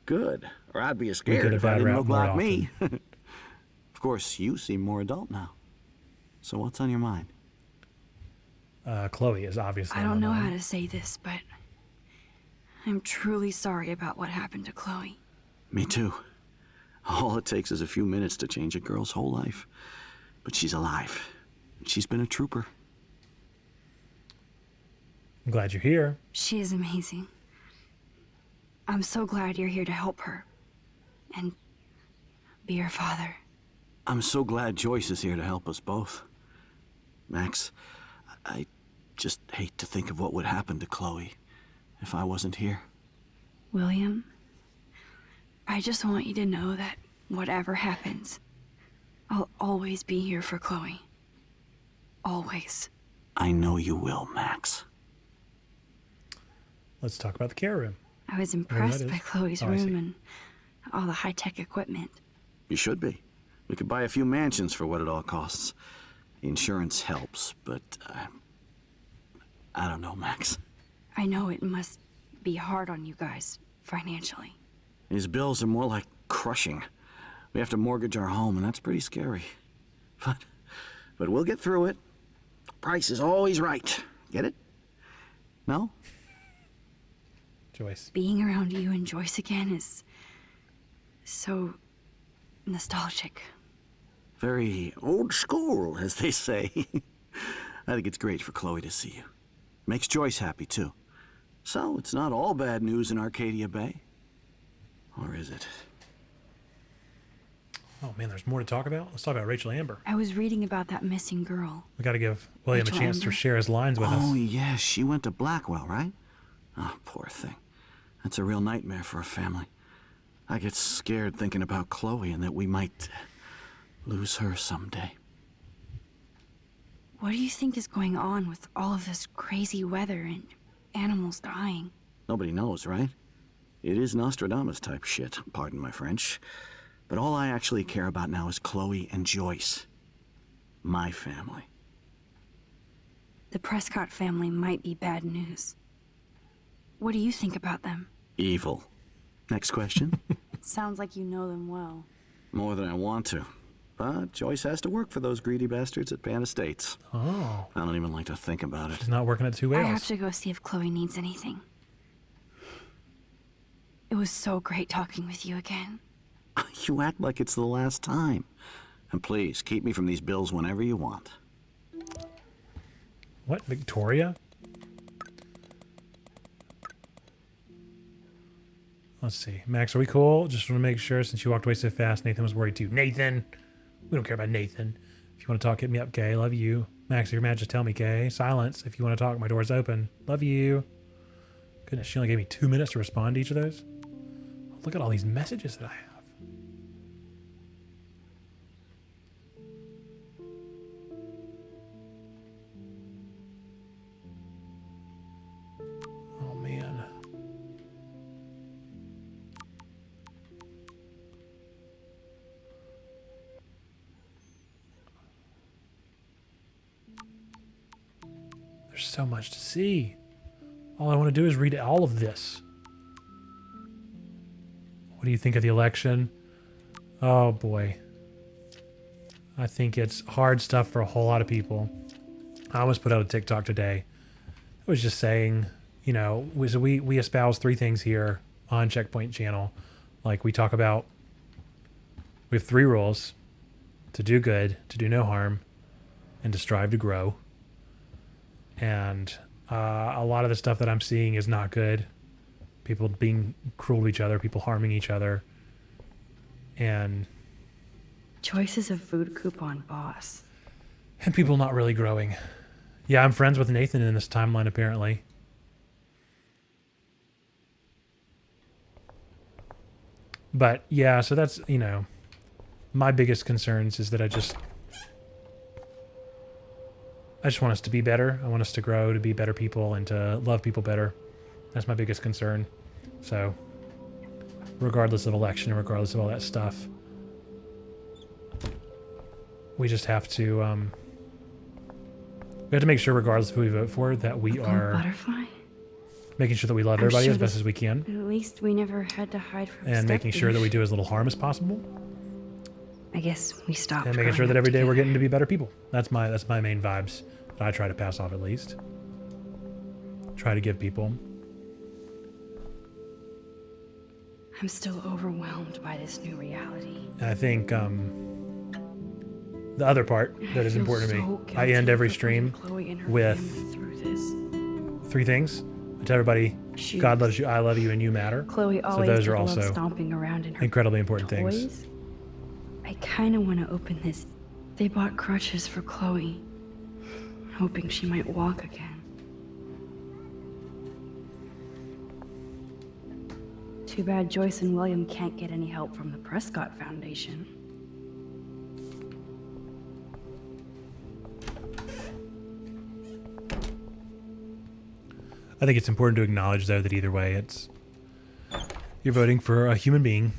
[SPEAKER 11] Good. Or I'd be
[SPEAKER 1] We
[SPEAKER 11] scared
[SPEAKER 1] get a
[SPEAKER 11] if I
[SPEAKER 1] bad
[SPEAKER 11] didn't
[SPEAKER 1] rap
[SPEAKER 11] look
[SPEAKER 1] more
[SPEAKER 11] like me. Of course, you seem more adult now. So what's on your mind?
[SPEAKER 1] Chloe is obviously
[SPEAKER 2] I don't
[SPEAKER 1] on
[SPEAKER 2] know
[SPEAKER 1] my
[SPEAKER 2] how
[SPEAKER 1] mind.
[SPEAKER 2] to say this, but I'm truly sorry about what happened to Chloe.
[SPEAKER 11] Me too. All it takes is a few minutes to change a girl's whole life. But she's alive. She's been a trooper.
[SPEAKER 1] I'm glad you're here.
[SPEAKER 2] She is amazing. I'm so glad you're here to help her. And be her father.
[SPEAKER 11] I'm so glad Joyce is here to help us both. Max, I just hate to think of what would happen to Chloe if I wasn't here.
[SPEAKER 2] William, I just want you to know that whatever happens, I'll always be here for Chloe. Always.
[SPEAKER 11] I know you will, Max.
[SPEAKER 1] Let's talk about the care room.
[SPEAKER 2] I was
[SPEAKER 1] Whatever that
[SPEAKER 2] impressed
[SPEAKER 1] is.
[SPEAKER 2] by Chloe's
[SPEAKER 1] Oh, I see.
[SPEAKER 2] room and all the high-tech equipment.
[SPEAKER 11] You should be. We could buy a few mansions for what it all costs. Insurance helps, but I don't know, Max.
[SPEAKER 2] I know it must be hard on you guys financially.
[SPEAKER 11] These bills are more like crushing. We have to mortgage our home, and that's pretty scary. But we'll get through it. Price is always right. Get it? No?
[SPEAKER 1] Joyce.
[SPEAKER 2] Being around you and Joyce again is so nostalgic.
[SPEAKER 11] Very old school, as they say. I think it's great for Chloe to see you. Makes Joyce happy, too. So, it's not all bad news in Arcadia Bay. Or is it?
[SPEAKER 1] Oh man, there's more to talk about. Let's talk about Rachel Amber.
[SPEAKER 2] I was reading about that missing girl.
[SPEAKER 1] We got to give William
[SPEAKER 2] Rachel
[SPEAKER 1] a chance to
[SPEAKER 2] Amber?
[SPEAKER 1] share his lines with
[SPEAKER 11] Oh,
[SPEAKER 1] us.
[SPEAKER 11] yeah, she went to Blackwell, right? Oh, poor thing. That's a real nightmare for a family. I get scared thinking about Chloe and that we might lose her someday.
[SPEAKER 2] What do you think is going on with all of this crazy weather and animals dying?
[SPEAKER 11] Nobody knows, right? It is Nostradamus type shit, pardon my French. But all I actually care about now is Chloe and Joyce. My family.
[SPEAKER 2] The Prescott family might be bad news. What do you think about them?
[SPEAKER 11] Evil. Next question?
[SPEAKER 2] Sounds like you know them well.
[SPEAKER 11] More than I want to. But Joyce has to work for those greedy bastards at Pan Estates.
[SPEAKER 1] Oh.
[SPEAKER 11] I don't even like to think about it.
[SPEAKER 1] She's not working at Two
[SPEAKER 2] I
[SPEAKER 1] Whales.
[SPEAKER 2] have to go see if Chloe needs anything. It was so great talking with you again.
[SPEAKER 11] You act like it's the last time. And please, keep me from these bills whenever you want.
[SPEAKER 1] What, Victoria? Let's see. Max, are we cool? Just want to make sure since you walked away so fast, Nathan was worried too. Nathan! We don't care about Nathan. If you want to talk, hit me up, Kay. Love you. Max, if you're mad, just tell me, Kay. Silence. If you want to talk, my door's open. Love you. Goodness, she only gave me 2 minutes to respond to each of those. Look at all these messages that I have. Oh, man. There's so much to see. All I want to do is read all of this. What do you think of the election? Oh boy. I think it's hard stuff for a whole lot of people. I almost put out a TikTok today. I was just saying, you know, we espouse 3 things here on Checkpoint channel. Like we talk about, we have 3 rules: to do good, to do no harm, and to strive to grow. And a lot of the stuff that I'm seeing is not good. People being cruel to each other, people harming each other. And
[SPEAKER 5] Joyce is a food coupon boss.
[SPEAKER 1] And people not really growing. Yeah, I'm friends with Nathan in this timeline, apparently. But yeah, so that's, you know, my biggest concerns is that I just want us to be better. I want us to grow, to be better people, and to love people better. That's my biggest concern. So, regardless of election, regardless of all that stuff, we just have to, we have to make sure, regardless of who we vote for, that we are
[SPEAKER 5] Butterfly?
[SPEAKER 1] making sure that we love everybody as best as we can.
[SPEAKER 5] At least we never had to hide from
[SPEAKER 1] And making sure that we do as little harm as possible.
[SPEAKER 5] I guess we stopped.
[SPEAKER 1] And making sure that every day we're getting to be better people. That's my main vibes that I try to pass off, at least. Try to give people.
[SPEAKER 5] I'm still overwhelmed by this new reality.
[SPEAKER 1] And I think the other part that is important to me, I end every stream with 3 things. I tell everybody, God loves you, I love you, and you matter.
[SPEAKER 5] Chloe
[SPEAKER 1] so
[SPEAKER 5] always
[SPEAKER 1] those are
[SPEAKER 5] loved
[SPEAKER 1] also
[SPEAKER 5] stomping around in her
[SPEAKER 1] incredibly important things.
[SPEAKER 5] toys. I kind of want to open this. They bought crutches for Chloe, hoping she might walk again. Too bad Joyce and William can't get any help from the Prescott Foundation.
[SPEAKER 1] I think it's important to acknowledge, though, that either way, you're voting for a human being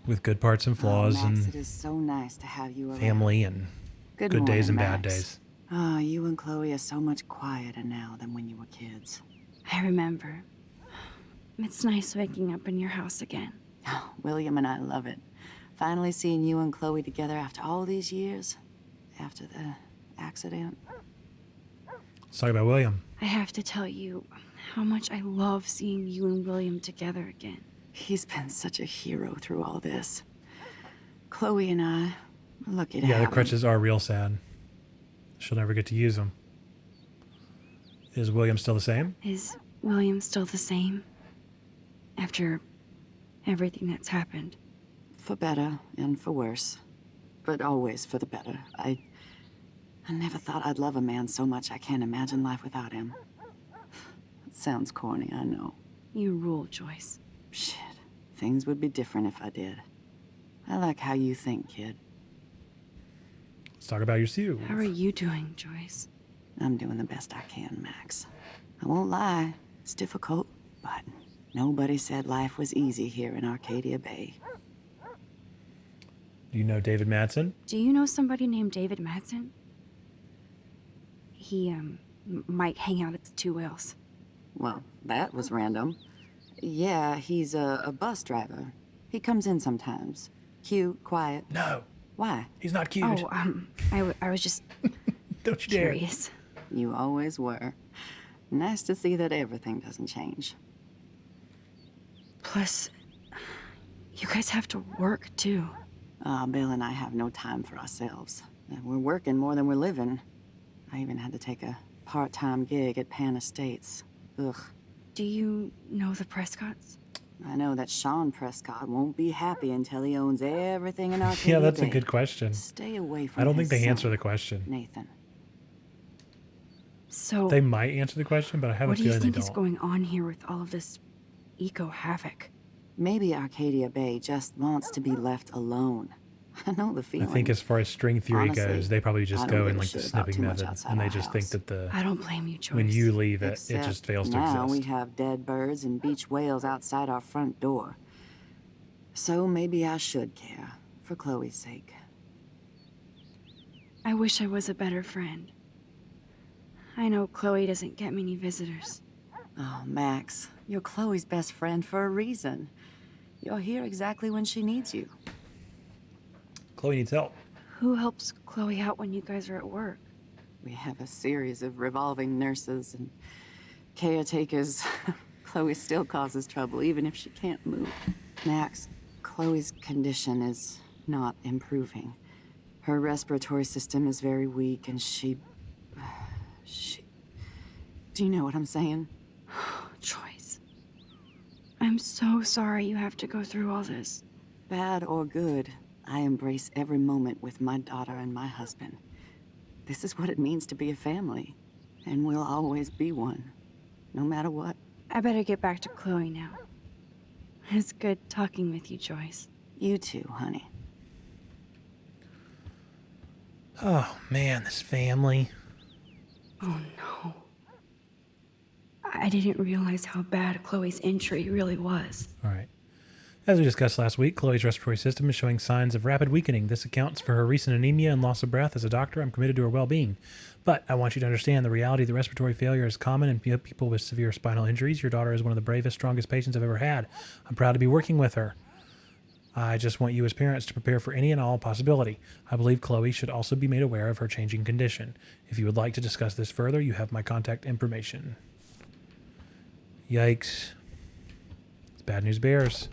[SPEAKER 1] with good parts and flaws,
[SPEAKER 3] Max,
[SPEAKER 1] and
[SPEAKER 3] it is so nice to have you around.
[SPEAKER 1] family, and good
[SPEAKER 3] morning,
[SPEAKER 1] days and bad
[SPEAKER 3] Max.
[SPEAKER 1] days.
[SPEAKER 3] Oh, you and Chloe are so much quieter now than when you were kids.
[SPEAKER 5] I remember. It's nice waking up in your house again.
[SPEAKER 3] William and I love it. Finally seeing you and Chloe together after all these years. After the accident.
[SPEAKER 1] Let's talk about William.
[SPEAKER 5] I have to tell you how much I love seeing you and William together again.
[SPEAKER 3] He's been such a hero through all this. Chloe and I, we're lucky to
[SPEAKER 1] Yeah,
[SPEAKER 3] have
[SPEAKER 1] the
[SPEAKER 3] him.
[SPEAKER 1] crutches are real sad. She'll never get to use them. Is William still the same?
[SPEAKER 5] Is William still the same? After everything that's happened?
[SPEAKER 3] For better and for worse. But always for the better. I never thought I'd love a man so much I can't imagine life without him. It sounds corny, I know.
[SPEAKER 5] You rule, Joyce.
[SPEAKER 3] Shit. Things would be different if I did. I like how you think, kid.
[SPEAKER 1] Let's talk about you.
[SPEAKER 5] How are you doing, Joyce?
[SPEAKER 3] I'm doing the best I can, Max. I won't lie. It's difficult, but nobody said life was easy here in Arcadia Bay.
[SPEAKER 1] Do you know David Madsen?
[SPEAKER 5] Do you know somebody named David Madsen? He, might hang out at the Two Whales.
[SPEAKER 3] Well, that was random. Yeah, he's a bus driver. He comes in sometimes. Cute, quiet.
[SPEAKER 1] No.
[SPEAKER 3] Why?
[SPEAKER 1] He's not cute.
[SPEAKER 5] Oh, I was just
[SPEAKER 1] Don't you dare.
[SPEAKER 5] curious.
[SPEAKER 3] You always were. Nice to see that everything doesn't change.
[SPEAKER 5] Plus, you guys have to work, too.
[SPEAKER 3] Bill and I have no time for ourselves. We're working more than we're living. I even had to take a part-time gig at Pan Estates. Ugh.
[SPEAKER 2] Do you know the Prescotts?
[SPEAKER 3] I know that Sean Prescott won't be happy until he owns everything in Arcadia
[SPEAKER 1] Yeah, that's a
[SPEAKER 3] Bay.
[SPEAKER 1] good question.
[SPEAKER 3] Stay away from
[SPEAKER 1] I don't
[SPEAKER 3] his
[SPEAKER 1] think they answer
[SPEAKER 3] son,
[SPEAKER 1] the question.
[SPEAKER 3] Nathan.
[SPEAKER 2] So,
[SPEAKER 1] They might answer the question, but I have a
[SPEAKER 2] what do you
[SPEAKER 1] feeling they
[SPEAKER 2] think is
[SPEAKER 1] don't.
[SPEAKER 2] going on here with all of this eco-havoc?
[SPEAKER 3] Maybe Arcadia Bay just wants to be left alone. I know the
[SPEAKER 1] I
[SPEAKER 3] feeling.
[SPEAKER 1] think as far as string theory
[SPEAKER 3] Honestly,
[SPEAKER 1] goes, they probably just
[SPEAKER 3] I don't
[SPEAKER 1] go
[SPEAKER 3] give
[SPEAKER 1] in
[SPEAKER 3] a
[SPEAKER 1] like the
[SPEAKER 3] shit about
[SPEAKER 1] snipping
[SPEAKER 3] too much
[SPEAKER 1] method,
[SPEAKER 3] outside
[SPEAKER 1] and they
[SPEAKER 3] our
[SPEAKER 1] just think
[SPEAKER 3] house.
[SPEAKER 1] that the
[SPEAKER 2] I don't blame you, Joyce.
[SPEAKER 1] when you leave it, it
[SPEAKER 3] Except
[SPEAKER 1] just fails to
[SPEAKER 3] now we
[SPEAKER 1] exist.
[SPEAKER 3] have dead birds and beach whales outside our front door. So maybe I should care, for Chloe's sake.
[SPEAKER 2] I wish I was a better friend. I know Chloe doesn't get many visitors.
[SPEAKER 3] Oh, Max, you're Chloe's best friend for a reason. You're here exactly when she needs you.
[SPEAKER 1] Chloe needs help.
[SPEAKER 2] Who helps Chloe out when you guys are at work?
[SPEAKER 3] We have a series of revolving nurses and caretakers. Chloe still causes trouble, even if she can't move. Max, Chloe's condition is not improving. Her respiratory system is very weak, and she... Do you know what I'm saying?
[SPEAKER 2] Joyce. I'm so sorry you have to go through all this.
[SPEAKER 3] Bad or good, I embrace every moment with my daughter and my husband. This is what it means to be a family, and we'll always be one, no matter what.
[SPEAKER 2] I better get back to Chloe now. It's good talking with you, Joyce.
[SPEAKER 3] You too, honey.
[SPEAKER 1] Oh man, this family.
[SPEAKER 2] Oh no. I didn't realize how bad Chloe's injury really was.
[SPEAKER 1] All right. As we discussed last week, Chloe's respiratory system is showing signs of rapid weakening. This accounts for her recent anemia and loss of breath. As a doctor, I'm committed to her well-being. But I want you to understand the reality that respiratory failure is common in people with severe spinal injuries. Your daughter is one of the bravest, strongest patients I've ever had. I'm proud to be working with her. I just want you as parents to prepare for any and all possibility. I believe Chloe should also be made aware of her changing condition. If you would like to discuss this further, you have my contact information. Yikes. It's bad news bears.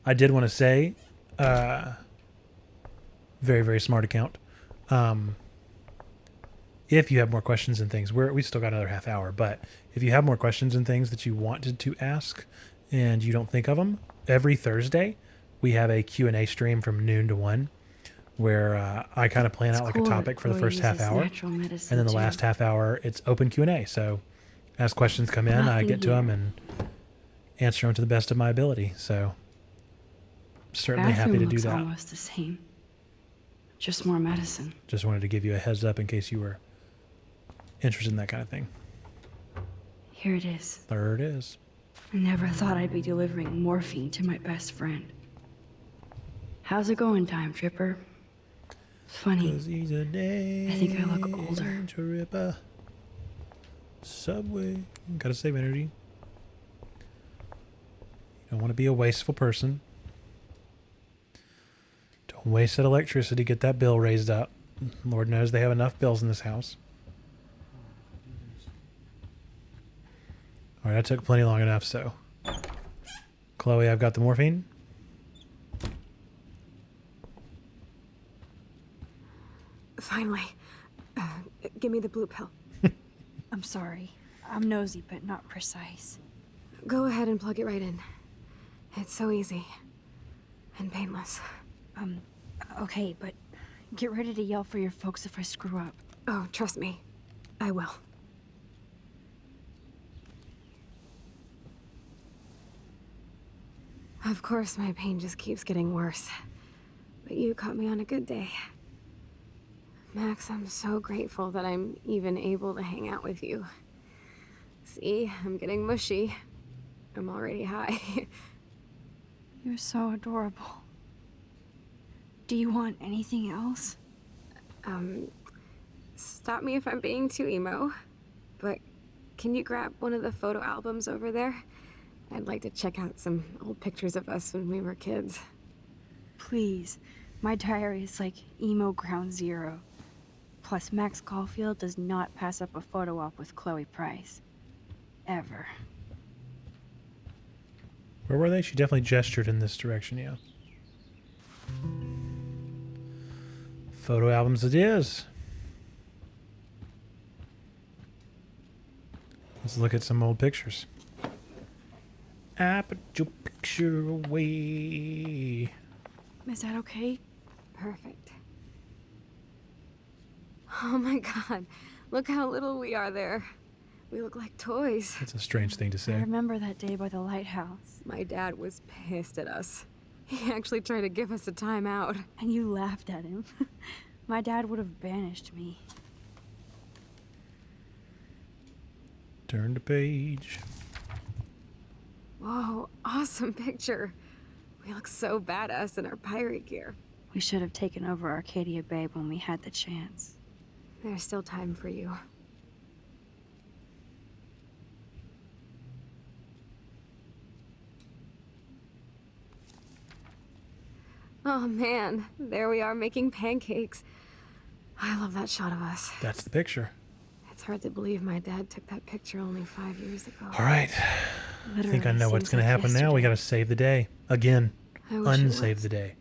[SPEAKER 1] I did want to say, very, very smart account. If you have more questions and things, we still got another half hour, but if you have more questions and things that you wanted to ask and you don't think of them, every Thursday we have a Q&A stream from noon to 1 where I kind of plan out like a topic for the first half hour. And then the last half hour, it's open Q&A. So as questions come in, I get to them and answer them to the best of my ability. So certainly happy to do that.
[SPEAKER 2] Almost the same. Just more medicine.
[SPEAKER 1] Just wanted to give you a heads up in case you were interested in that kind of thing.
[SPEAKER 2] Here it is.
[SPEAKER 1] There it is.
[SPEAKER 2] I never thought I'd be delivering morphine to my best friend. How's it going, Time Tripper? Funny. I think I look older.
[SPEAKER 1] Tripper. Subway. Gotta save energy. You don't want to be a wasteful person. Don't waste that electricity. Get that bill raised up. Lord knows they have enough bills in this house. All right, that took plenty long enough, so. Chloe, I've got the morphine.
[SPEAKER 4] Finally. Give me the blue pill.
[SPEAKER 2] I'm sorry. I'm nosy, but not precise.
[SPEAKER 4] Go ahead and plug it right in. It's so easy. And painless.
[SPEAKER 2] Okay, but get ready to yell for your folks if I screw up.
[SPEAKER 4] Oh, trust me. I will. Of course, my pain just keeps getting worse. But you caught me on a good day. Max, I'm so grateful that I'm even able to hang out with you. See, I'm getting mushy. I'm already high.
[SPEAKER 2] You're so adorable. Do you want anything else?
[SPEAKER 4] Stop me if I'm being too emo, but can you grab one of the photo albums over there? I'd like to check out some old pictures of us when we were kids.
[SPEAKER 2] Please. My diary is like emo ground zero. Plus, Max Caulfield does not pass up a photo op with Chloe Price. Ever.
[SPEAKER 1] Where were they? She definitely gestured in this direction, yeah. Photo albums it is. Let's look at some old pictures. I put your picture away.
[SPEAKER 2] Is that okay?
[SPEAKER 4] Perfect. Oh my god. Look how little we are there. We look like toys.
[SPEAKER 1] That's a strange thing to
[SPEAKER 2] I
[SPEAKER 1] say.
[SPEAKER 2] remember that day by the lighthouse.
[SPEAKER 4] My dad was pissed at us. He actually tried to give us a timeout.
[SPEAKER 2] And you laughed at him. My dad would have banished me.
[SPEAKER 1] Turn the page.
[SPEAKER 4] Whoa, awesome picture. We look so badass in our pirate gear.
[SPEAKER 2] We should have taken over Arcadia Bay when we had the chance.
[SPEAKER 4] There's still time for you. Oh man, there we are making pancakes. I love that shot of us.
[SPEAKER 1] That's the picture.
[SPEAKER 4] It's hard to believe my dad took that picture only 5 years ago.
[SPEAKER 1] All right. I think I know what's going to happen now. We got to save the day. Again.
[SPEAKER 4] I wish it
[SPEAKER 1] Unsave
[SPEAKER 4] was.
[SPEAKER 1] the day.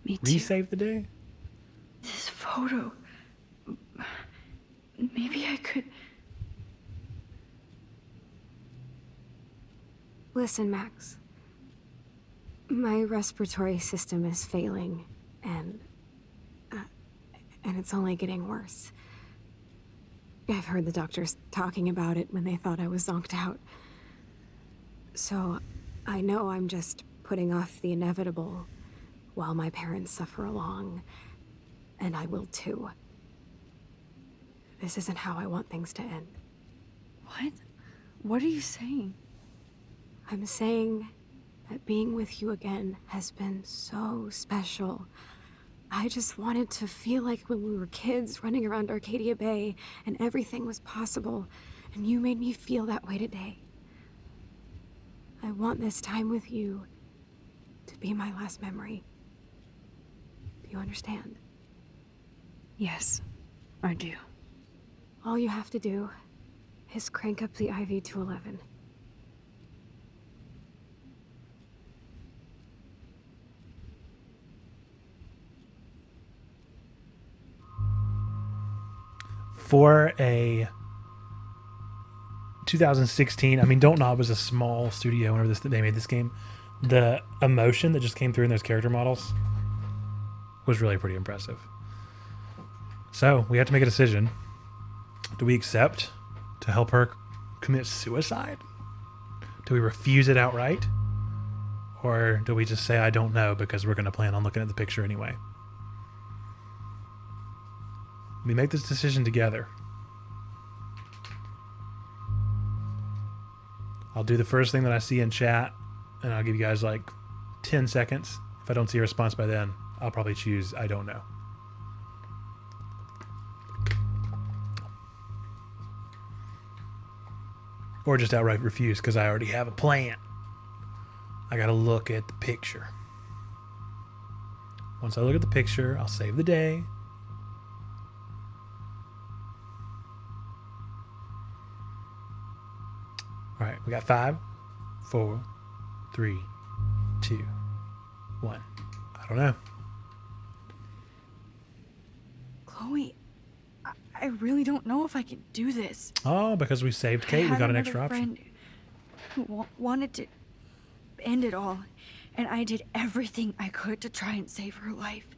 [SPEAKER 2] Me too.
[SPEAKER 1] Resave the day?
[SPEAKER 2] This photo. Maybe I could.
[SPEAKER 4] Listen, Max. My respiratory system is failing, and it's only getting worse. I've heard the doctors talking about it when they thought I was zonked out. So, I know I'm just putting off the inevitable while my parents suffer along, and I will too. This isn't how I want things to end.
[SPEAKER 2] What? What are you saying?
[SPEAKER 4] I'm saying that being with you again has been so special. I just wanted to feel like when we were kids running around Arcadia Bay and everything was possible, and you made me feel that way today. I want this time with you to be my last memory. Do you understand?
[SPEAKER 2] Yes, I do.
[SPEAKER 4] All you have to do is crank up the IV to 11.
[SPEAKER 1] For a 2016, I mean, Don't Nod was a small studio whenever they made this game. The emotion that just came through in those character models was really pretty impressive. So we have to make a decision. Do we accept to help her commit suicide? Do we refuse it outright? Or do we just say, I don't know, because we're going to plan on looking at the picture anyway? We make this decision together. I'll do the first thing that I see in chat, and I'll give you guys like 10 seconds. If I don't see a response by then, I'll probably choose I don't know. Or just outright refuse, because I already have a plan. I gotta look at the picture. Once I look at the picture, I'll save the day. All right, we got 5, 4, 3, 2, 1. I don't know.
[SPEAKER 2] Chloe, I really don't know if I can do this.
[SPEAKER 1] Oh, because we saved Kate, we got an extra option.
[SPEAKER 2] Who wanted to end it all, and I did everything I could to try and save her life.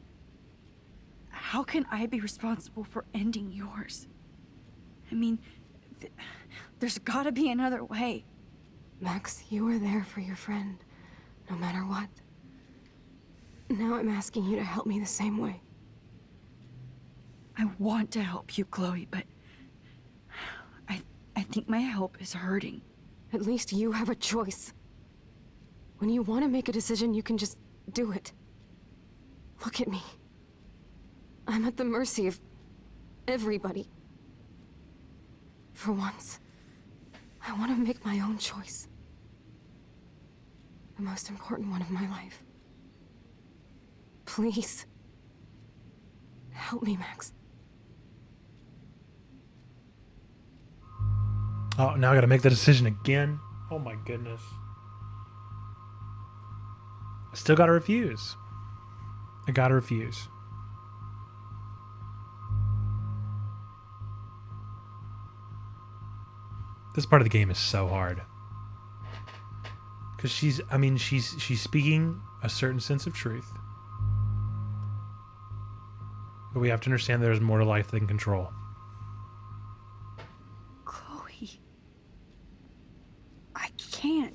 [SPEAKER 2] How can I be responsible for ending yours? I mean, there's gotta be another way.
[SPEAKER 4] Max, you were there for your friend, no matter what. Now I'm asking you to help me the same way.
[SPEAKER 2] I want to help you, Chloe, but I think my help is hurting.
[SPEAKER 4] At least you have a choice. When you want to make a decision, you can just do it. Look at me. I'm at the mercy of everybody. For once, I want to make my own choice. The most important one of my life. Please. Help me, Max.
[SPEAKER 1] Oh, now I gotta make the decision again. Oh my goodness. I still gotta refuse. I gotta refuse. This part of the game is so hard. Because she's speaking a certain sense of truth. But we have to understand there's more to life than control.
[SPEAKER 2] Chloe. I can't.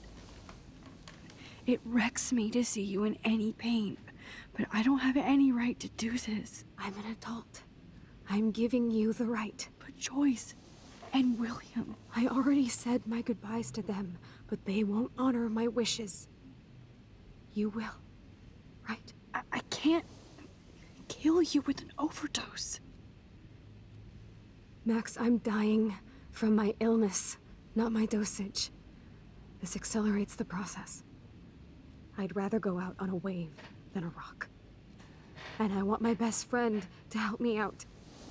[SPEAKER 2] It wrecks me to see you in any pain, but I don't have any right to do this.
[SPEAKER 4] I'm an adult. I'm giving you the right.
[SPEAKER 2] But Joyce and William...
[SPEAKER 4] I already said my goodbyes to them, but they won't honor my wishes. You will, right?
[SPEAKER 2] I can't kill you with an overdose.
[SPEAKER 4] Max, I'm dying from my illness, not my dosage. This accelerates the process. I'd rather go out on a wave than a rock. And I want my best friend to help me out.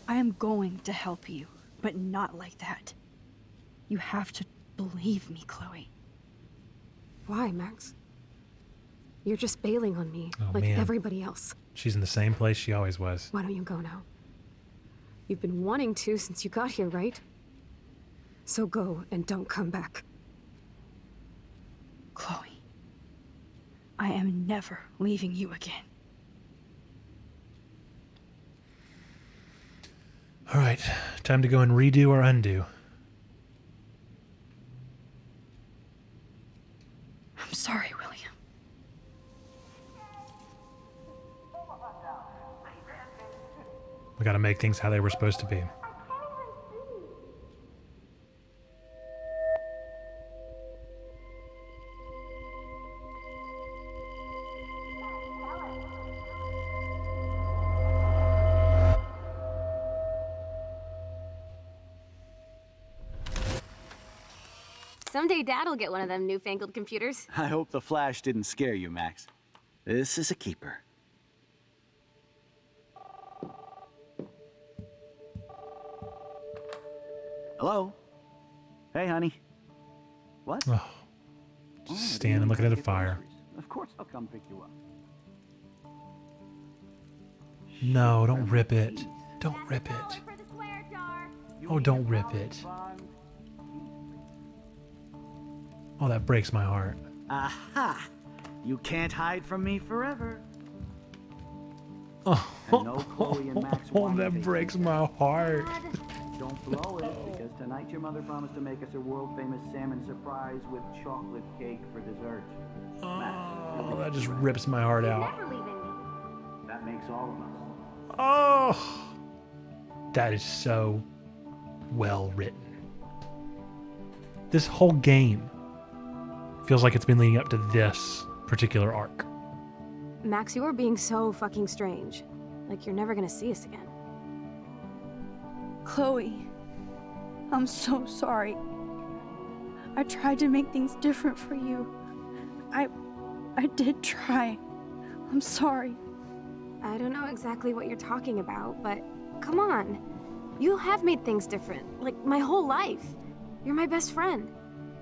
[SPEAKER 2] I am going to help you, but not like that. You have to believe me, Chloe.
[SPEAKER 4] Why, Max? You're just bailing on me, like
[SPEAKER 1] man.
[SPEAKER 4] everybody else.
[SPEAKER 1] She's in the same place she always was.
[SPEAKER 4] Why don't you go now? You've been wanting to since you got here, right? So go and don't come back.
[SPEAKER 2] Chloe, I am never leaving you again.
[SPEAKER 1] All right, time to go and redo or undo.
[SPEAKER 2] I'm sorry, William.
[SPEAKER 1] We gotta make things how they were supposed to be.
[SPEAKER 4] Someday Dad'll get one of them newfangled computers.
[SPEAKER 11] I hope the flash didn't scare you, Max. This is a keeper. Hello? Hey, honey. What?
[SPEAKER 1] Oh, just standing looking at a fire.
[SPEAKER 11] Of course I'll come pick you up.
[SPEAKER 1] No, don't rip it. Don't rip it. Oh, don't rip it. Oh, that breaks my heart.
[SPEAKER 11] Aha! You can't hide from me forever.
[SPEAKER 1] Oh,
[SPEAKER 11] And no Chloe and Max wine
[SPEAKER 1] that
[SPEAKER 11] tasting.
[SPEAKER 1] breaks my heart.
[SPEAKER 11] Don't blow it, because tonight your mother promised to make us a world-famous salmon surprise with chocolate cake for dessert.
[SPEAKER 1] Oh, that just rips my heart out.
[SPEAKER 11] That makes all of us.
[SPEAKER 1] Oh, that is so well written. This whole game feels like it's been leading up to this particular arc.
[SPEAKER 4] Max, you are being so fucking strange. Like you're never gonna see us again.
[SPEAKER 2] Chloe, I'm so sorry. I tried to make things different for you. I did try. I'm sorry.
[SPEAKER 4] I don't know exactly what you're talking about, but come on. You have made things different, like my whole life. You're my best friend.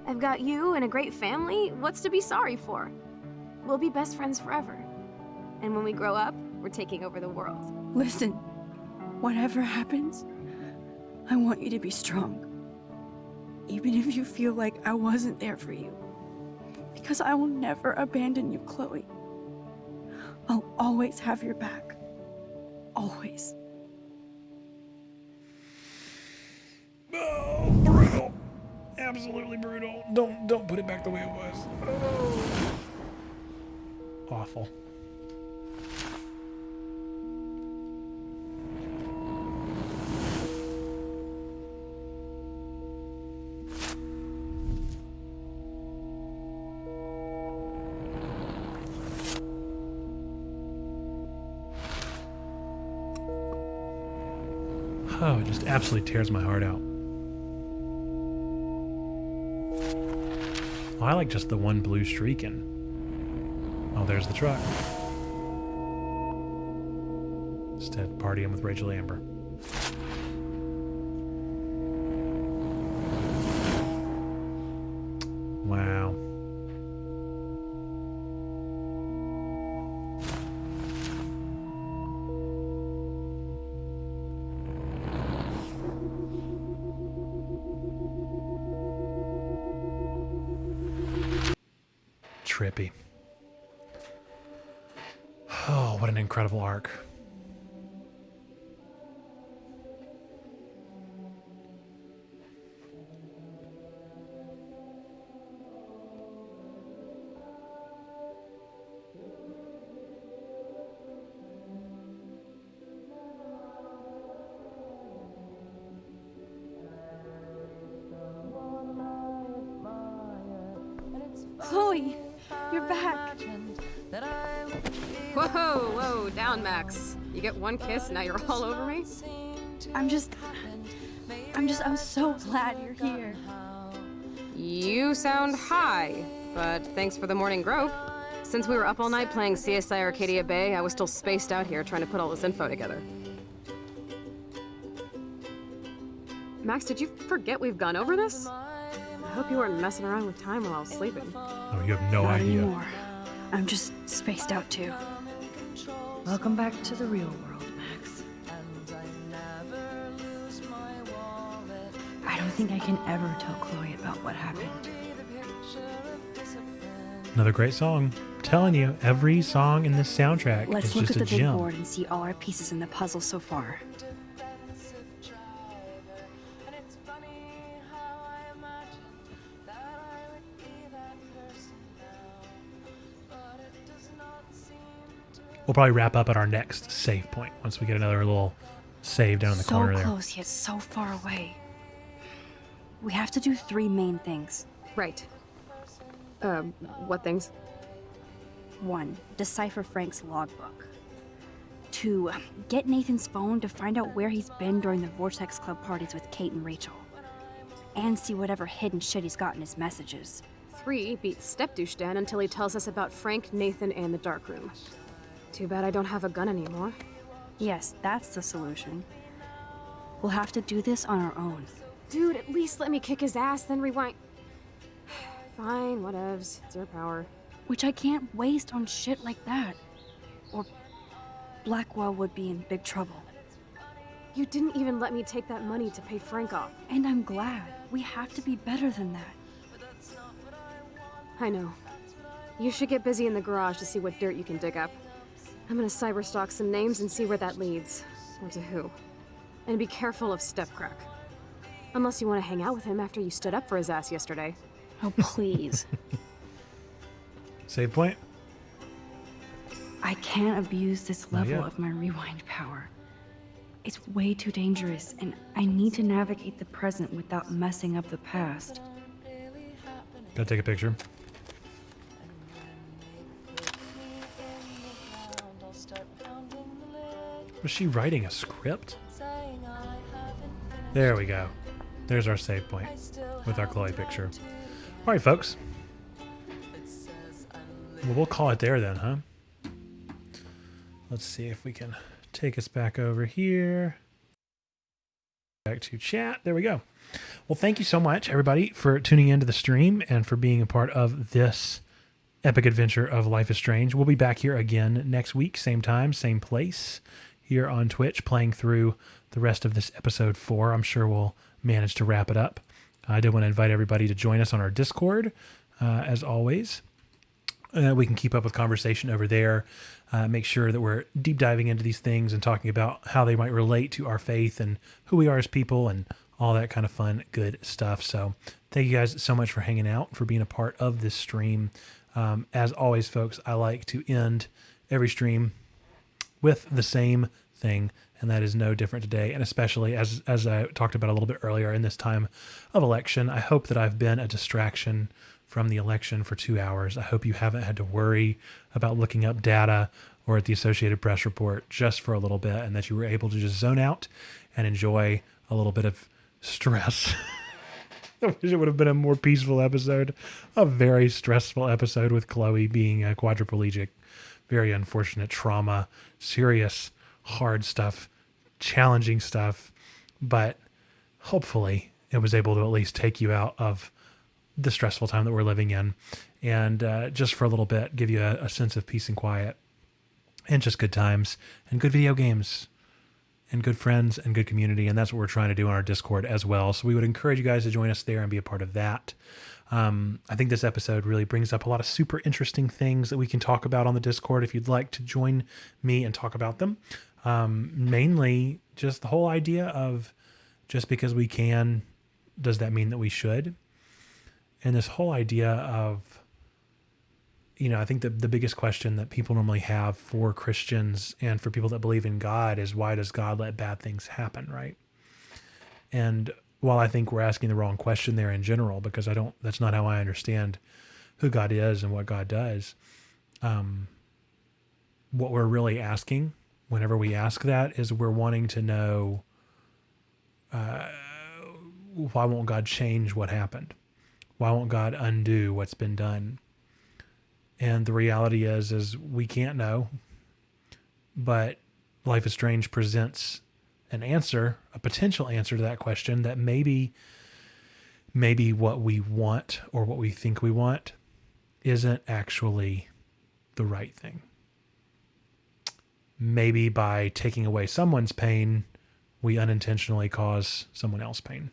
[SPEAKER 4] I've got you and a great family. What's to be sorry for? We'll be best friends forever. And when we grow up, we're taking over the world.
[SPEAKER 2] Listen, whatever happens, I want you to be strong. Even if you feel like I wasn't there for you. Because I will never abandon you, Chloe. I'll always have your back. Always.
[SPEAKER 1] Oh, brutal. Absolutely brutal. Don't put it back the way it was. Oh. Awful. Oh, it just absolutely tears my heart out. Oh, I like just the one blue streaking. Oh, there's the truck. Instead, partying with Rachel Amber. Wow. trippy. Oh, what an incredible arc.
[SPEAKER 2] Chloe, you're back.
[SPEAKER 4] Whoa, down, Max. You get one kiss, now you're all over me?
[SPEAKER 2] I'm so glad you're here.
[SPEAKER 4] You sound high, but thanks for the morning grope. Since we were up all night playing CSI Arcadia Bay, I was still spaced out here trying to put all this info together. Max, did you forget we've gone over this? I hope you weren't messing around with time while I was sleeping.
[SPEAKER 1] Oh, you have no
[SPEAKER 2] Not
[SPEAKER 1] idea.
[SPEAKER 2] anymore. I'm just spaced out too.
[SPEAKER 5] Welcome back to the real world, Max.
[SPEAKER 2] I don't think I can ever tell Chloe about what happened.
[SPEAKER 1] Another great song. I'm telling you, every song in this soundtrack
[SPEAKER 2] Let's
[SPEAKER 1] is
[SPEAKER 2] look
[SPEAKER 1] just
[SPEAKER 2] at
[SPEAKER 1] a
[SPEAKER 2] the big
[SPEAKER 1] gem.
[SPEAKER 2] board and see all our pieces in the puzzle so far.
[SPEAKER 1] We'll probably wrap up at our next save point once we get another little save down in the corner there.
[SPEAKER 2] So close, yet so far away. We have to do 3 main things.
[SPEAKER 4] Right. What things?
[SPEAKER 2] 1. Decipher Frank's logbook. 2. Get Nathan's phone to find out where he's been during the Vortex Club parties with Kate and Rachel. And see whatever hidden shit he's got in his messages.
[SPEAKER 4] 3. Beat Step Douche Dan until he tells us about Frank, Nathan, and the dark room. Too bad I don't have a gun anymore.
[SPEAKER 2] Yes, that's the solution. We'll have to do this on our own.
[SPEAKER 4] Dude, at least let me kick his ass, then rewind. Fine, whatevs. It's your power.
[SPEAKER 2] Which I can't waste on shit like that. Or Blackwell would be in big trouble.
[SPEAKER 4] You didn't even let me take that money to pay Frank off.
[SPEAKER 2] And I'm glad. We have to be better than that.
[SPEAKER 4] I know. You should get busy in the garage to see what dirt you can dig up. I'm gonna cyberstalk some names and see where that leads. Or to who. And be careful of Stepcrack. Unless you want to hang out with him after you stood up for his ass yesterday.
[SPEAKER 2] Oh, please.
[SPEAKER 1] Save point?
[SPEAKER 2] I can't abuse this
[SPEAKER 1] Not
[SPEAKER 2] level
[SPEAKER 1] yet.
[SPEAKER 2] of my rewind power. It's way too dangerous, and I need to navigate the present without messing up the past.
[SPEAKER 1] Gotta take a picture. Was she writing a script? There we go. There's our save point with our Chloe picture. All right, folks. Well, we'll call it there then, huh? Let's see if we can take us back over here. Back to chat. There we go. Well, thank you so much, everybody, for tuning into the stream and for being a part of this epic adventure of Life is Strange. We'll be back here again next week, same time, same place, here on Twitch, playing through the rest of this episode 4. I'm sure we'll manage to wrap it up. I did want to invite everybody to join us on our Discord, as always. We can keep up with conversation over there. Make sure that we're deep diving into these things and talking about how they might relate to our faith and who we are as people and all that kind of fun, good stuff. So thank you guys so much for hanging out, for being a part of this stream. As always, folks, I like to end every stream with the same thing, and that is no different today. And especially as I talked about a little bit earlier in this time of election, I hope that I've been a distraction from the election for 2 hours. I hope you haven't had to worry about looking up data or at the Associated Press report just for a little bit, and that you were able to just zone out and enjoy a little bit of stress. I wish it would have been a more peaceful episode. A very stressful episode with Chloe being a quadriplegic. Very unfortunate trauma, serious, hard stuff, challenging stuff. But hopefully it was able to at least take you out of the stressful time that we're living in, and just for a little bit give you a sense of peace and quiet and just good times and good video games and good friends and good community. And that's what we're trying to do on our Discord as well. So we would encourage you guys to join us there and be a part of that. I think this episode really brings up a lot of super interesting things that we can talk about on the Discord if you'd like to join me and talk about them. Mainly just the whole idea of just because we can, does that mean that we should? And this whole idea of, I think the biggest question that people normally have for Christians and for people that believe in God is, why does God let bad things happen, right? And while I think we're asking the wrong question there in general, because that's not how I understand who God is and what God does. What we're really asking whenever we ask that is we're wanting to know, why won't God change what happened? Why won't God undo what's been done? And the reality is we can't know, but Life is Strange presents an answer, a potential answer to that question, that maybe what we want or what we think we want isn't actually the right thing. Maybe by taking away someone's pain, we unintentionally cause someone else pain.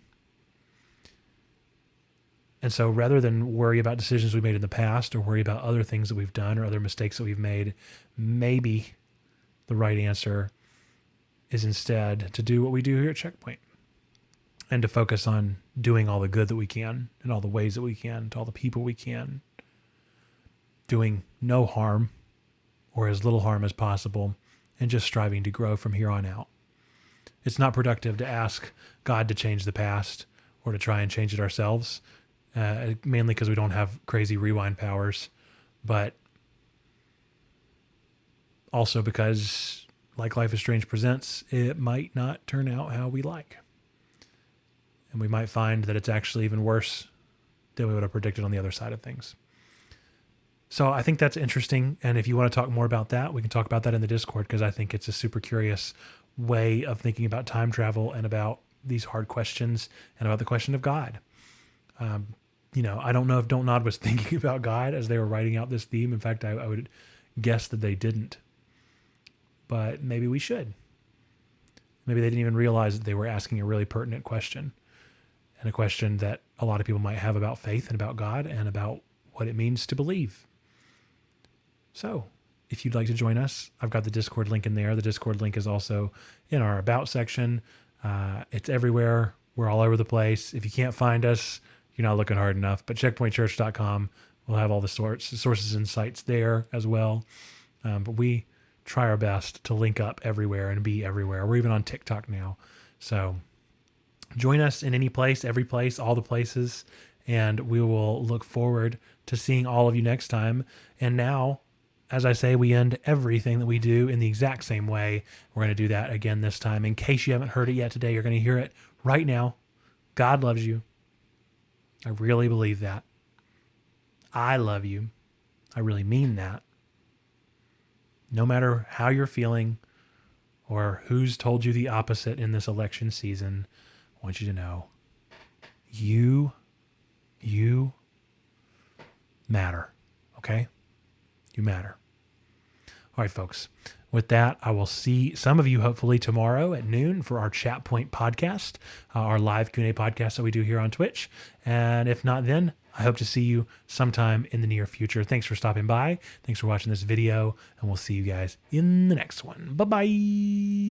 [SPEAKER 1] And so rather than worry about decisions we made in the past or worry about other things that we've done or other mistakes that we've made, maybe the right answer is instead to do what we do here at Checkpoint and to focus on doing all the good that we can in all the ways that we can to all the people we can, doing no harm or as little harm as possible, and just striving to grow from here on out. It's not productive to ask God to change the past or to try and change it ourselves, mainly because we don't have crazy rewind powers, but also because, like Life is Strange presents, it might not turn out how we like. And we might find that it's actually even worse than we would have predicted on the other side of things. So I think that's interesting. And if you want to talk more about that, we can talk about that in the Discord, because I think it's a super curious way of thinking about time travel and about these hard questions and about the question of God. I don't know if Don't Nod was thinking about God as they were writing out this theme. In fact, I would guess that they didn't. But maybe we should. Maybe they didn't even realize that they were asking a really pertinent question, and a question that a lot of people might have about faith and about God and about what it means to believe. So if you'd like to join us, I've got the Discord link in there. The Discord link is also in our About section. It's everywhere. We're all over the place. If you can't find us, you're not looking hard enough. But checkpointchurch.com will have all the sources and sites there as well. But we try our best to link up everywhere and be everywhere. We're even on TikTok now. So join us in any place, every place, all the places, and we will look forward to seeing all of you next time. And now, as I say, we end everything that we do in the exact same way. We're going to do that again this time. In case you haven't heard it yet today, you're going to hear it right now. God loves you. I really believe that. I love you. I really mean that. No matter how you're feeling or who's told you the opposite in this election season, I want you to know you matter, okay? You matter. All right, folks. With that, I will see some of you hopefully tomorrow at noon for our Chat Point podcast, our live Q&A podcast that we do here on Twitch. And if not then, I hope to see you sometime in the near future. Thanks for stopping by. Thanks for watching this video, and we'll see you guys in the next one. Bye-bye.